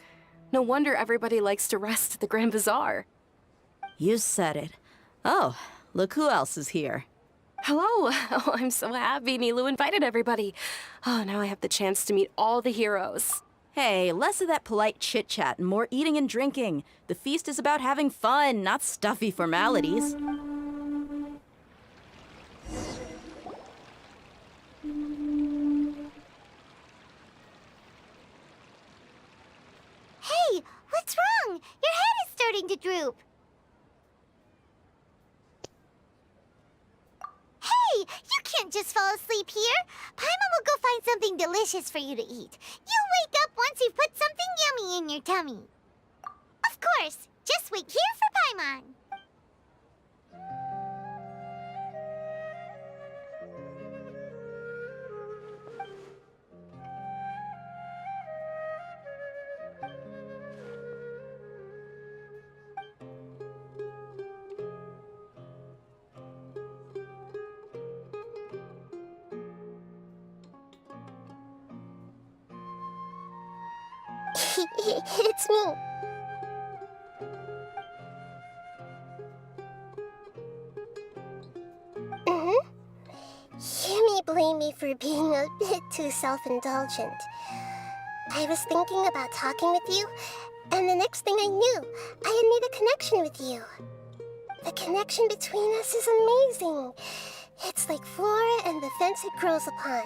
No wonder everybody likes to rest at the Grand Bazaar. You said it. Oh, look who else is here. Hello! Oh, I'm so happy Nilou invited everybody. Oh, now I have the chance to meet all the heroes. Hey, less of that polite chit-chat and more eating and drinking. The feast is about having fun, not stuffy formalities. Hey, what's wrong? Your head is starting to droop. Hey, you can't just fall asleep here. Paimon will go find something delicious for you to eat. You wake means you've put something yummy in your tummy. Of course, just wait here for Paimon. It's me. You may blame me for being a bit too self-indulgent. I was thinking about talking with you, and the next thing I knew, I had made a connection with you. The connection between us is amazing. It's like flora and the fence it grows upon.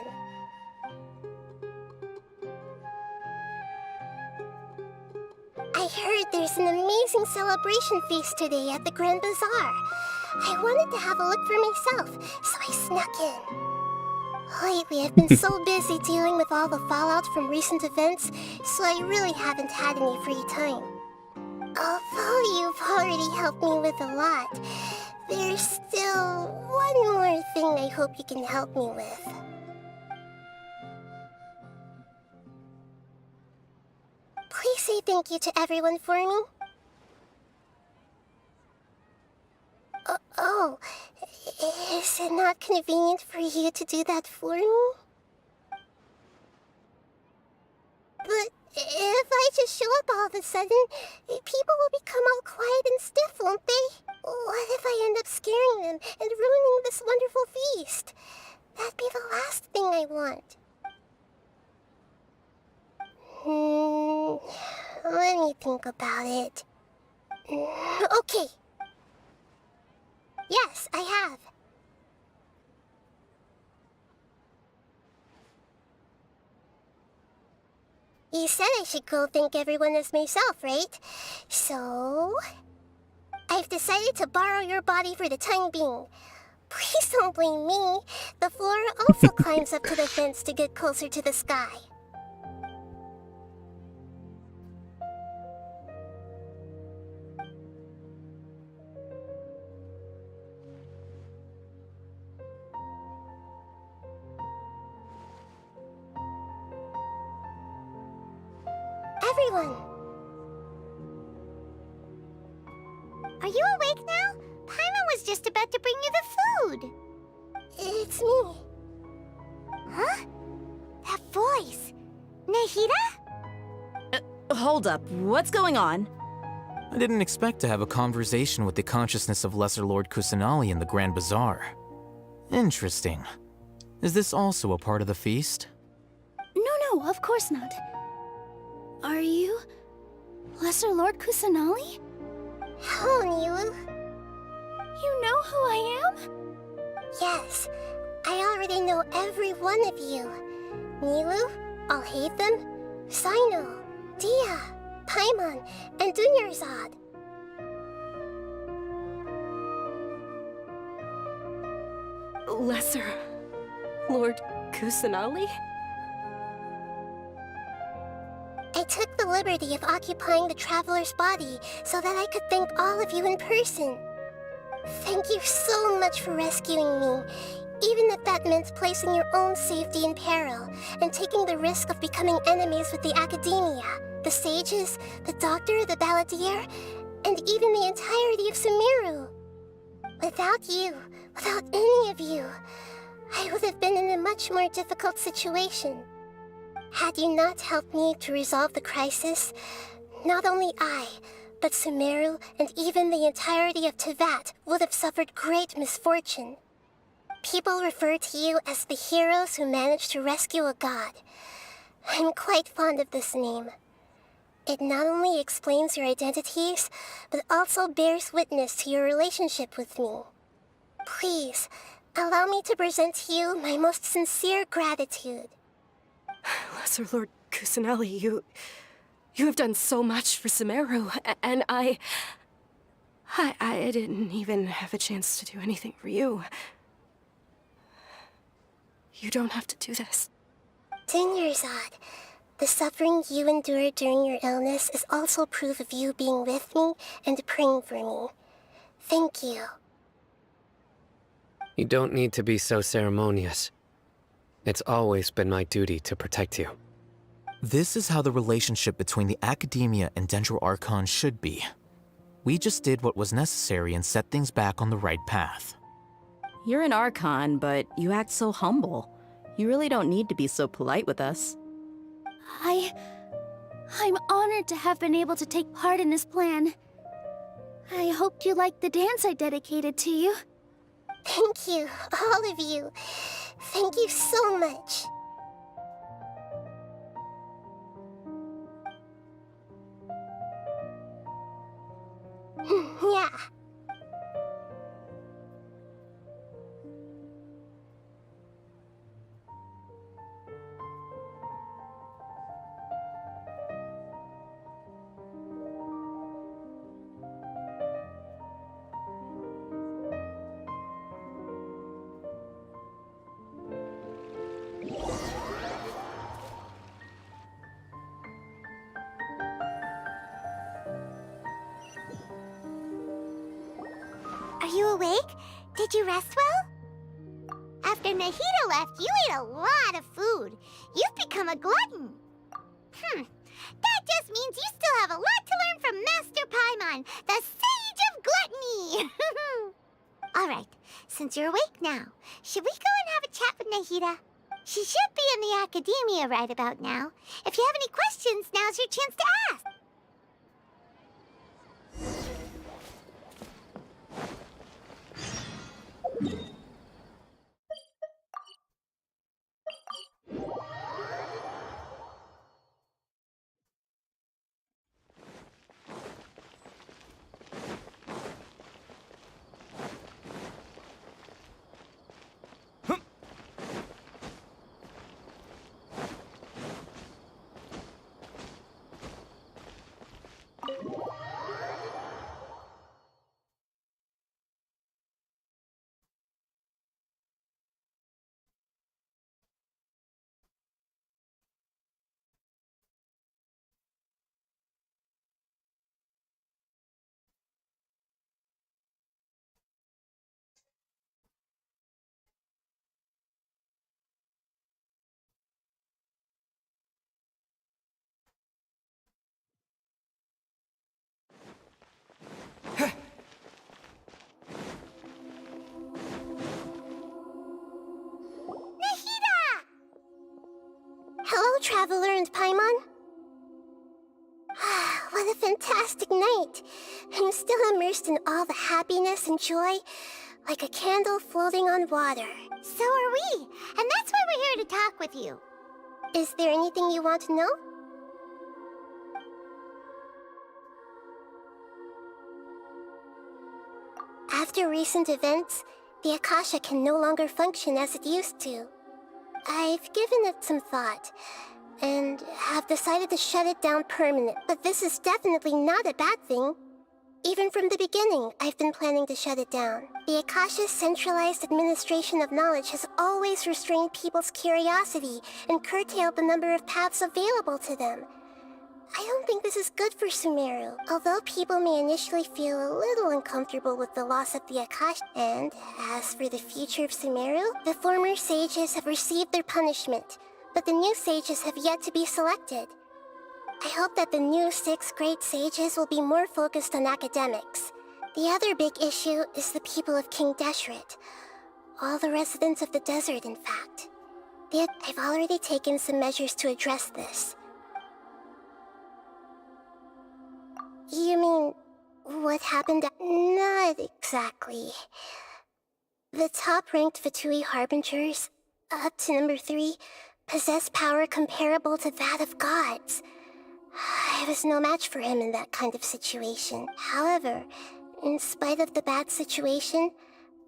I heard there's an amazing celebration feast today at the Grand Bazaar. I wanted to have a look for myself, so I snuck in. Lately, I've been so busy dealing with all the fallout from recent events, so I really haven't had any free time. Although you've already helped me with a lot, there's still one more thing I hope you can help me with. Please say thank you to everyone for me. Oh, is it not convenient for you to do that for me? But if I just show up all of a sudden, people will become all quiet and stiff, won't they? What if I end up scaring them and ruining this wonderful feast? That'd be the last thing I want. Let me think about it. Okay. Yes, I have. You said I should go thank everyone as myself, right? So... I've decided to borrow your body for the time being. Please don't blame me. The flora also climbs up to the fence to get closer to the sky. Everyone! Are you awake now? Paimon was just about to bring you the food. It's me. Huh? That voice. Nahida? Hold up, what's going on? I didn't expect to have a conversation with the consciousness of Lesser Lord Kusanali in the Grand Bazaar. Interesting. Is this also a part of the feast? No, of course not. Are you... Lesser Lord Kusanali? Hello, Nilu. You know who I am? Yes, I already know every one of you. Nilu, Alhaitham, Sino, Dia, Paimon, and Dunyarzad. Lesser Lord Kusanali? I took the liberty of occupying the traveler's body so that I could thank all of you in person. Thank you so much for rescuing me, even if that meant placing your own safety in peril and taking the risk of becoming enemies with the Academia, the sages, the doctor, the balladeer, and even the entirety of Sumeru. Without you, without any of you, I would have been in a much more difficult situation. Had you not helped me to resolve the crisis, not only I, but Sumeru and even the entirety of Teyvat would have suffered great misfortune. People refer to you as the heroes who managed to rescue a god. I'm quite fond of this name. It not only explains your identities, but also bears witness to your relationship with me. Please, allow me to present to you my most sincere gratitude. Lesser Lord Kusanali, you have done so much for Sumeru, and I didn't even have a chance to do anything for you. You don't have to do this. Dunyarzad, The suffering you endured during your illness is also proof of you being with me and praying for me. Thank you. You don't need to be so ceremonious. It's always been my duty to protect you. This is how the relationship between the Academia and Dendro Archon should be. We just did what was necessary and set things back on the right path. You're an Archon, but you act so humble. You really don't need to be so polite with us. I'm honored to have been able to take part in this plan. I hoped you liked the dance I dedicated to you. Thank you, all of you. Thank you so much. Yeah. Are you awake? Did you rest well? After Nahida left, you ate a lot of food. You've become a glutton. That just means you still have a lot to learn from Master Paimon, the Sage of Gluttony! Alright, since you're awake now, should we go and have a chat with Nahida? She should be in the Academia right about now. If you have any questions, now's your chance to ask. Hello, Traveler and Paimon. What a fantastic night. I'm still immersed in all the happiness and joy, like a candle floating on water. So are we, and that's why we're here to talk with you. Is there anything you want to know? After recent events, the Akasha can no longer function as it used to. I've given it some thought, and have decided to shut it down permanently. But this is definitely not a bad thing. Even from the beginning, I've been planning to shut it down. The Akasha's centralized administration of knowledge has always restrained people's curiosity and curtailed the number of paths available to them. I don't think this is good for Sumeru. Although people may initially feel a little uncomfortable with the loss of the Akasha, and as for the future of Sumeru, the former sages have received their punishment, but the new sages have yet to be selected. I hope that the new 6 great sages will be more focused on academics. The other big issue is the people of King Deshret. All the residents of the desert, in fact. I've already taken some measures to address this. You mean, what happened? Not exactly. The top-ranked Fatui Harbingers, up to number 3, possess power comparable to that of gods. I was no match for him in that kind of situation. However, in spite of the bad situation,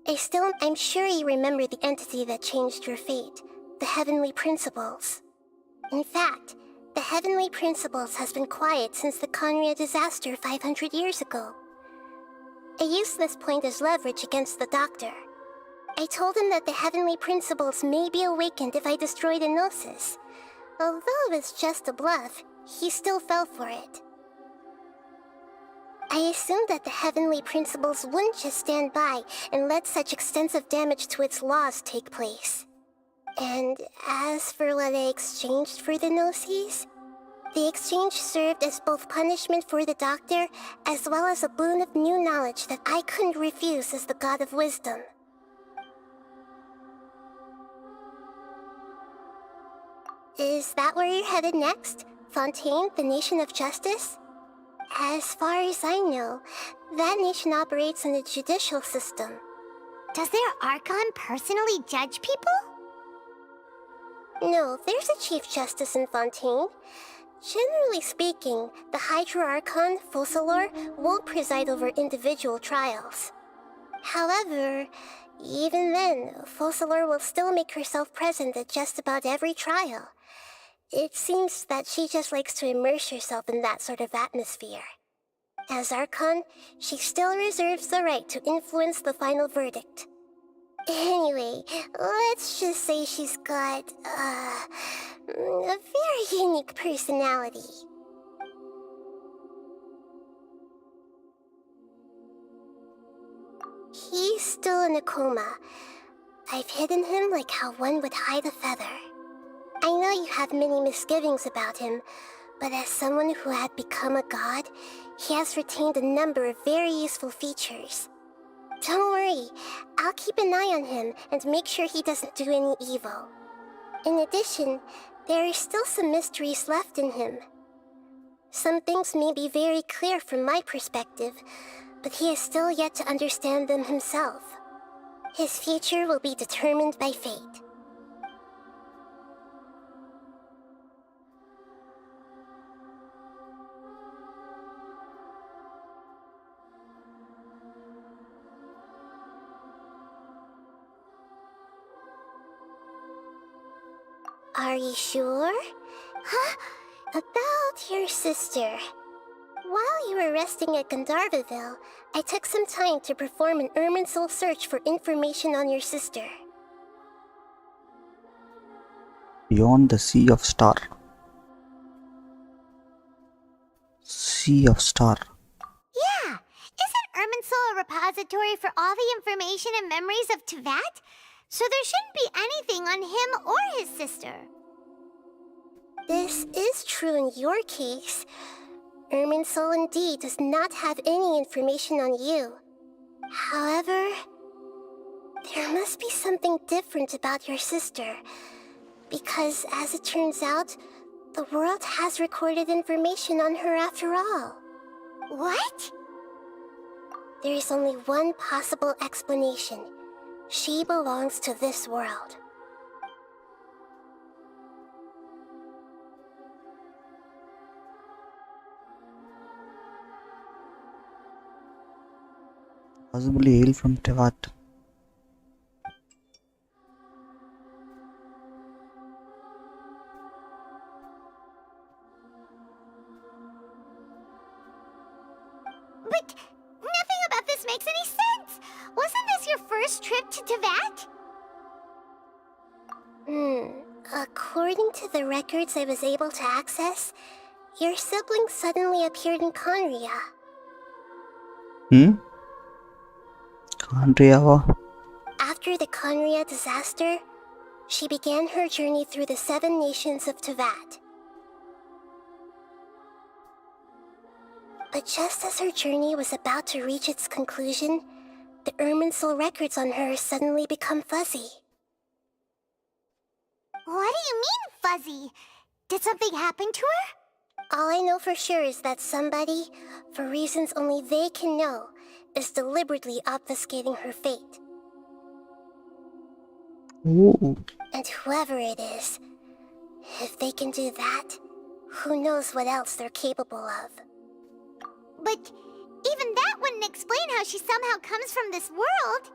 I'm sure you remember the entity that changed your fate, the Heavenly Principles. In fact, the Heavenly Principles has been quiet since the Conria disaster 500 years ago. I used this point as leverage against the Doctor. I told him that the Heavenly Principles may be awakened if I destroy the Gnosis. Although it's just a bluff, he still fell for it. I assumed that the heavenly principles wouldn't just stand by and let such extensive damage to its laws take place. And as for what I exchanged for the Gnosis, the exchange served as both punishment for the doctor as well as a boon of new knowledge that I couldn't refuse as the god of wisdom. Is that where you're headed next? Fontaine, the nation of justice? As far as I know, that nation operates in a judicial system. Does their Archon personally judge people? No, there's a Chief Justice in Fontaine. Generally speaking, the Hydra Archon, Focalor, won't preside over individual trials. However, even then, Focalor will still make herself present at just about every trial. It seems that she just likes to immerse herself in that sort of atmosphere. As Archon, she still reserves the right to influence the final verdict. Anyway, let's just say she's got, a very unique personality. He's still in a coma. I've hidden him like how one would hide a feather. I know you have many misgivings about him, but as someone who had become a god, he has retained a number of very useful features. Don't worry, I'll keep an eye on him and make sure he doesn't do any evil. In addition, there are still some mysteries left in him. Some things may be very clear from my perspective, but he is still yet to understand them himself. His future will be determined by fate. Are you sure? Huh? About your sister. While you were resting at Gandharvaville, I took some time to perform an Irminsul search for information on your sister. Beyond the Sea of Star. Sea of Star. Yeah! Isn't Irminsul a repository for all the information and memories of Teyvat? So there shouldn't be anything on him or his sister. This is true in your case. Irminsul indeed does not have any information on you. However, there must be something different about your sister. Because as it turns out, the world has recorded information on her after all. What? There is only one possible explanation. She belongs to this world. Possibly hail from Teyvat. But nothing about this makes any sense! Wasn't this your first trip to Teyvat? According to the records I was able to access, your sibling suddenly appeared in Conria. Conria? After the Conria disaster, she began her journey through the 7 nations of Teyvat. But just as her journey was about to reach its conclusion, the Irminsul records on her suddenly become fuzzy. What do you mean, fuzzy? Did something happen to her? All I know for sure is that somebody, for reasons only they can know, is deliberately obfuscating her fate. Ooh. And whoever it is, if they can do that, who knows what else they're capable of. But even that wouldn't explain how she somehow comes from this world.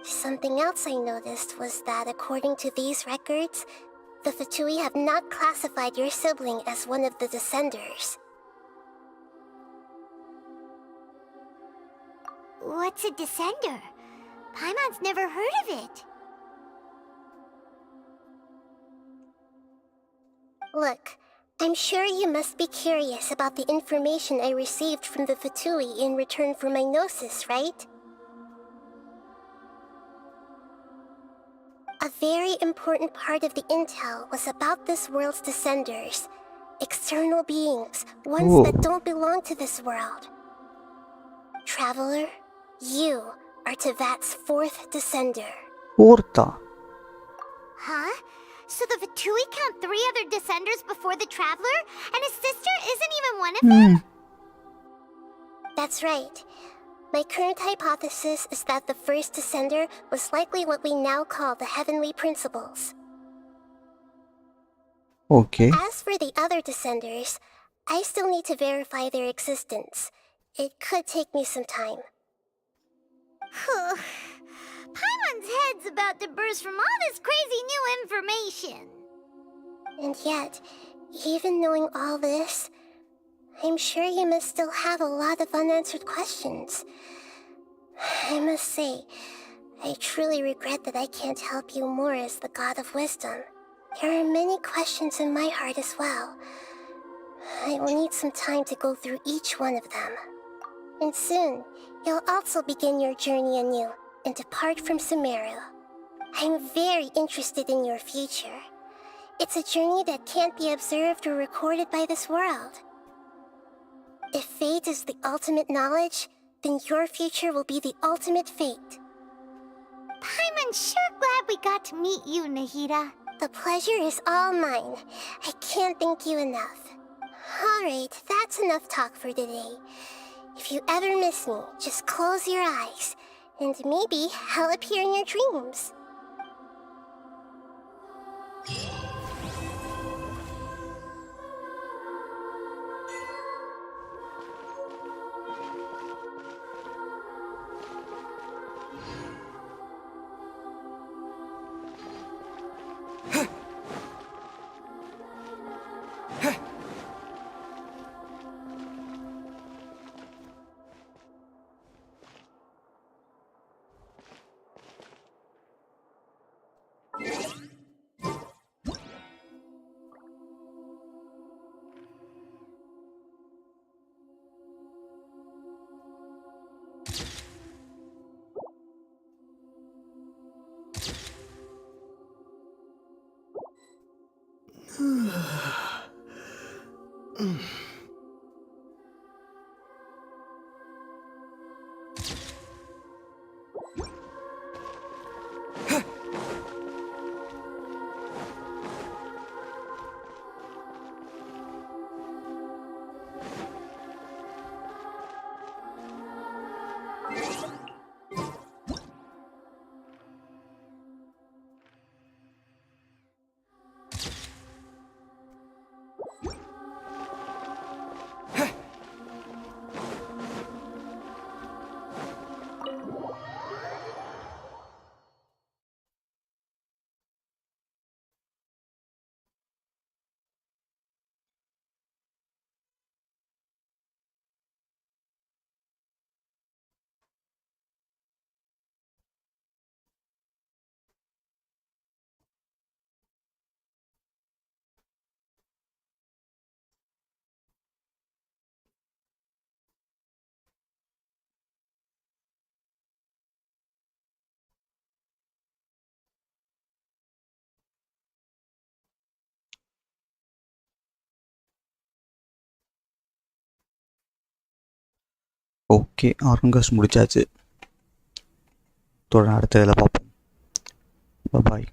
Something else I noticed was that according to these records, the Fatui have not classified your sibling as one of the Descenders. What's a Descender? Paimon's never heard of it. Look, I'm sure you must be curious about the information I received from the Fatui in return for my gnosis, right? A very important part of the intel was about this world's descenders. External beings, ones that don't belong to this world. Traveler, you are Tevat's 4th descender. Fourth? Huh? So the Fatui count 3 other descenders before the Traveler? And his sister isn't even one of them? That's right. My current hypothesis is that the first descender was likely what we now call the Heavenly Principles. Okay. As for the other descenders, I still need to verify their existence. It could take me some time. Paimon's head's about to burst from all this crazy new information. And yet, even knowing all this, I'm sure you must still have a lot of unanswered questions. I must say, I truly regret that I can't help you more as the God of Wisdom. There are many questions in my heart as well. I will need some time to go through each one of them. And soon, you'll also begin your journey anew and depart from Sumeru. I'm very interested in your future. It's a journey that can't be observed or recorded by this world. If fate is the ultimate knowledge, then your future will be the ultimate fate. Paimon's sure glad we got to meet you, Nahida. The pleasure is all mine. I can't thank you enough. Alright, that's enough talk for today. If you ever miss me, just close your eyes, and maybe I'll appear in your dreams. Okay, ஆர்கன்காஸ் முடிச்சாச்சு. தொடர்ந்து அடுத்த இதில் பார்ப்போம். பாய்.